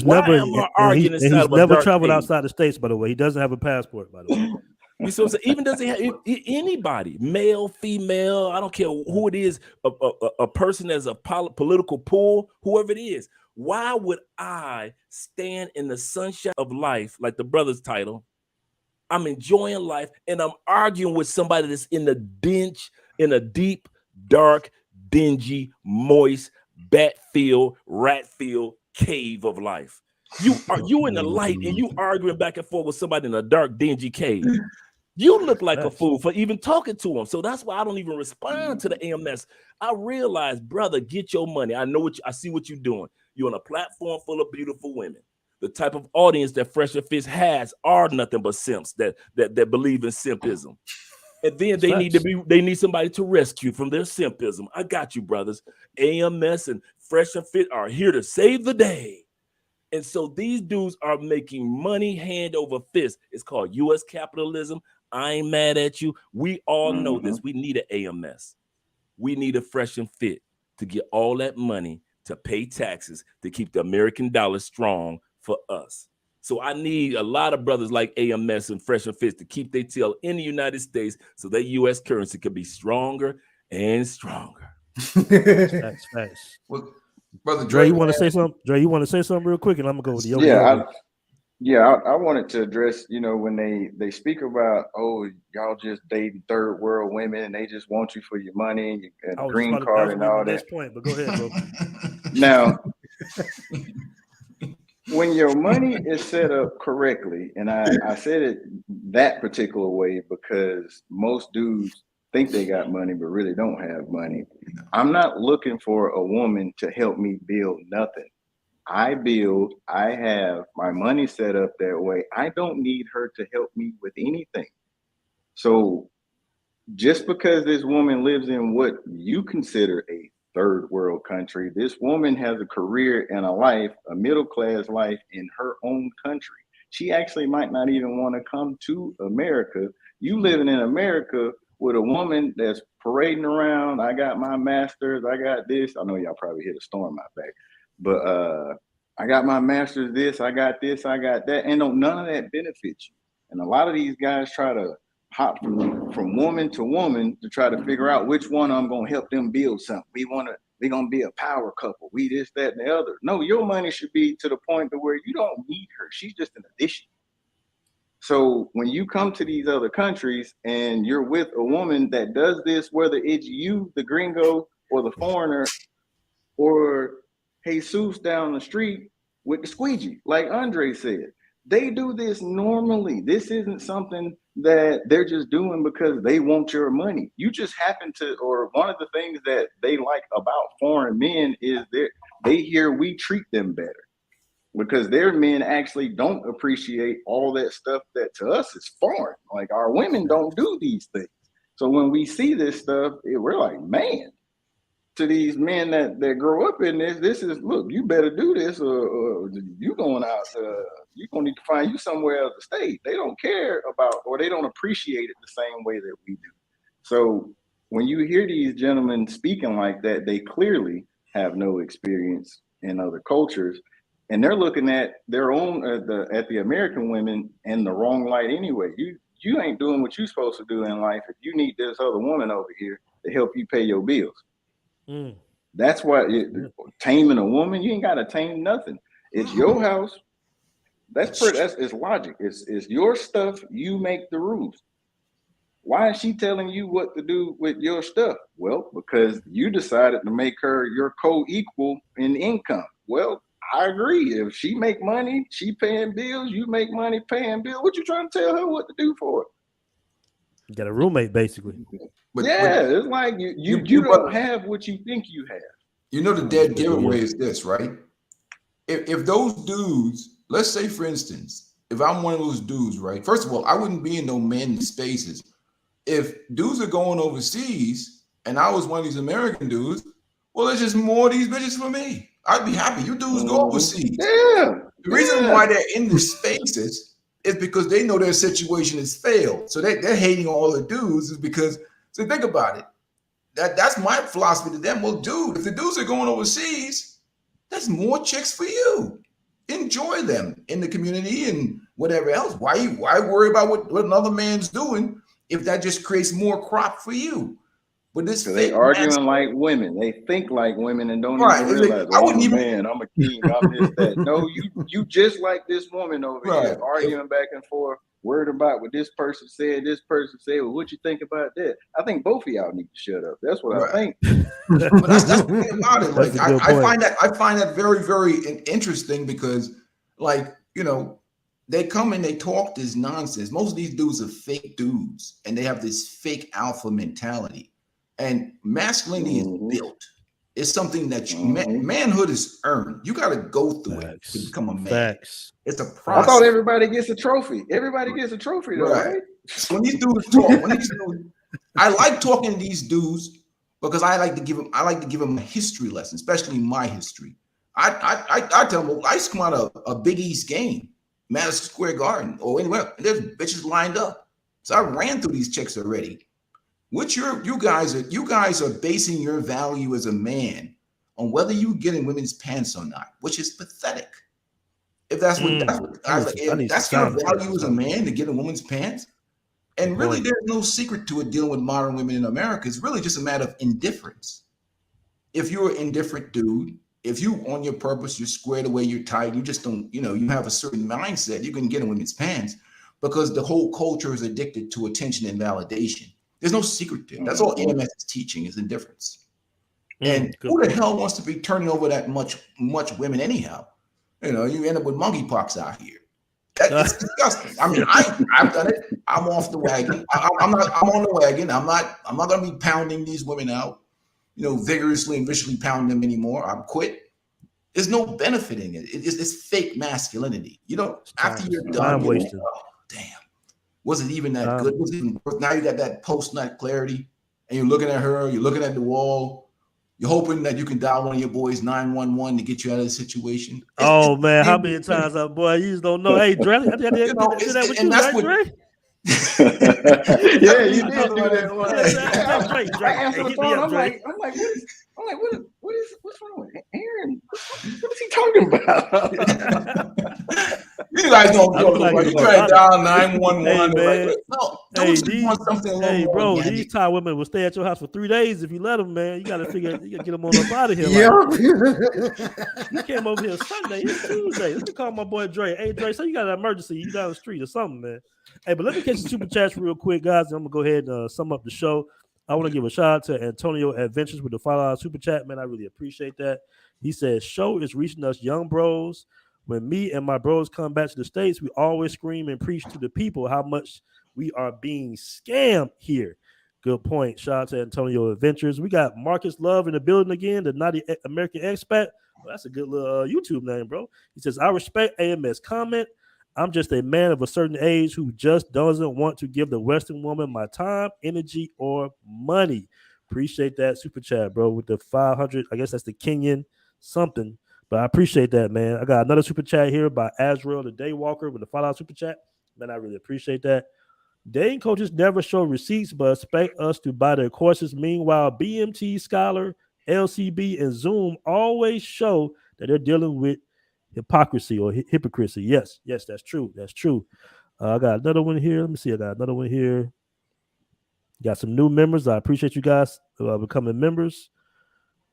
why never am I arguing he's inside of a never dark traveled cave? outside the States, by the way. He doesn't have a passport, by the way. You see what I'm saying? Even doesn't have anybody, male, female, I don't care who it is, a person as a political pool, whoever it is. Why would I stand in the sunshine of life, like the brother's title? I'm enjoying life, and I'm arguing with somebody that's in a deep, dark, dingy, moist, bat-filled, rat-filled cave of life. You in the light, and you arguing back and forth with somebody in a dark, dingy cave. You look like a fool for even talking to him. So that's why I don't even respond to the AMS. I realize, brother, get your money. I see what you're doing. You're on a platform full of beautiful women. The type of audience that Fresh and Fit has are nothing but simps that believe in simpism. And then they need somebody to rescue from their simpism. I got you, brothers. AMS and Fresh and Fit are here to save the day. And so these dudes are making money hand over fist. It's called U.S. capitalism. I ain't mad at you. We all know this. We need an AMS. We need a Fresh and Fit to get all that money to pay taxes to keep the American dollar strong for us. So I need a lot of brothers like AMS and Fresh and Fit to keep their tail in the United States so that U.S. currency can be stronger and stronger. Facts. Well, Brother Dre, you want to say something? Dre, you want to say something real quick, and I'm gonna go with the I wanted to address, when they speak about, oh, y'all just dating third world women and they just want you for your money and green card and all that. Point, but go ahead, bro. Now, when your money is set up correctly, and I said it that particular way because most dudes think they got money but really don't have money. I'm not looking for a woman to help me build nothing. I have my money set up that way. I don't need her to help me with anything. So just because this woman lives in what you consider a third world country, this woman has a career and a life, a middle class life in her own country. She actually might not even want to come to America. You living in America with a woman that's parading around. I got my master's. I got this. I know y'all probably hit a storm out back, but I got my master's. This. I got this. I got that. And none of that benefits you. And a lot of these guys try to hop from woman to woman to try to figure out which one I'm gonna help them build something. We're gonna be a power couple. We this, that, and the other. No, your money should be to the point to where you don't need her. She's just an addition. So when you come to these other countries and you're with a woman that does this, whether it's you, the gringo, or the foreigner, or Jesus down the street with the squeegee, like Andre said, they do this normally. This isn't something that they're just doing because they want your money. You just happen to, or one of the things that they like about foreign men is they hear we treat them better. Because their men actually don't appreciate all that stuff that to us is foreign. Like our women don't do these things. So when we see this stuff, we're like, man, to these men that grow up in this is, look, you better do this or you going out, you're going to need to find you somewhere else to stay. They don't care about, or they don't appreciate it the same way that we do. So when you hear these gentlemen speaking like that, they clearly have no experience in other cultures. And they're looking at their own at the American women in the wrong light anyway. You ain't doing what you're supposed to do in life if you need this other woman over here to help you pay your bills. Mm. That's why taming a woman, you ain't got to tame nothing. It's your house. That's it's logic. It's your stuff. You make the rules. Why is she telling you what to do with your stuff? Well, because you decided to make her your co-equal in income. Well, I agree. If she make money, she paying bills, you make money paying bills. What you trying to tell her what to do for? You got a roommate, basically. It's like you don't have what you think you have. You know, the dead giveaway is this, right? If those dudes, let's say for instance, if I'm one of those dudes, right? First of all, I wouldn't be in no men's spaces. If dudes are going overseas and I was one of these American dudes, well, there's just more of these bitches for me. I'd be happy. You dudes go overseas. Yeah. The reason why they're in the spaces is because they know their situation has failed. So they're hating all the dudes is because, so think about it. That's my philosophy to them. Well, dude, if the dudes are going overseas, there's more chicks for you. Enjoy them in the community and whatever else. Why worry about what another man's doing if that just creates more crop for you? But this they arguing like women. They think like women and don't even realize. Like, I'm a man, I'm a king. I'm this, that. No, you just like this woman over here, arguing back and forth, worried about what this person said. Well, what you think about that? I think both of y'all need to shut up. That's what I think. But that's the thing about it. Like I find that very, very interesting because, like, you know, they come and they talk this nonsense. Most of these dudes are fake dudes, and they have this fake alpha mentality. And masculinity is built. It's something that manhood is earned. You got to go through it to become a man. It's a process. I thought everybody gets a trophy. Everybody gets a trophy, though, right? So when these dudes talk, I like talking to these dudes because I like to give them a history lesson, especially my history. I tell them, I used to come out of a Big East game, Madison Square Garden, or anywhere. And there's bitches lined up. So I ran through these chicks already. Which you guys are basing your value as a man on whether you get in women's pants or not, which is pathetic. If that's that's your value as a man to get in women's pants, and really there's no secret to it dealing with modern women in America. It's really just a matter of indifference. If you're an indifferent dude, if you on your purpose, you're squared away, you're tight, you just don't, you have a certain mindset, you can get in women's pants because the whole culture is addicted to attention and validation. There's no secret to it. That's all AMS is teaching is indifference. And who the hell wants to be turning over that much women anyhow? You end up with monkeypox out here. It's disgusting. I mean, I've done it. I'm off the wagon. I'm on the wagon. I'm not going to be pounding these women out, vigorously and viciously pounding them anymore. I'm quit. There's no benefit in it. It's fake masculinity. After you're done, damn. Was it even that good? Was it even worth? Now you got that post-nut clarity, and you're looking at her, you're looking at the wall, you're hoping that you can dial one of your boys 911 to get you out of the situation. How many times boy, you just don't know. Hey, Dre, I did that with you, right, Dre? Yeah, you did do that one. I answered the phone. I'm like, what's wrong with Aaron? What is he talking about? You guys don't you try to dial 911. Want something. Hey, bro, these Thai women will stay at your house for 3 days if you let them, man. You got to get them on up out of here. You came over here Sunday. It's Tuesday. Let me call my boy Dre. Hey, Dre, so you got an emergency. You down the street or something, man. Hey, but let me catch the super chats real quick, guys. I'm going to go ahead and sum up the show. I want to give a shout out to Antonio Adventures with the $5 super chat, man. I really appreciate that. He says, show is reaching us young bros. When me and my bros come back to the States, we always scream and preach to the people how much we are being scammed here. Good point. Shout out to Antonio Adventures. We got Marcus Love in the building again, the naughty American expat. Well, that's a good little YouTube name, bro. He says, I respect AMS comment. I'm just a man of a certain age who just doesn't want to give the Western woman my time, energy, or money. Appreciate that super chat, bro, with the 500. I guess that's the Kenyan something. But I appreciate that, man. I got another super chat here by Azrael the Daywalker with the $5 super chat. Man, I really appreciate that. Dating coaches never show receipts, but expect us to buy their courses. Meanwhile, BMT, Scholar, LCB, and Zoom always show that they're dealing with hypocrisy or hypocrisy. Yes, that's true. That's true. I got another one here. Let me see. I got another one here. Got some new members. I appreciate you guys becoming members.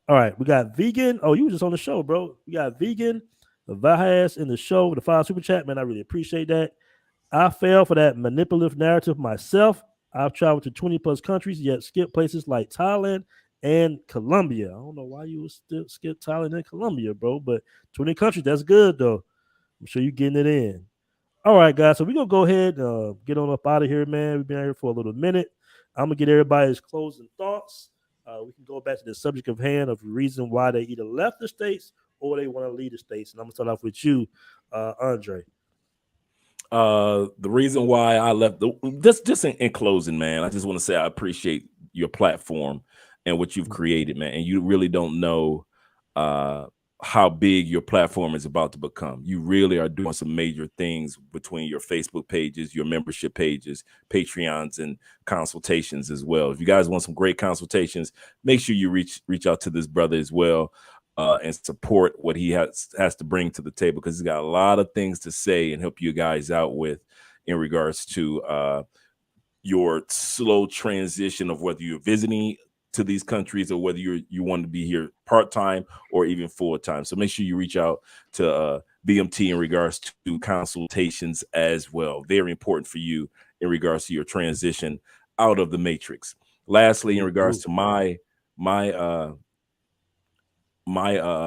All right, we got Vegan. Oh, you were just on the show, bro. We got Vegan, Vahas in the show with the 5 super chat, man. I really appreciate that. I fell for that manipulative narrative myself. I've traveled to 20 plus countries, yet skipped places like Thailand and Colombia. I don't know why you would still skip Thailand and Colombia, bro, but 20 countries, that's good, though. I'm sure you're getting it in. All right, guys, so we're going to go ahead and get on up out of here, man. We've been out here for a little minute. I'm going to get everybody's closing thoughts. We can go back to the subject of hand of the reason why they either left the States or they want to leave the States. And I'm going to start off with you, Andre. The reason why I left, just in closing, man, I just want to say I appreciate your platform and what you've created, man. And you really don't know how big your platform is about to become. You really are doing some major things between your Facebook pages, your membership pages, Patreons, and consultations as well. If you guys want some great consultations, make sure you reach out to this brother as well. And support what he has to bring to the table, because he's got a lot of things to say and help you guys out with in regards to your slow transition of whether you're visiting to these countries or whether you want to be here part-time or even full-time. So make sure you reach out to BMT in regards to consultations as well. Very important for you in regards to your transition out of the matrix. Lastly, in regards to my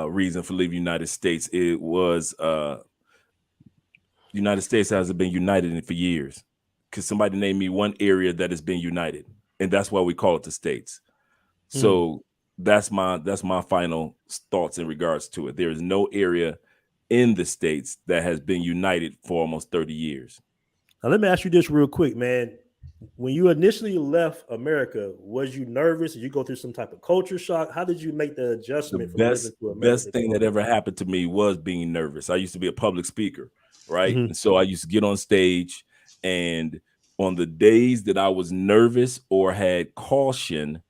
reason for leaving the United States, it was the United States hasn't been united in for years. Because somebody named me one area that has been united, and that's why we call it the States. So that's my final thoughts in regards to it. There is no area in the States that has been united for almost 30 years. Now, let me ask you this real quick, man. When you initially left America, was you nervous? Did you go through some type of culture shock? How did you make the adjustment from living to America? The best thing that ever happened to me was being nervous. I used to be a public speaker, right? And so I used to get on stage, and on the days that I was nervous or had caution,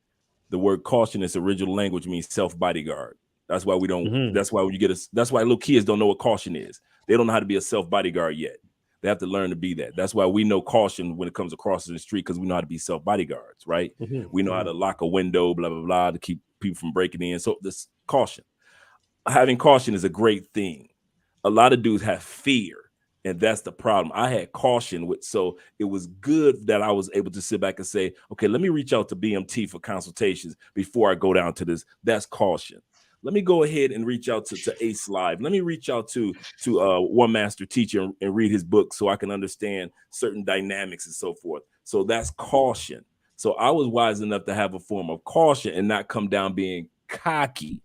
the word caution in its original language means self-bodyguard. That's why we don't, that's why when you get that's why little kids don't know what caution is. They don't know how to be a self-bodyguard yet. They have to learn to be that. That's why we know caution when it comes across the street, because we know how to be self-bodyguards, right? We know how to lock a window, blah, blah, blah, to keep people from breaking in. So this caution. Having caution is a great thing. A lot of dudes have fear, and that's the problem. I had caution so it was good that I was able to sit back and say, okay, let me reach out to BMT for consultations before I go down to this. That's caution. Let me go ahead and reach out to Ace Live. Let me reach out to One Master Teacher and read his book so I can understand certain dynamics and so forth. So that's caution. So I was wise enough to have a form of caution and not come down being cocky.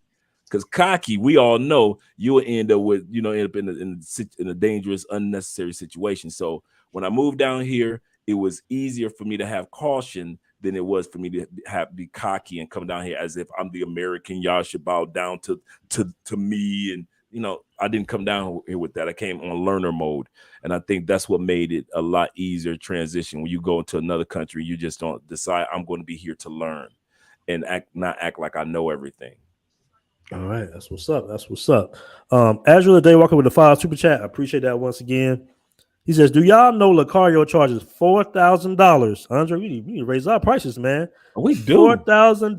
Because cocky, we all know you will end up with, end up in a dangerous, unnecessary situation. So when I moved down here, it was easier for me to have caution than it was for me to be cocky and come down here as if I'm the American. Y'all should bow down to me. And, I didn't come down here with that. I came on learner mode. And I think that's what made it a lot easier transition. When you go into another country, you just don't decide I'm going to be here to learn and not act like I know everything. All right, that's what's up. That's what's up. Azure the Day Walker with the 5 super chat. I appreciate that once again. He says, "Do y'all know Lucario charges $4,000? Andre, we need to raise our prices, man. We do $4,000,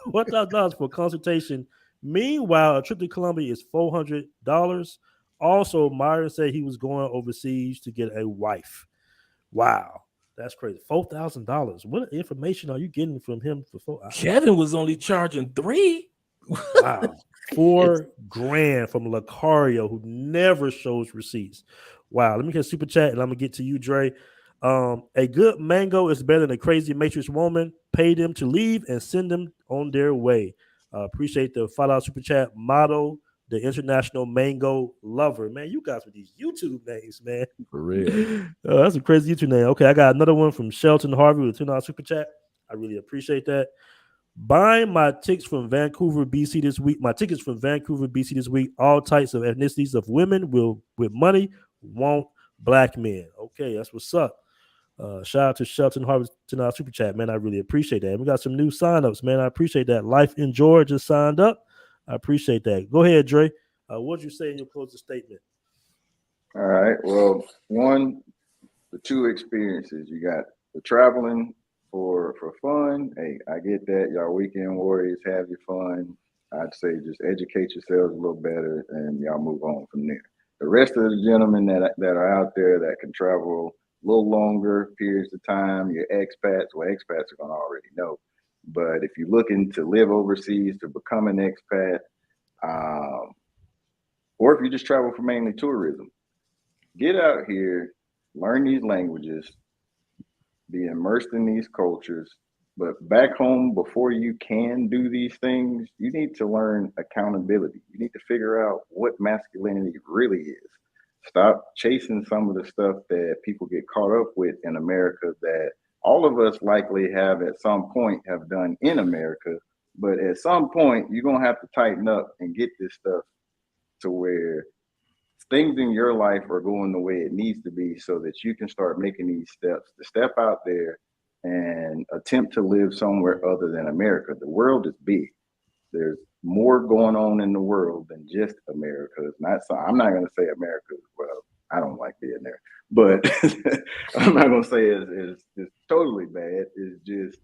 $4,000 for a consultation. Meanwhile, a trip to Colombia is $400. Also, Myron said he was going overseas to get a wife. Wow, that's crazy. $4,000. What information are you getting from him for $4,000? Kevin was only charging $3,000. Wow, $4,000 from Lucario, who never shows receipts. Wow, let me get super chat and I'm gonna get to you, Dre. A good mango is better than a crazy matrix woman. Pay them to leave and send them on their way. Appreciate the $5 super chat. Motto, the international mango lover. Man, you guys with these YouTube names, man. For real. That's a crazy YouTube name. Okay, I got another one from Shelton Harvey with a $2 super chat. I really appreciate that. Buying my tickets from Vancouver, BC this week. My tickets from Vancouver, BC this week. All types of ethnicities of women with money want black men. Okay, that's what's up. Shout out to Shelton Harvey $10 super chat, man. I really appreciate that. And we got some new signups, man. I appreciate that. Life in Georgia signed up. I appreciate that. Go ahead, Dre. What did you say in your closing statement? All right. Well, the two experiences. You got the traveling for fun, hey, I get that. Y'all weekend warriors, have your fun. I'd say just educate yourselves a little better, and y'all move on from there. The rest of the gentlemen that are out there that can travel a little longer periods of time, your expats, well, expats are gonna already know. But if you're looking to live overseas, to become an expat, or if you just travel for mainly tourism, get out here, learn these languages, be immersed in these cultures. But back home, before you can do these things, you need to learn accountability. You need to figure out what masculinity really is. Stop chasing some of the stuff that people get caught up with in America that all of us likely have at some point have done in America. But at some point, you're going to have to tighten up and get this stuff to where things in your life are going the way it needs to be so that you can start making these steps to step out there and attempt to live somewhere other than America. The world is big. There's more going on in the world than just America. It's not so, I'm not going to say America, well, I don't like being there, but I'm not going to say it's totally bad. It's just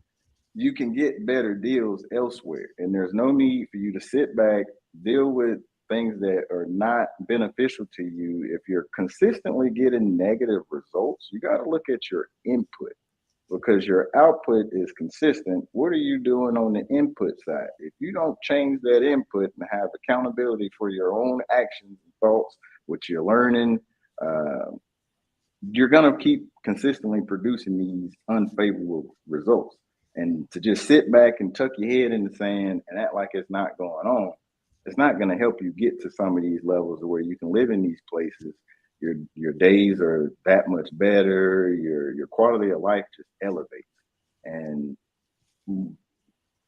you can get better deals elsewhere. And there's no need for you to sit back, deal with things that are not beneficial to you. If you're consistently getting negative results, you got to look at your input, because your output is consistent. What are you doing on the input side? If you don't change that input and have accountability for your own actions and thoughts, what you're learning, you're going to keep consistently producing these unfavorable results. And to just sit back and tuck your head in the sand and act like it's not going on, it's not going to help you get to some of these levels where you can live in these places. Your days are that much better. Your quality of life just elevates. And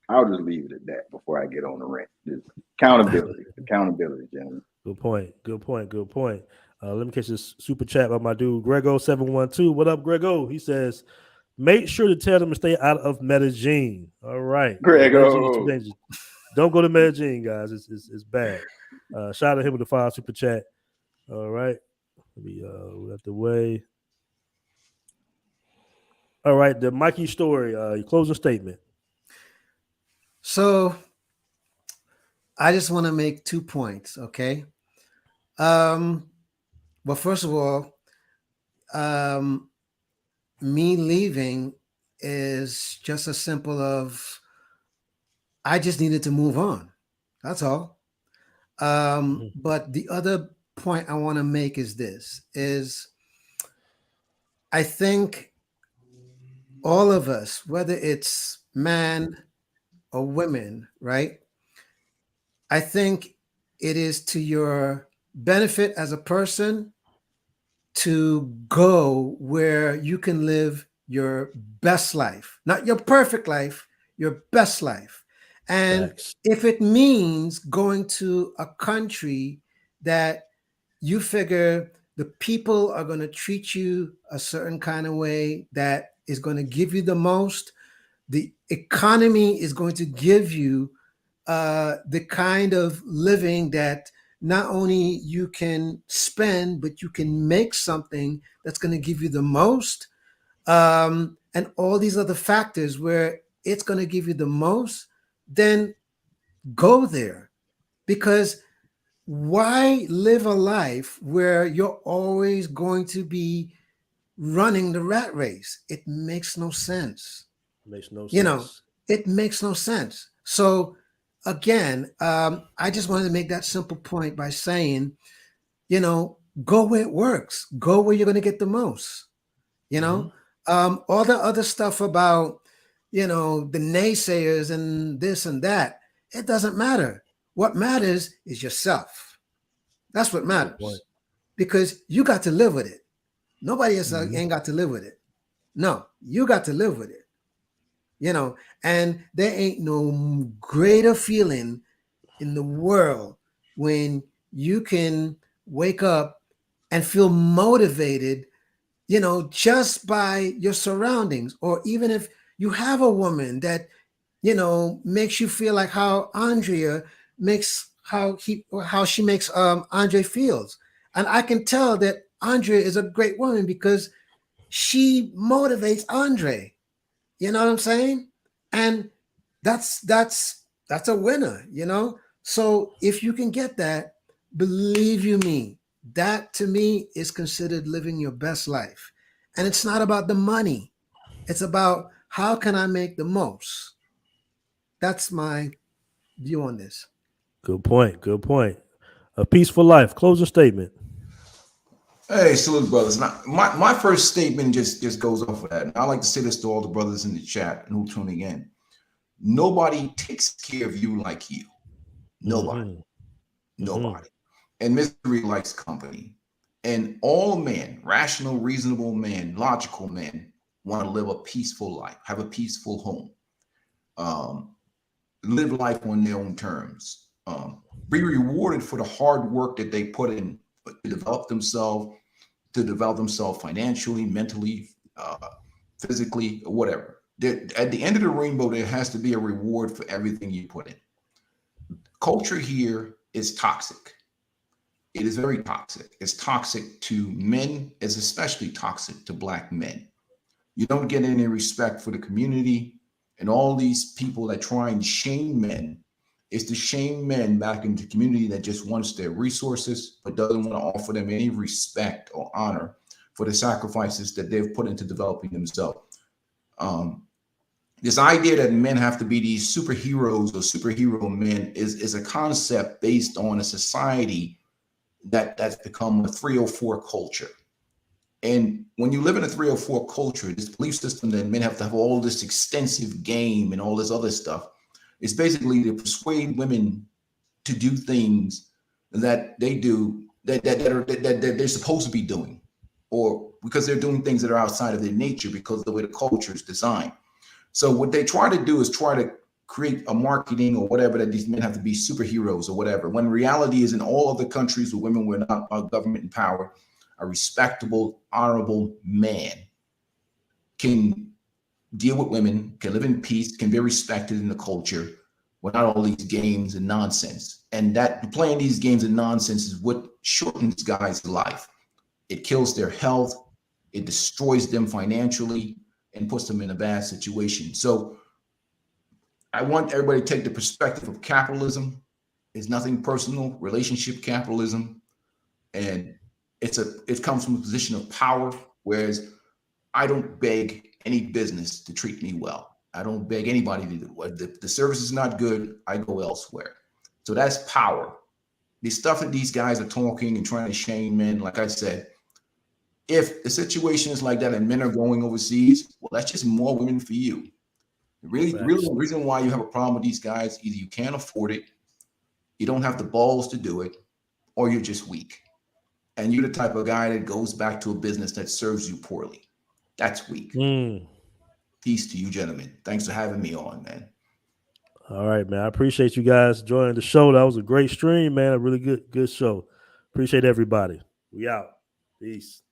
I'll just leave it at that before I get on the rant. Just accountability, gentlemen. Good point. Let me catch this super chat by my dude Grego712. What up, Grego? He says, make sure to tell them to stay out of Medellin. All right, Grego. Medellin is too dangerous. Don't go to Medellin, guys. It's bad. Shout out to him with the 5 super chat. All right. We got the way. All right, the Mikey story. Your closing statement. So I just want to make 2 points, okay? Well, first of all, me leaving is just as simple of I just needed to move on. That's all. But the other point I want to make is this, is I think all of us, whether it's man or women, right? I think it is to your benefit as a person to go where you can live your best life, not your perfect life, your best life. And Thanks. if it means going to a country that you figure the people are going to treat you a certain kind of way that is going to give you the most, the economy is going to give you the kind of living that not only you can spend, but you can make something that's going to give you the most, and all these other factors where it's going to give you the most, then go there. Because why live a life where you're always going to be running the rat race? It makes no sense. Makes no sense. You know, it makes no sense. So again, I just wanted to make that simple point by saying, go where it works, go where you're going to get the most. All the other stuff about, the naysayers and this and that, it doesn't matter. What matters is yourself. That's what matters, because you got to live with it. Nobody else ain't got to live with it. No, you got to live with it. And there ain't no greater feeling in the world when you can wake up and feel motivated, just by your surroundings. Or even if you have a woman that, makes you feel like how Andrea makes, how she makes Andre feels. And I can tell that Andrea is a great woman because she motivates Andre. You know what I'm saying? And that's a winner, you know? So if you can get that, believe you me, that to me is considered living your best life. And it's not about the money. It's about how can I make the most? That's my view on this. Good point. Good point. A peaceful life. Closing statement. Hey, salute, brothers. Now, my first statement just goes off of that. And I like to say this to all the brothers in the chat and who are tuning in. Nobody takes care of you like you. Nobody. Mm-hmm. Nobody. And misery likes company. And all men, rational, reasonable men, logical men, want to live a peaceful life, have a peaceful home, live life on their own terms, be rewarded for the hard work that they put in to develop themselves financially, mentally, physically, or whatever. At the end of the rainbow, there has to be a reward for everything you put in. Culture here is toxic. It is very toxic. It's toxic to men. It's especially toxic to Black men. You don't get any respect for the community, and all these people that try and shame men is to shame men back into the community that just wants their resources but doesn't want to offer them any respect or honor for the sacrifices that they've put into developing themselves. This idea that men have to be these superheroes or superhero men is a concept based on a society that's become a 304 culture. And when you live in a 304 culture, this belief system that men have to have all this extensive game and all this other stuff, it's basically to persuade women to do things that they do that they're supposed to be doing, or because they're doing things that are outside of their nature because of the way the culture is designed. So what they try to do is try to create a marketing or whatever that these men have to be superheroes or whatever, when reality is in all other countries where women were not government in power, a respectable, honorable man can deal with women, can live in peace, can be respected in the culture without all these games and nonsense. And that playing these games and nonsense is what shortens guys' life. It kills their health, it destroys them financially, and puts them in a bad situation. So I want everybody to take the perspective of capitalism. It's nothing personal, relationship capitalism. And it comes from a position of power, whereas I don't beg any business to treat me well. I don't beg anybody to do it. The service is not good, I go elsewhere. So that's power. The stuff that these guys are talking and trying to shame men, like I said, if the situation is like that and men are going overseas, well, that's just more women for you. Really, the reason why you have a problem with these guys, either you can't afford it, you don't have the balls to do it, or you're just weak. And you're the type of guy that goes back to a business that serves you poorly. That's weak. Peace to you, gentlemen. Thanks for having me on, man. All right, man. I appreciate you guys joining the show. That was a great stream, man. A really good show. Appreciate everybody. We out. Peace.